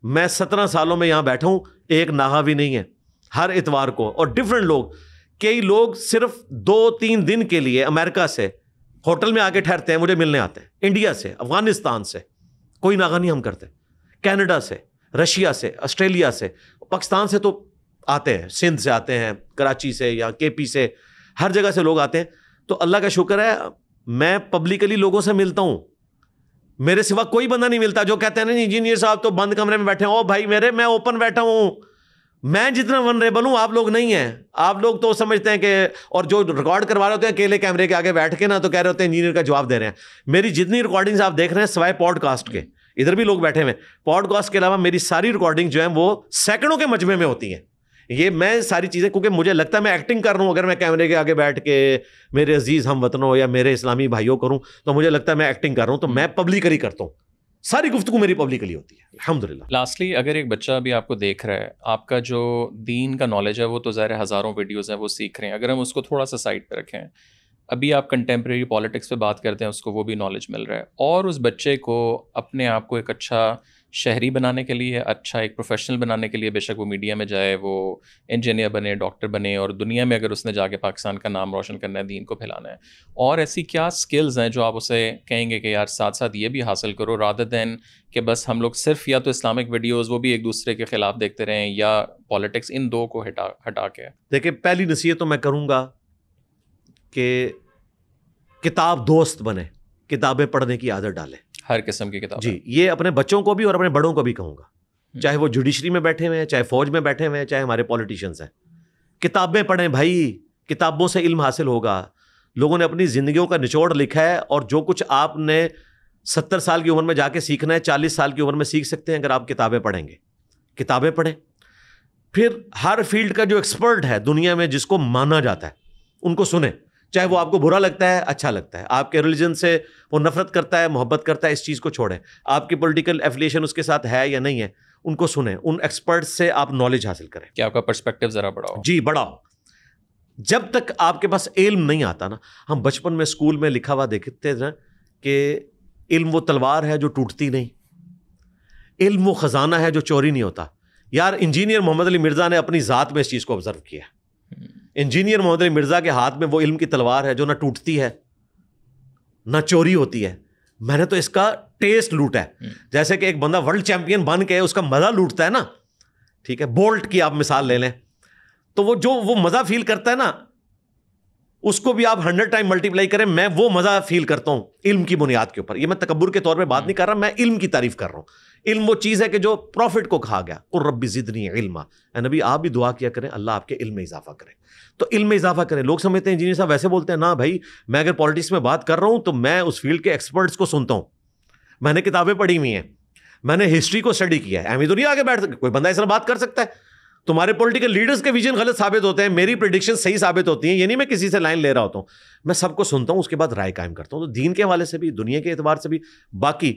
میں 17 سالوں میں یہاں بیٹھا ہوں, ایک ناغہ بھی نہیں ہے ہر اتوار کو. اور ڈفرینٹ لوگ, کئی لوگ صرف 2-3 دن کے لیے امریکہ سے ہوٹل میں آ کے ٹھہرتے ہیں, مجھے ملنے آتے ہیں. انڈیا سے, افغانستان سے, کوئی ناغہ نہیں ہم کرتے, کینیڈا سے, رشیا سے, آسٹریلیا سے, پاکستان سے تو آتے ہیں, سندھ سے آتے ہیں, کراچی سے یا کے پی سے, ہر جگہ سے لوگ آتے ہیں. تو اللہ کا شکر ہے میں پبلکلی لوگوں سے ملتا ہوں. میرے سوا کوئی بندہ نہیں ملتا جو کہتے ہیں نہیں انجینئر صاحب تو بند کمرے میں بیٹھے ہیں. او بھائی میرے, میں اوپن بیٹھا ہوں. میں جتنا ونریبل ہوں آپ لوگ نہیں ہیں. آپ لوگ تو سمجھتے ہیں کہ, اور جو ریکارڈ کروا رہے ہوتے ہیں اکیلے کیمرے کے آگے بیٹھ کے نا, تو کہہ رہے ہوتے ہیں انجینئر کا جواب دے رہے ہیں. میری جتنی ریکارڈنگز آپ دیکھ رہے ہیں سوائے پوڈ کاسٹ کے, ادھر بھی لوگ بیٹھے ہوئے, پوڈ کاسٹ کے علاوہ میری ساری ریکارڈنگ جو ہیں وہ سیکنڈوں کے مجمع میں ہوتی ہیں. یہ میں ساری چیزیں, کیونکہ مجھے لگتا ہے میں ایکٹنگ کر رہا ہوں. اگر میں کیمرے کے آگے بیٹھ کے میرے عزیز ہم وطنوں یا میرے اسلامی بھائیوں کروں, تو مجھے لگتا ہے میں ایکٹنگ کر رہا ہوں. تو میں پبلکلی کرتا ہوں, ساری گفتگو میری پبلکلی ہوتی ہے الحمدللہ. لاسٹلی اگر ایک بچہ بھی آپ کو دیکھ رہا ہے, آپ کا جو دین کا نالج ہے وہ تو ظاہر ہزاروں ویڈیوز ہیں وہ سیکھ رہے ہیں, اگر ہم اس کو تھوڑا سا سائڈ پہ رکھیں, ابھی آپ کنٹمپریری پالیٹکس پہ بات کرتے ہیں, اس کو وہ بھی نالج مل رہا ہے, اور اس بچے کو اپنے آپ کو ایک اچھا شہری بنانے کے لیے, اچھا ایک پروفیشنل بنانے کے لیے, بے شک وہ میڈیا میں جائے, وہ انجینئر بنے, ڈاکٹر بنے, اور دنیا میں اگر اس نے جا کے پاکستان کا نام روشن کرنا ہے, دین کو پھیلانا ہے, اور ایسی کیا سکلز ہیں جو آپ اسے کہیں گے کہ یار ساتھ ساتھ یہ بھی حاصل کرو, رادر دین کہ بس ہم لوگ صرف یا تو اسلامک ویڈیوز وہ بھی ایک دوسرے کے خلاف دیکھتے رہیں, یا پالیٹکس, ان دو کو ہٹا کے. دیکھیں پہلی نصیحت تو میں کروں گا کہ کتاب دوست بنے, کتابیں پڑھنے کی عادت ڈالیں, ہر قسم کی کتاب. جی, یہ اپنے بچوں کو بھی اور اپنے بڑوں کو بھی کہوں گا, چاہے وہ جوڈیشری میں بیٹھے ہوئے ہیں, چاہے فوج میں بیٹھے ہوئے ہیں, چاہے ہمارے پولیٹیشینس ہیں. کتابیں پڑھیں بھائی, کتابوں سے علم حاصل ہوگا. لوگوں نے اپنی زندگیوں کا نچوڑ لکھا ہے, اور جو کچھ آپ نے 70 سال کی عمر میں جا کے سیکھنا ہے 40 سال کی عمر میں سیکھ سکتے ہیں اگر آپ کتابیں پڑھیں گے. کتابیں پڑھیں. پھر ہر فیلڈ کا جو ایکسپرٹ ہے دنیا میں جس کو مانا جاتا ہے ان کو سنیں, چاہے وہ آپ کو برا لگتا ہے اچھا لگتا ہے, آپ کے ریلیجن سے وہ نفرت کرتا ہے محبت کرتا ہے, اس چیز کو چھوڑیں. آپ کی پولیٹیکل ایفیلیشن اس کے ساتھ ہے یا نہیں ہے, ان کو سنیں, ان ایکسپرٹ سے آپ نالج حاصل کریں کہ آپ کا پرسپیکٹو ذرا بڑا ہو. جی بڑا ہو. جب تک آپ کے پاس علم نہیں آتا نا, ہم بچپن میں اسکول میں لکھا ہوا دیکھتے تھے کہ علم وہ تلوار ہے جو ٹوٹتی نہیں, علم وہ خزانہ ہے جو چوری نہیں ہوتا. یار انجینئر محمد علی مرزا نے اپنی ذات میں اس چیز کو آبزرو کیا. انجینئر محمد علی مرزا کے ہاتھ میں وہ علم کی تلوار ہے جو نہ ٹوٹتی ہے نہ چوری ہوتی ہے. میں نے تو اس کا ٹیسٹ لوٹا ہے. جیسے کہ ایک بندہ ورلڈ چیمپئن بن کے اس کا مزہ لوٹتا ہے نا, ٹھیک ہے, بولٹ کی آپ مثال لے لیں, تو وہ جو وہ مزہ فیل کرتا ہے نا, اس کو بھی آپ 100 ٹائم ملٹیپلائی کریں, میں وہ مزہ فیل کرتا ہوں علم کی بنیاد کے اوپر. یہ میں تکبر کے طور پہ بات نہیں کر رہا, میں علم کی تعریف کر رہا ہوں. علم وہ چیز ہے کہ جو پروفٹ کو کہا گیا, قل رب زدنی علما. اے نبی آپ بھی دعا کیا کریں اللہ آپ کے علم میں اضافہ کرے. تو علم میں اضافہ کریں. لوگ سمجھتے ہیں انجینئر صاحب ویسے بولتے ہیں, نہ بھائی, میں اگر پالیٹکس میں بات کر رہا ہوں تو میں اس فیلڈ کے ایکسپرٹس کو سنتا ہوں, میں نے کتابیں پڑھی ہوئی ہیں, میں نے ہسٹری کو اسٹڈی کیا ہے. ایویں تو نہیں آگے بیٹھ سکتے, کوئی بندہ اس طرح بات کر سکتا ہے. تمہارے پولیٹیکل لیڈرز کے ویژن غلط ثابت ہوتے ہیں, میری پریڈکشن صحیح ثابت ہوتی ہیں. یہ نہیں میں کسی سے لائن لے رہا ہوتا ہوں, میں سب کو سنتا ہوں, اس کے بعد رائے قائم کرتا ہوں. تو دین کے حوالے سے بھی, دنیا کے اعتبار سے بھی. باقی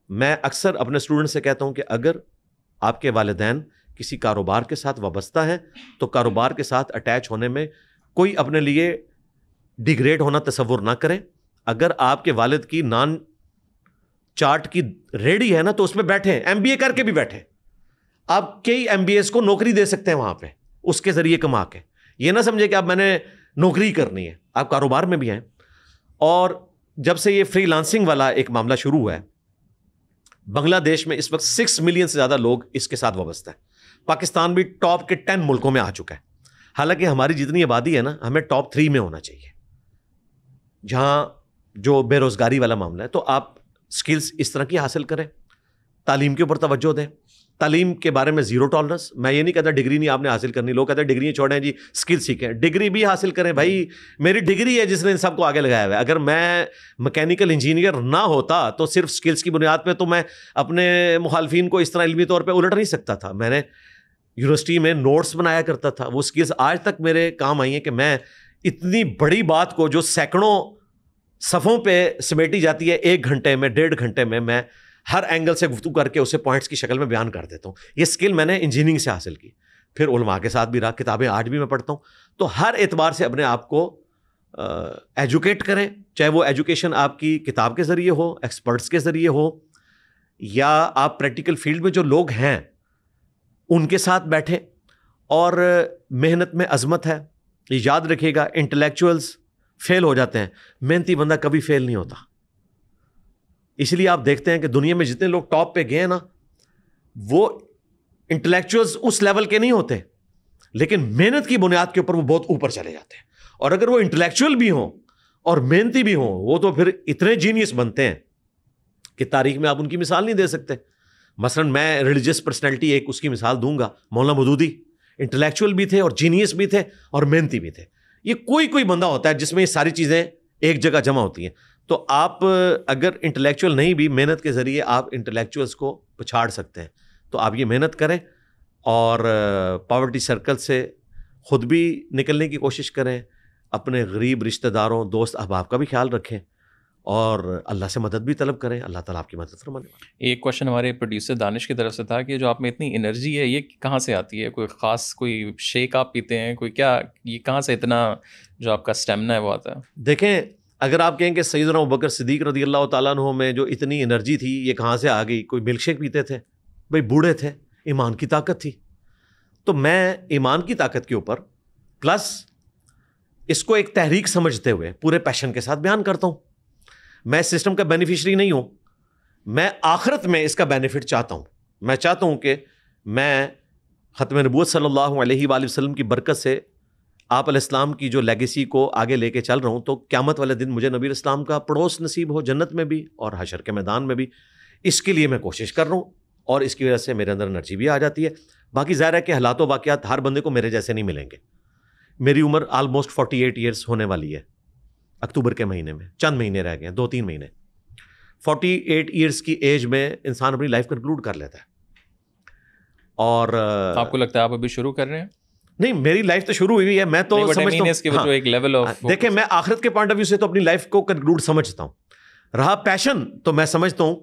میں اکثر اپنے اسٹوڈنٹ سے کہتا ہوں کہ اگر آپ کے والدین کسی کاروبار کے ساتھ وابستہ ہیں تو کاروبار کے ساتھ اٹیچ ہونے میں کوئی اپنے لیے ڈیگریڈ ہونا تصور نہ کریں. اگر آپ کے والد کی نان چارٹ کی ریڈی ہے نا تو اس میں بیٹھیں, MBA کر کے بھی بیٹھیں. آپ کئی MBAs کو نوکری دے سکتے ہیں وہاں پہ, اس کے ذریعے کما کے. یہ نہ سمجھے کہ اب میں نے نوکری کرنی ہے, آپ کاروبار میں بھی ہیں. اور جب سے یہ فری لانسنگ والا ایک معاملہ شروع ہوا ہے, بنگلہ دیش میں اس وقت 6 ملین سے زیادہ لوگ اس کے ساتھ وابستہ ہیں. پاکستان بھی ٹاپ کے 10 ملکوں میں آ چکا ہے. حالانکہ ہماری جتنی آبادی ہے نا, ہمیں ٹاپ 3 میں ہونا چاہیے جہاں جو بے روزگاری والا معاملہ ہے. تو آپ سکلز اس طرح کی حاصل کریں, تعلیم کے اوپر توجہ دیں. تعلیم کے بارے میں زیرو ٹالرنس. میں یہ نہیں کہتا ڈگری نہیں آپ نے حاصل کرنی, لوگ کہتے ہیں ڈگری چھوڑیں جی اسکل سیکھیں. ڈگری بھی حاصل کریں بھائی, میری ڈگری ہے جس نے ان سب کو آگے لگایا ہوا ہے. اگر میں میکینیکل انجینئر نہ ہوتا تو صرف اسکلس کی بنیاد پہ تو میں اپنے مخالفین کو اس طرح علمی طور پہ الٹ نہیں سکتا تھا. میں نے یونیورسٹی میں نوٹس بنایا کرتا تھا, وہ اسکلس آج تک میرے کام آئی ہیں کہ میں اتنی بڑی بات کو جو سینکڑوں صفوں پہ سمیٹی جاتی ہے 1 گھنٹے میں 1.5 گھنٹے میں ہر اینگل سے گفتگو کر کے اسے پوائنٹس کی شکل میں بیان کر دیتا ہوں. یہ اسکل میں نے انجینئرنگ سے حاصل کی. پھر علماء کے ساتھ بھی رہا, کتابیں آج بھی میں پڑھتا ہوں. تو ہر اعتبار سے اپنے آپ کو ایجوکیٹ کریں, چاہے وہ ایجوکیشن آپ کی کتاب کے ذریعے ہو, ایکسپرٹس کے ذریعے ہو, یا آپ پریکٹیکل فیلڈ میں جو لوگ ہیں ان کے ساتھ بیٹھیں. اور محنت میں عظمت ہے, یہ یاد رکھیے گا. انٹلیکچوئلز فیل ہو جاتے ہیں, محنتی بندہ کبھی فیل نہیں ہوتا. اس لیے آپ دیکھتے ہیں کہ دنیا میں جتنے لوگ ٹاپ پہ گئے نا, وہ انٹلیکچوئلز اس لیول کے نہیں ہوتے, لیکن محنت کی بنیاد کے اوپر وہ بہت اوپر چلے جاتے ہیں. اور اگر وہ انٹلیکچوئل بھی ہوں اور محنتی بھی ہوں, وہ تو پھر اتنے جینیس بنتے ہیں کہ تاریخ میں آپ ان کی مثال نہیں دے سکتے. مثلا میں ریلیجیس پرسنالٹی ایک اس کی مثال دوں گا, مولانا مودودی. انٹلیکچوئل بھی تھے اور جینیس بھی تھے اور محنتی بھی تھے. یہ کوئی بندہ ہوتا ہے جس میں یہ ساری چیزیں ایک جگہ جمع ہوتی ہیں. تو آپ اگر انٹلیکچوئل نہیں بھی, محنت کے ذریعے آپ انٹلیکچوئلس کو پچھاڑ سکتے ہیں. تو آپ یہ محنت کریں اور پاورٹی سرکل سے خود بھی نکلنے کی کوشش کریں, اپنے غریب رشتہ داروں, دوست احباب کا بھی خیال رکھیں, اور اللہ سے مدد بھی طلب کریں. اللہ تعالیٰ آپ کی مدد فرمانے والا. ایک کوشچن ہمارے پروڈیوسر دانش کی طرف سے تھا کہ جو آپ میں اتنی انرجی ہے یہ کہاں سے آتی ہے؟ کوئی خاص کوئی شیک آپ پیتے ہیں, کوئی کیا, یہ کہاں سے اتنا جو آپ کا اسٹیمنا ہے وہ آتا ہے؟ دیکھیں, اگر آپ کہیں کہ سیدنا ابوبکر صدیق رضی اللہ تعالیٰ عنہ میں جو اتنی انرجی تھی یہ کہاں سے آ گئی؟ کوئی ملک شیک پیتے تھے؟ بھائی بوڑھے تھے, ایمان کی طاقت تھی. تو میں ایمان کی طاقت کے اوپر پلس اس کو ایک تحریک سمجھتے ہوئے پورے پیشن کے ساتھ بیان کرتا ہوں. میں سسٹم کا بینیفیشری نہیں ہوں, میں آخرت میں اس کا بینیفٹ چاہتا ہوں. میں چاہتا ہوں کہ میں ختم نبوت صلی اللہ علیہ وآلہ وسلم کی برکت سے آپ علیہ السلام کی جو لیگیسی کو آگے لے کے چل رہا ہوں, تو قیامت والے دن مجھے نبی اسلام کا پڑوس نصیب ہو جنت میں بھی اور حشر کے میدان میں بھی. اس کے لیے میں کوشش کر رہا ہوں, اور اس کی وجہ سے میرے اندر انرجی بھی آ جاتی ہے. باقی ظاہر ہے کہ حالات و واقعات ہر بندے کو میرے جیسے نہیں ملیں گے. میری عمر آلموسٹ 48 ایئرس ہونے والی ہے اکتوبر کے مہینے میں, چند مہینے رہ گئے ہیں, 2-3 مہینے. 48 ایئرس کی ایج میں انسان اپنی لائف کنکلوڈ کر لیتا ہے. اور آپ کو لگتا ہے آپ ابھی شروع کر رہے ہیں؟ نہیں, میری لائف تو شروع ہوئی ہے. میں تو سمجھتا ہوں, دیکھیں میں آخرت کے پوائنٹ آف ویو سے تو اپنی لائف کو کنکلوڈ سمجھتا ہوں. رہا پیشن, تو میں سمجھتا ہوں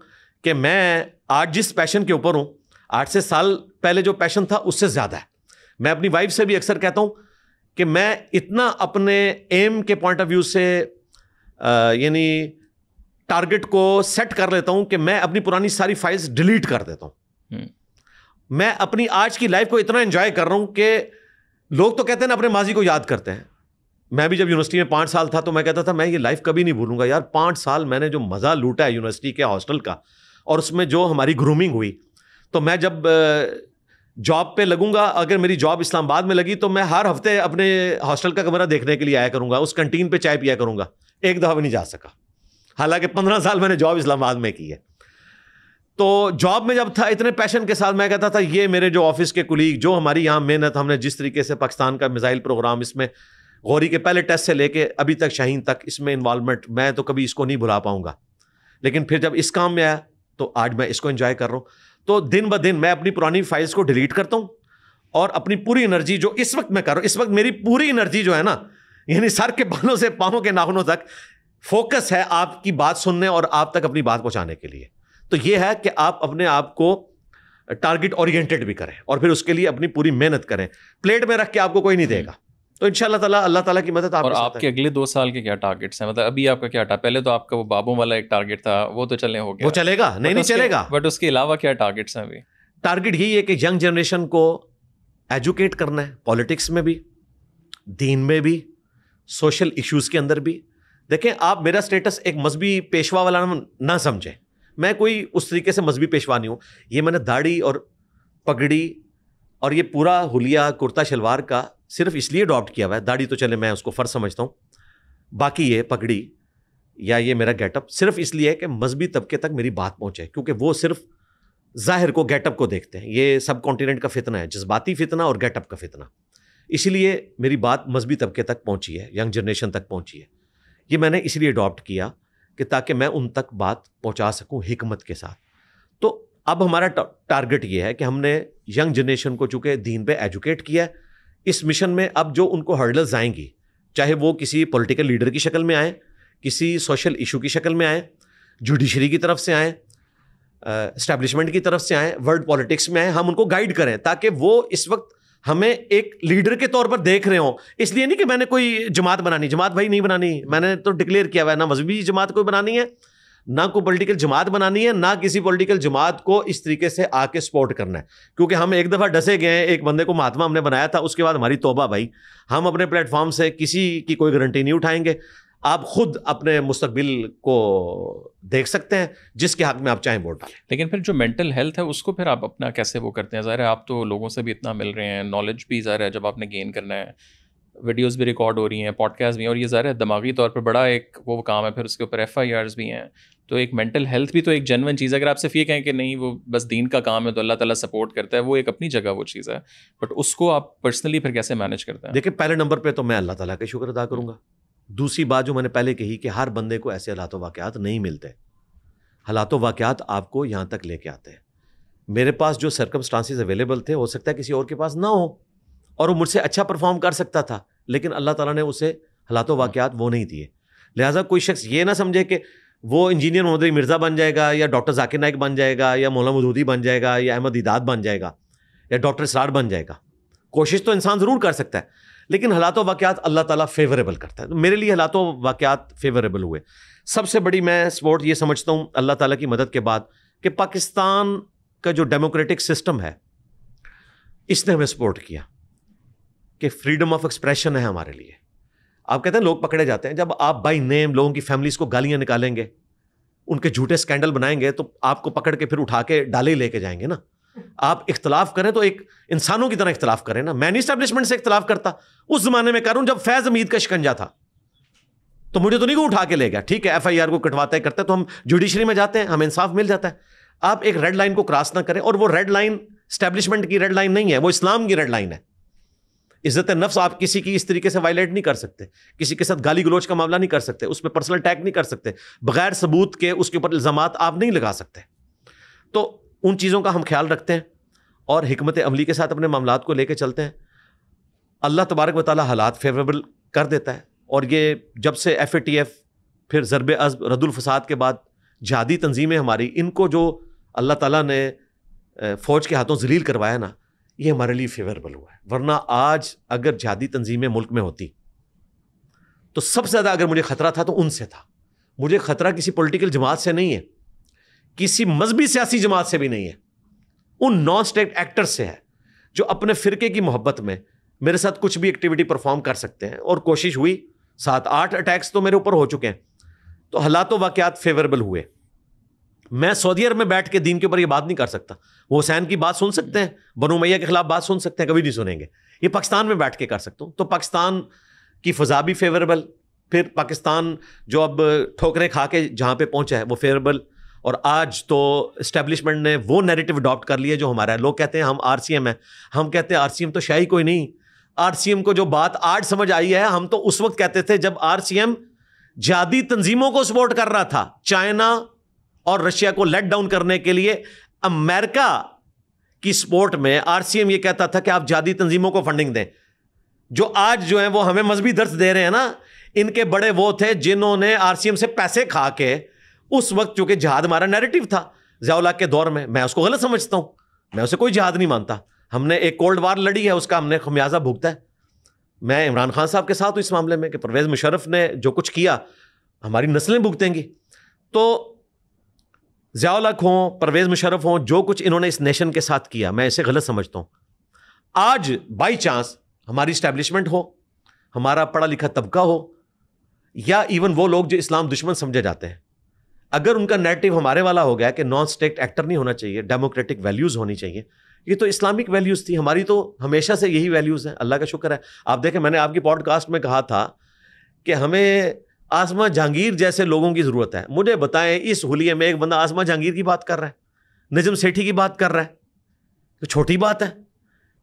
کہ میں آج جس پیشن کے اوپر ہوں, 8 سے سال پہلے جو پیشن تھا اس سے زیادہ ہے. میں اپنی وائف سے بھی اکثر کہتا ہوں کہ میں اتنا اپنے ایم کے پوائنٹ آف ویو سے یعنی ٹارگٹ کو سیٹ کر لیتا ہوں کہ میں اپنی پرانی ساری فائلز ڈیلیٹ کر دیتا ہوں. میں اپنی آج کی لائف کو اتنا انجوائے کر رہا ہوں کہ لوگ تو کہتے ہیں نا اپنے ماضی کو یاد کرتے ہیں. میں بھی جب یونیورسٹی میں 5 سال تھا تو میں کہتا تھا میں یہ لائف کبھی نہیں بھولوں گا یار. 5 سال میں نے جو مزہ لوٹا ہے یونیورسٹی کے ہاسٹل کا, اور اس میں جو ہماری گرومنگ ہوئی, تو میں جب جاب پہ لگوں گا, اگر میری جاب اسلام آباد میں لگی تو میں ہر ہفتے اپنے ہاسٹل کا کمرہ دیکھنے کے لیے آیا کروں گا, اس کینٹین پہ چائے پیا کروں گا. ایک دفعہ بھی نہیں جا سکا, حالانکہ 15 سال میں نے جاب اسلام آباد میں کی ہے. تو جاب میں جب تھا اتنے پیشن کے ساتھ میں کہتا تھا یہ میرے جو آفس کے کولیگ, جو ہماری یہاں محنت, ہم نے جس طریقے سے پاکستان کا میزائل پروگرام, اس میں غوری کے پہلے ٹیسٹ سے لے کے ابھی تک شاہین تک اس میں انوالومنٹ, میں تو کبھی اس کو نہیں بھلا پاؤں گا. لیکن پھر جب اس کام میں آیا تو آج میں اس کو انجوائے کر رہا ہوں. تو دن بہ دن میں اپنی پرانی فائلز کو ڈیلیٹ کرتا ہوں, اور اپنی پوری انرجی جو اس وقت میں کر رہا ہوں, اس وقت میری پوری انرجی جو ہے نا, یعنی سر کے بالوں سے پاؤں کے ناخنوں تک فوکس ہے آپ کی بات سننے اور آپ تک اپنی بات پہنچانے کے لیے. تو یہ ہے کہ آپ اپنے آپ کو ٹارگٹ اورینٹڈ بھی کریں اور پھر اس کے لیے اپنی پوری محنت کریں. پلیٹ میں رکھ کے آپ کو کوئی نہیں دے گا. تو انشاءاللہ تعالیٰ اللہ تعالیٰ کی مدد آپ. اور آپ کے اگلے 2 سال کے کیا ٹارگٹس ہیں؟ مطلب ابھی آپ کا کیا پہلے تو آپ کا وہ بابوں والا ایک ٹارگٹ تھا, وہ تو چلنے ہو گیا, وہ چلے گا, نہیں چلے گا, بٹ اس کے علاوہ کیا ٹارگٹس ہیں ابھی؟ ٹارگٹ یہی ہے کہ ینگ جنریشن کو ایجوکیٹ کرنا ہے, پالیٹکس میں بھی, دین میں بھی, سوشل ایشوز کے اندر بھی. دیکھیں آپ میرا اسٹیٹس ایک مذہبی پیشوا والا نہ سمجھیں, میں کوئی اس طریقے سے مذہبی پیشوا نہیں ہوں. یہ میں نے داڑھی اور پگڑی اور یہ پورا حلیہ کرتا شلوار کا صرف اس لیے اڈاپٹ کیا ہوا ہے. داڑھی تو چلے میں اس کو فرض سمجھتا ہوں, باقی یہ پگڑی یا یہ میرا گیٹ اپ صرف اس لیے ہے کہ مذہبی طبقے تک میری بات پہنچے, کیونکہ وہ صرف ظاہر کو, گیٹ اپ کو دیکھتے ہیں. یہ سب کانٹیننٹ کا فتنہ ہے, جذباتی فتنہ اور گیٹ اپ کا فتنہ. اسی لیے میری بات مذہبی طبقے تک پہنچی ہے, ینگ جنریشن تک پہنچی ہے. یہ میں نے اس لیے اڈاپٹ کیا کہ تاکہ میں ان تک بات پہنچا سکوں حکمت کے ساتھ. تو اب ہمارا ٹارگٹ یہ ہے کہ ہم نے ینگ جنریشن کو چونکہ دین پہ ایجوکیٹ کیا ہے, اس مشن میں اب جو ان کو ہرڈلز آئیں گی, چاہے وہ کسی پولیٹیکل لیڈر کی شکل میں آئیں, کسی سوشل ایشو کی شکل میں آئیں, جوڈیشری کی طرف سے آئیں, اسٹیبلشمنٹ کی طرف سے آئیں, ورلڈ پالیٹکس میں آئیں, ہم ان کو گائیڈ کریں تاکہ وہ اس وقت ہمیں ایک لیڈر کے طور پر دیکھ رہے ہوں. اس لیے نہیں کہ میں نے کوئی جماعت بنانی, جماعت بھائی نہیں بنانی, میں نے تو ڈکلیئر کیا ہوا ہے, نہ مذہبی جماعت کوئی بنانی ہے, نہ کوئی پولیٹیکل جماعت بنانی ہے, نہ کسی پولیٹیکل جماعت کو اس طریقے سے آ کے سپورٹ کرنا ہے. کیونکہ ہم ایک دفعہ ڈسے گئے ہیں, ایک بندے کو مہاتما ہم نے بنایا تھا, اس کے بعد ہماری توبہ بھائی. ہم اپنے پلیٹ فارم سے کسی کی کوئی گارنٹی نہیں اٹھائیں گے. آپ خود اپنے مستقبل کو دیکھ سکتے ہیں, جس کے حق میں آپ چاہیں ووٹ ڈالیں. لیکن پھر جو مینٹل ہیلتھ ہے اس کو پھر آپ اپنا کیسے وہ کرتے ہیں؟ ظاہر ہے آپ تو لوگوں سے بھی اتنا مل رہے ہیں, نالج بھی ظاہر ہے جب آپ نے گین کرنا ہے, ویڈیوز بھی ریکارڈ ہو رہی ہیں, پوڈ کاسٹ بھی ہیں, اور یہ ظاہر ہے دماغی طور پر بڑا ایک وہ کام ہے. پھر اس کے اوپر FIRs بھی ہیں, تو ایک مینٹل ہیلتھ بھی تو ایک جینوئن چیز ہے. اگر آپ صرف یہ کہیں کہ نہیں وہ بس دین کا کام ہے تو اللہ تعالیٰ سپورٹ کرتا ہے, وہ ایک اپنی جگہ وہ چیز ہے, بٹ اس کو آپ پرسنلی پھر کیسے مینیج کرتے ہیں؟ دیکھیں پہلے نمبر پہ تو میں اللہ تعالیٰ کا شکر ادا کروں گا. دوسری بات جو میں نے پہلے کہی کہ ہر بندے کو ایسے حالات و واقعات نہیں ملتے. حالات و واقعات آپ کو یہاں تک لے کے آتے ہیں. میرے پاس جو سرکمسٹانسز اویلیبل تھے, ہو سکتا ہے کسی اور کے پاس نہ ہو, اور وہ مجھ سے اچھا پرفارم کر سکتا تھا, لیکن اللہ تعالیٰ نے اسے حالات و واقعات وہ نہیں دیے. لہٰذا کوئی شخص یہ نہ سمجھے کہ وہ انجینئر محمد علی مرزا بن جائے گا, یا ڈاکٹر ذاکر نائک بن جائے گا, یا مولانا مودودی بن جائے گا, یا احمد دیدات بن جائے گا, یا ڈاکٹر اسرار بن جائے گا. کوشش تو انسان ضرور کر سکتا ہے, لیکن حالات و واقعات اللہ تعالیٰ فیوریبل کرتا ہے. تو میرے لیے حالات و واقعات فیوریبل ہوئے. سب سے بڑی میں سپورٹ یہ سمجھتا ہوں اللہ تعالیٰ کی مدد کے بعد کہ پاکستان کا جو ڈیموکریٹک سسٹم ہے, اس نے ہمیں سپورٹ کیا کہ فریڈم آف ایکسپریشن ہے ہمارے لیے. آپ کہتے ہیں لوگ پکڑے جاتے ہیں, جب آپ بائی نیم لوگوں کی فیملیز کو گالیاں نکالیں گے, ان کے جھوٹے اسکینڈل بنائیں گے, تو آپ کو پکڑ کے پھر اٹھا کے ڈالے لے کے جائیں گے نا. آپ اختلاف کریں تو ایک انسانوں کی طرح اختلاف کریں نا. میں نہیں اسٹیبلشمنٹ سے اختلاف کرتا, اس زمانے میں کروں جب فیض حمید کا شکنجا تھا, تو مجھے تو نہیں کو اٹھا کے لے گیا. ٹھیک ہے FIR کو کٹواتے کرتے تو ہم جوڈیشری میں جاتے ہیں, ہمیں انصاف مل جاتا ہے. آپ ایک ریڈ لائن کو کراس نہ کریں, اور وہ ریڈ لائن اسٹیبلشمنٹ کی ریڈ لائن نہیں ہے, وہ اسلام کی ریڈ لائن ہے. عزت نفس آپ کسی کی اس طریقے سے وائلیٹ نہیں کر سکتے, کسی کے ساتھ گالی گلوچ کا معاملہ نہیں کر سکتے, اس پہ پرسنل اٹیک نہیں کر سکتے, بغیر ثبوت کے اس کے اوپر الزامات آپ نہیں لگا سکتے. تو ان چیزوں کا ہم خیال رکھتے ہیں اور حکمت عملی کے ساتھ اپنے معاملات کو لے کے چلتے ہیں. اللہ تبارک و تعالیٰ حالات فیوریبل کر دیتا ہے. اور یہ جب سے FATF, پھر ضرب عزب, رد الفساد کے بعد جہادی تنظیمیں ہماری, ان کو جو اللہ تعالیٰ نے فوج کے ہاتھوں ذلیل کروایا نا, یہ ہمارے لیے فیوریبل ہوا ہے. ورنہ آج اگر جہادی تنظیمیں ملک میں ہوتی تو سب سے زیادہ اگر مجھے خطرہ تھا تو ان سے تھا. مجھے خطرہ کسی پولیٹیکل جماعت سے نہیں ہے, کسی مذہبی سیاسی جماعت سے بھی نہیں ہے, ان نان اسٹیٹ ایکٹر سے ہے جو اپنے فرقے کی محبت میں میرے ساتھ کچھ بھی ایکٹیویٹی پرفارم کر سکتے ہیں. اور کوشش ہوئی, 7-8 اٹیکس تو میرے اوپر ہو چکے ہیں, تو حالات و واقعات فیوریبل ہوئے. میں سعودی عرب میں بیٹھ کے دین کے اوپر یہ بات نہیں کر سکتا. وہ حسین کی بات سن سکتے ہیں, بنو امیہ کے خلاف بات سن سکتے ہیں, کبھی نہیں سنیں گے. یہ پاکستان میں بیٹھ کے کر سکتا ہوں. تو پاکستان کی فضا بھی فیوریبل, پھر پاکستان جو اب ٹھوکریں کھا کے جہاں پہ پہنچا ہے وہ فیوریبل. اور آج تو اسٹیبلشمنٹ نے وہ نیریٹو اڈاپٹ کر لیا جو ہمارا ہے. لوگ کہتے ہیں ہم آر سی ایم ہیں, ہم کہتے ہیں آر سی ایم تو شاہی کوئی نہیں. آر سی ایم کو جو بات آج سمجھ آئی ہے, ہم تو اس وقت کہتے تھے جب آر سی ایم جہادی تنظیموں کو سپورٹ کر رہا تھا. چائنا اور رشیا کو لیٹ ڈاؤن کرنے کے لیے امریکہ کی سپورٹ میں آر سی ایم یہ کہتا تھا کہ آپ جہادی تنظیموں کو فنڈنگ دیں. جو آج جو ہیں وہ ہمیں مذہبی درس دے رہے ہیں نا, ان کے بڑے وہ تھے جنہوں نے آر سی ایم سے پیسے کھا کے اس وقت, چونکہ جہاد ہمارا نیریٹو تھا ضیاء الحق کے دور میں اس کو غلط سمجھتا ہوں, میں اسے کوئی جہاد نہیں مانتا. ہم نے ایک کولڈ وار لڑی ہے, اس کا ہم نے خمیازہ بھگتا ہے. میں عمران خان صاحب کے ساتھ ہوں اس معاملے میں کہ پرویز مشرف نے جو کچھ کیا ہماری نسلیں بھگتیں گی. تو ضیاء الحق ہوں, پرویز مشرف ہوں, جو کچھ انہوں نے اس نیشن کے ساتھ کیا میں اسے غلط سمجھتا ہوں. آج بائی چانس ہماری اسٹیبلشمنٹ ہو, ہمارا پڑھا لکھا طبقہ ہو, یا ایون وہ لوگ جو اسلام دشمن سمجھے جاتے ہیں, اگر ان کا نیریٹو ہمارے والا ہو گیا کہ نان اسٹیٹ ایکٹر نہیں ہونا چاہیے, ڈیموکریٹک ویلیوز ہونی چاہیے, یہ تو اسلامک ویلیوز تھی, ہماری تو ہمیشہ سے یہی ویلیوز ہیں. اللہ کا شکر ہے. آپ دیکھیں میں نے آپ کی پوڈ کاسٹ میں کہا تھا کہ ہمیں آسما جہانگیر جیسے لوگوں کی ضرورت ہے. مجھے بتائیں اس حلیے میں ایک بندہ آسما جہانگیر کی بات کر رہا ہے, نجم سیٹھی کی بات کر رہا ہے, تو چھوٹی بات ہے.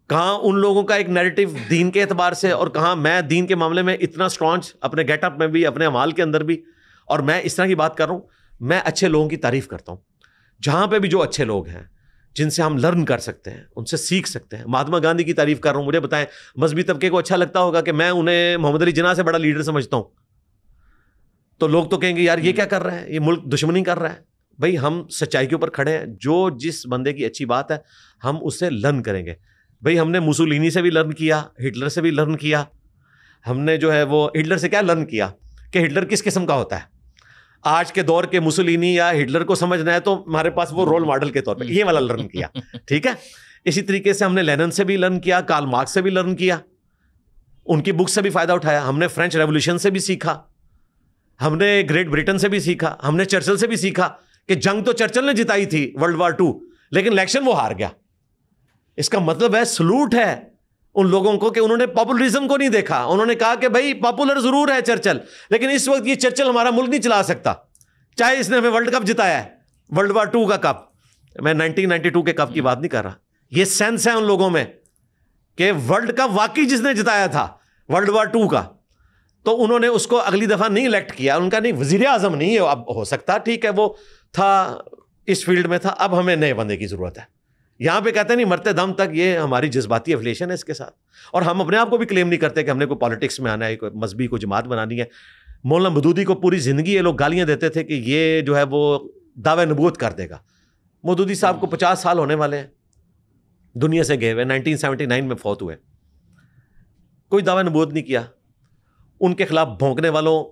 کہاں ان لوگوں کا ایک نیریٹو دین کے اعتبار سے, اور کہاں میں دین کے معاملے میں اتنا اسٹرانچ اپنے گیٹ اپ میں بھی, اپنے اعمال کے اندر بھی, اور میں اس طرح کی بات کر رہا ہوں. میں اچھے لوگوں کی تعریف کرتا ہوں, جہاں پہ بھی جو اچھے لوگ ہیں جن سے ہم لرن کر سکتے ہیں, ان سے سیکھ سکتے ہیں. مہاتما گاندھی کی تعریف کر رہا ہوں. مجھے بتائیں مذہبی طبقے کو اچھا لگتا ہوگا کہ میں انہیں محمد علی جناح سے بڑا لیڈر سمجھتا ہوں, تو لوگ تو کہیں گے یار یہ کیا کر رہا ہے, یہ ملک دشمنی کر رہا ہے. بھائی ہم سچائی کے اوپر کھڑے ہیں, جو جس بندے کی اچھی بات ہے ہم اس سے لرن کریں گے. بھائی ہم نے موسولینی سے بھی لرن کیا, ہٹلر سے بھی لرن کیا. ہم نے جو ہے وہ ہٹلر سے کیا لرن کیا کہ ہٹلر کس قسم کا ہوتا ہے. آج کے دور کے موسولینی یا ہٹلر کو سمجھنا ہے تو ہمارے پاس وہ رول ماڈل کے طور پہ یہ والا لرن کیا. ٹھیک ہے. اسی طریقے سے ہم نے لینن سے بھی لرن کیا, کارل مارکس سے بھی لرن کیا, ان کی بک سے بھی فائدہ اٹھایا. ہم نے فرینچ ریولیوشن سے بھی سیکھا, ہم نے گریٹ بریٹن سے بھی سیکھا, ہم نے چرچل سے بھی سیکھا کہ جنگ تو چرچل نے جتائی تھی ورلڈ وار 2, لیکن الیکشن وہ ہار گیا. اس کا مطلب ہے سلوٹ ہے ان لوگوں کو کہ انہوں نے پاپولرزم کو نہیں دیکھا. انہوں نے کہا کہ بھائی پاپولر ضرور ہے چرچل, لیکن اس وقت یہ چرچل ہمارا ملک نہیں چلا سکتا, چاہے اس نے ہمیں ورلڈ کپ جتایا ہے, ورلڈ وار 2 کا کپ. میں 1992 کے کپ کی بات نہیں کر رہا. یہ سینس ہے ان لوگوں میں کہ ورلڈ کپ واقعی جس نے جتایا تھا ورلڈ وار 2 کا, تو انہوں نے اس کو اگلی دفعہ نہیں الیکٹ کیا. ان کا نہیں, وزیر اعظم نہیں ہے, اب ہو سکتا ٹھیک ہے وہ تھا اس فیلڈ میں تھا, اب ہمیں نئے بندے کی ضرورت ہے. یہاں پہ کہتے ہیں نہیں مرتے دم تک یہ ہماری جذباتی افیلیشن ہے اس کے ساتھ, اور ہم اپنے آپ کو بھی کلیم نہیں کرتے کہ ہم نے کوئی پالیٹکس میں آنا ہے, کوئی مذہبی کو جماعت بنانی ہے. مولانا مودودی کو پوری زندگی یہ لوگ گالیاں دیتے تھے کہ یہ جو ہے وہ دعوی نبوت کر دے گا. مودودی صاحب کو 50 سال ہونے والے ہیں دنیا سے گئے ہوئے, 1979 میں فوت ہوئے, کوئی دعوی نبوت نہیں کیا. ان کے خلاف بھونکنے والوں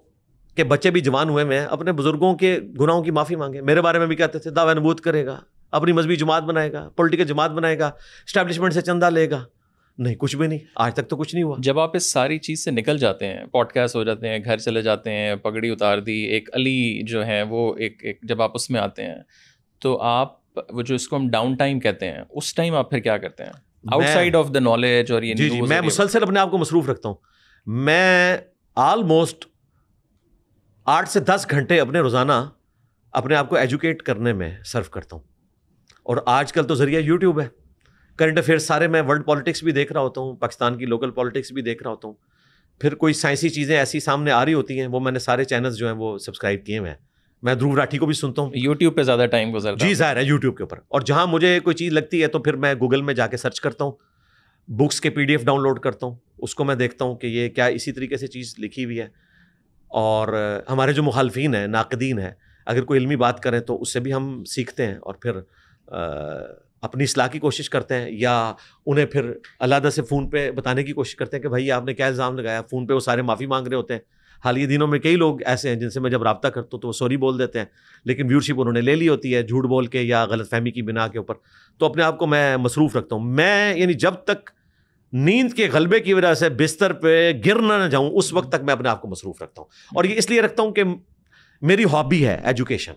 کے بچے بھی جوان ہوئے میں اپنے بزرگوں کے گناہوں کی معافی مانگے. میرے بارے میں بھی کہتے تھے دعوی نبوت کرے گا, اپنی مذہبی جماعت بنائے گا, پولیٹیکل جماعت بنائے گا, اسٹیبلشمنٹ سے چندہ لے گا. نہیں, کچھ بھی نہیں, آج تک تو کچھ نہیں ہوا. جب آپ اس ساری چیز سے نکل جاتے ہیں, پوڈ کاسٹ ہو جاتے ہیں, گھر چلے جاتے ہیں, پگڑی اتار دی, ایک علی جو ہے وہ ایک جب آپ اس میں آتے ہیں تو آپ وہ جو اس کو ہم ڈاؤن ٹائم کہتے ہیں, اس ٹائم آپ پھر کیا کرتے ہیں out side of the knowledge? اور یہ جی میں مسلسل اپنے آپ کو مصروف رکھتا ہوں. میں آلموسٹ 8 سے 10 گھنٹے اپنے روزانہ اپنے آپ کو ایجوکیٹ کرنے میں صرف کرتا ہوں. اور آج کل تو ذریعہ یوٹیوب ہے, کرنٹ افیئرس سارے, میں ورلڈ پالیٹکس بھی دیکھ رہا ہوتا ہوں, پاکستان کی لوکل پالیٹکس بھی دیکھ رہا ہوتا ہوں. پھر کوئی سائنسی چیزیں ایسی سامنے آ رہی ہوتی ہیں, وہ میں نے سارے چینلز جو ہیں وہ سبسکرائب کیے ہوئے ہیں. میں دھروو راٹھی کو بھی سنتا ہوں. یوٹیوب پہ زیادہ ٹائم گزرتا ہے؟ جی ظاہر ہے یوٹیوب کے اوپر. اور جہاں مجھے کوئی چیز لگتی ہے تو پھر میں گوگل میں جا کے سرچ کرتا ہوں, بکس کے PDF ڈاؤن لوڈ کرتا ہوں, اس کو میں دیکھتا ہوں کہ یہ کیا اسی طریقے سے چیز لکھی ہوئی ہے. اور ہمارے جو مخالفین ہیں, ناقدین ہیں, اگر کوئی علمی بات کریں تو اس سے بھی ہم سیکھتے ہیں, اور پھر اپنی اصلاح کی کوشش کرتے ہیں یا انہیں پھر علیحدہ سے فون پہ بتانے کی کوشش کرتے ہیں کہ بھائی آپ نے کیا الزام لگایا. فون پہ وہ سارے معافی مانگ رہے ہوتے ہیں. حالیہ دنوں میں کئی لوگ ایسے ہیں جن سے میں جب رابطہ کرتا ہوں تو وہ سوری بول دیتے ہیں, لیکن ویورشپ انہوں نے لے لی ہوتی ہے جھوٹ بول کے یا غلط فہمی کی بنا کے اوپر. تو اپنے آپ کو میں مصروف رکھتا ہوں. میں یعنی جب تک نیند کے غلبے کی وجہ سے بستر پہ گر نہ جاؤں اس وقت تک میں اپنے آپ کو مصروف رکھتا ہوں. اور یہ اس لیے رکھتا ہوں کہ میری ہابی ہے ایجوکیشن,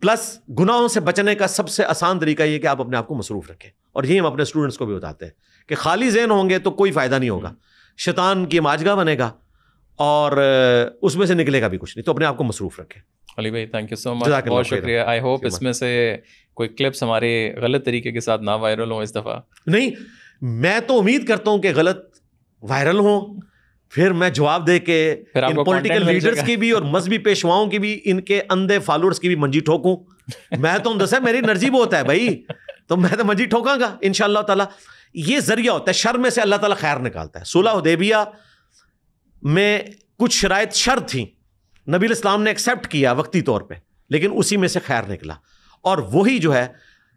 پلس گناہوں سے بچنے کا سب سے آسان طریقہ یہ کہ آپ اپنے آپ کو مصروف رکھیں. اور یہی ہم اپنے اسٹوڈنٹس کو بھی بتاتے ہیں کہ خالی ذہن ہوں گے تو کوئی فائدہ نہیں ہوگا, شیطان کی ماجگاہ بنے گا اور اس میں سے نکلے گا بھی کچھ نہیں. تو اپنے آپ کو مصروف رکھیں. علی بھائی تھینک یو سو مچ, بہت شکریہ. آئی ہوپ اس میں سے کوئی کلپس ہمارے غلط طریقے کے ساتھ نہ وائرل ہوں اس دفعہ. نہیں, میں تو امید کرتا ہوں کہ غلط وائرل ہوں, پھر میں جواب دے کے ان پولیٹیکل لیڈرز کی بھی اور مذہبی پیشواؤں کی بھی, ان کے اندھے فالوورز کی بھی منجی ٹھوکوں. میں تو دسا میری انرجی بہت ہے بھائی, تو میں تو منجی ٹھوکاں گا انشاءاللہ تعالیٰ. یہ ذریعہ ہوتا ہے, شر میں سے اللہ تعالیٰ خیر نکالتا ہے. صلح حدیبیہ میں کچھ شرائط شر تھیں, نبی علیہ السلام نے ایکسیپٹ کیا وقتی طور پہ, لیکن اسی میں سے خیر نکلا, اور وہی جو ہے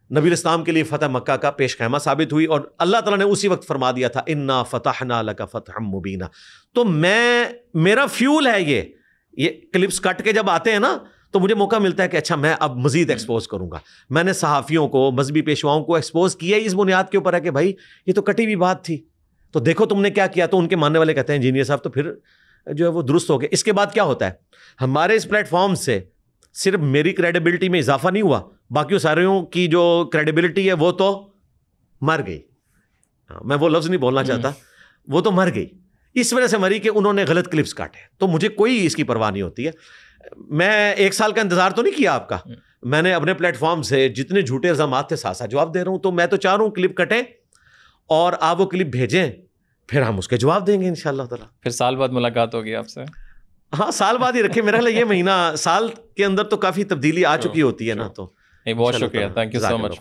نبی علیہ السلام کے لیے فتح مکہ کا پیش خیمہ ثابت ہوئی, اور اللہ تعالیٰ نے اسی وقت فرما دیا تھا انا فتحنا لک فتحا مبینا. تو میرا فیول ہے یہ کلپس کٹ کے جب آتے ہیں نا تو مجھے موقع ملتا ہے کہ اچھا میں اب مزید ایکسپوز کروں گا. میں نے صحافیوں کو, مذہبی پیشواؤں کو ایکسپوز کیا اس بنیاد کے اوپر ہے کہ بھائی یہ تو کٹی ہوئی بات تھی, تو دیکھو تم نے کیا کیا. تو ان کے ماننے والے کہتے ہیں انجینئر صاحب تو پھر جو ہے وہ درست ہو گئے. اس کے بعد کیا ہوتا ہے, ہمارے اس پلیٹ فارم سے صرف میری کریڈیبلٹی میں اضافہ نہیں ہوا, باقیوں ساروں کی جو کریڈیبلٹی ہے وہ تو مر گئی. میں وہ لفظ نہیں بولنا چاہتا, وہ تو مر گئی. اس وجہ سے مری کہ انہوں نے غلط کلپس کاٹے. تو مجھے کوئی اس کی پرواہ نہیں ہوتی ہے. میں 1 سال کا انتظار تو نہیں کیا آپ کا, میں نے اپنے پلیٹ فارم سے جتنے جھوٹے الزامات تھے ساتھ ساتھ جواب دے رہا ہوں. تو میں تو چاہ رہا ہوں کلپ کٹیں اور آپ وہ کلپ بھیجیں, پھر ہم اس کے جواب دیں گے انشاءاللہ تعالیٰ. پھر سال بعد ملاقات ہوگی آپ سے. ہاں سال بعد ہی رکھے, میرا خیال ہے یہ مہینہ سال کے اندر تو کافی تبدیلی آ چکی ہوتی ہے نا. تو بہت شکریہ, تھینک یو سو مچ.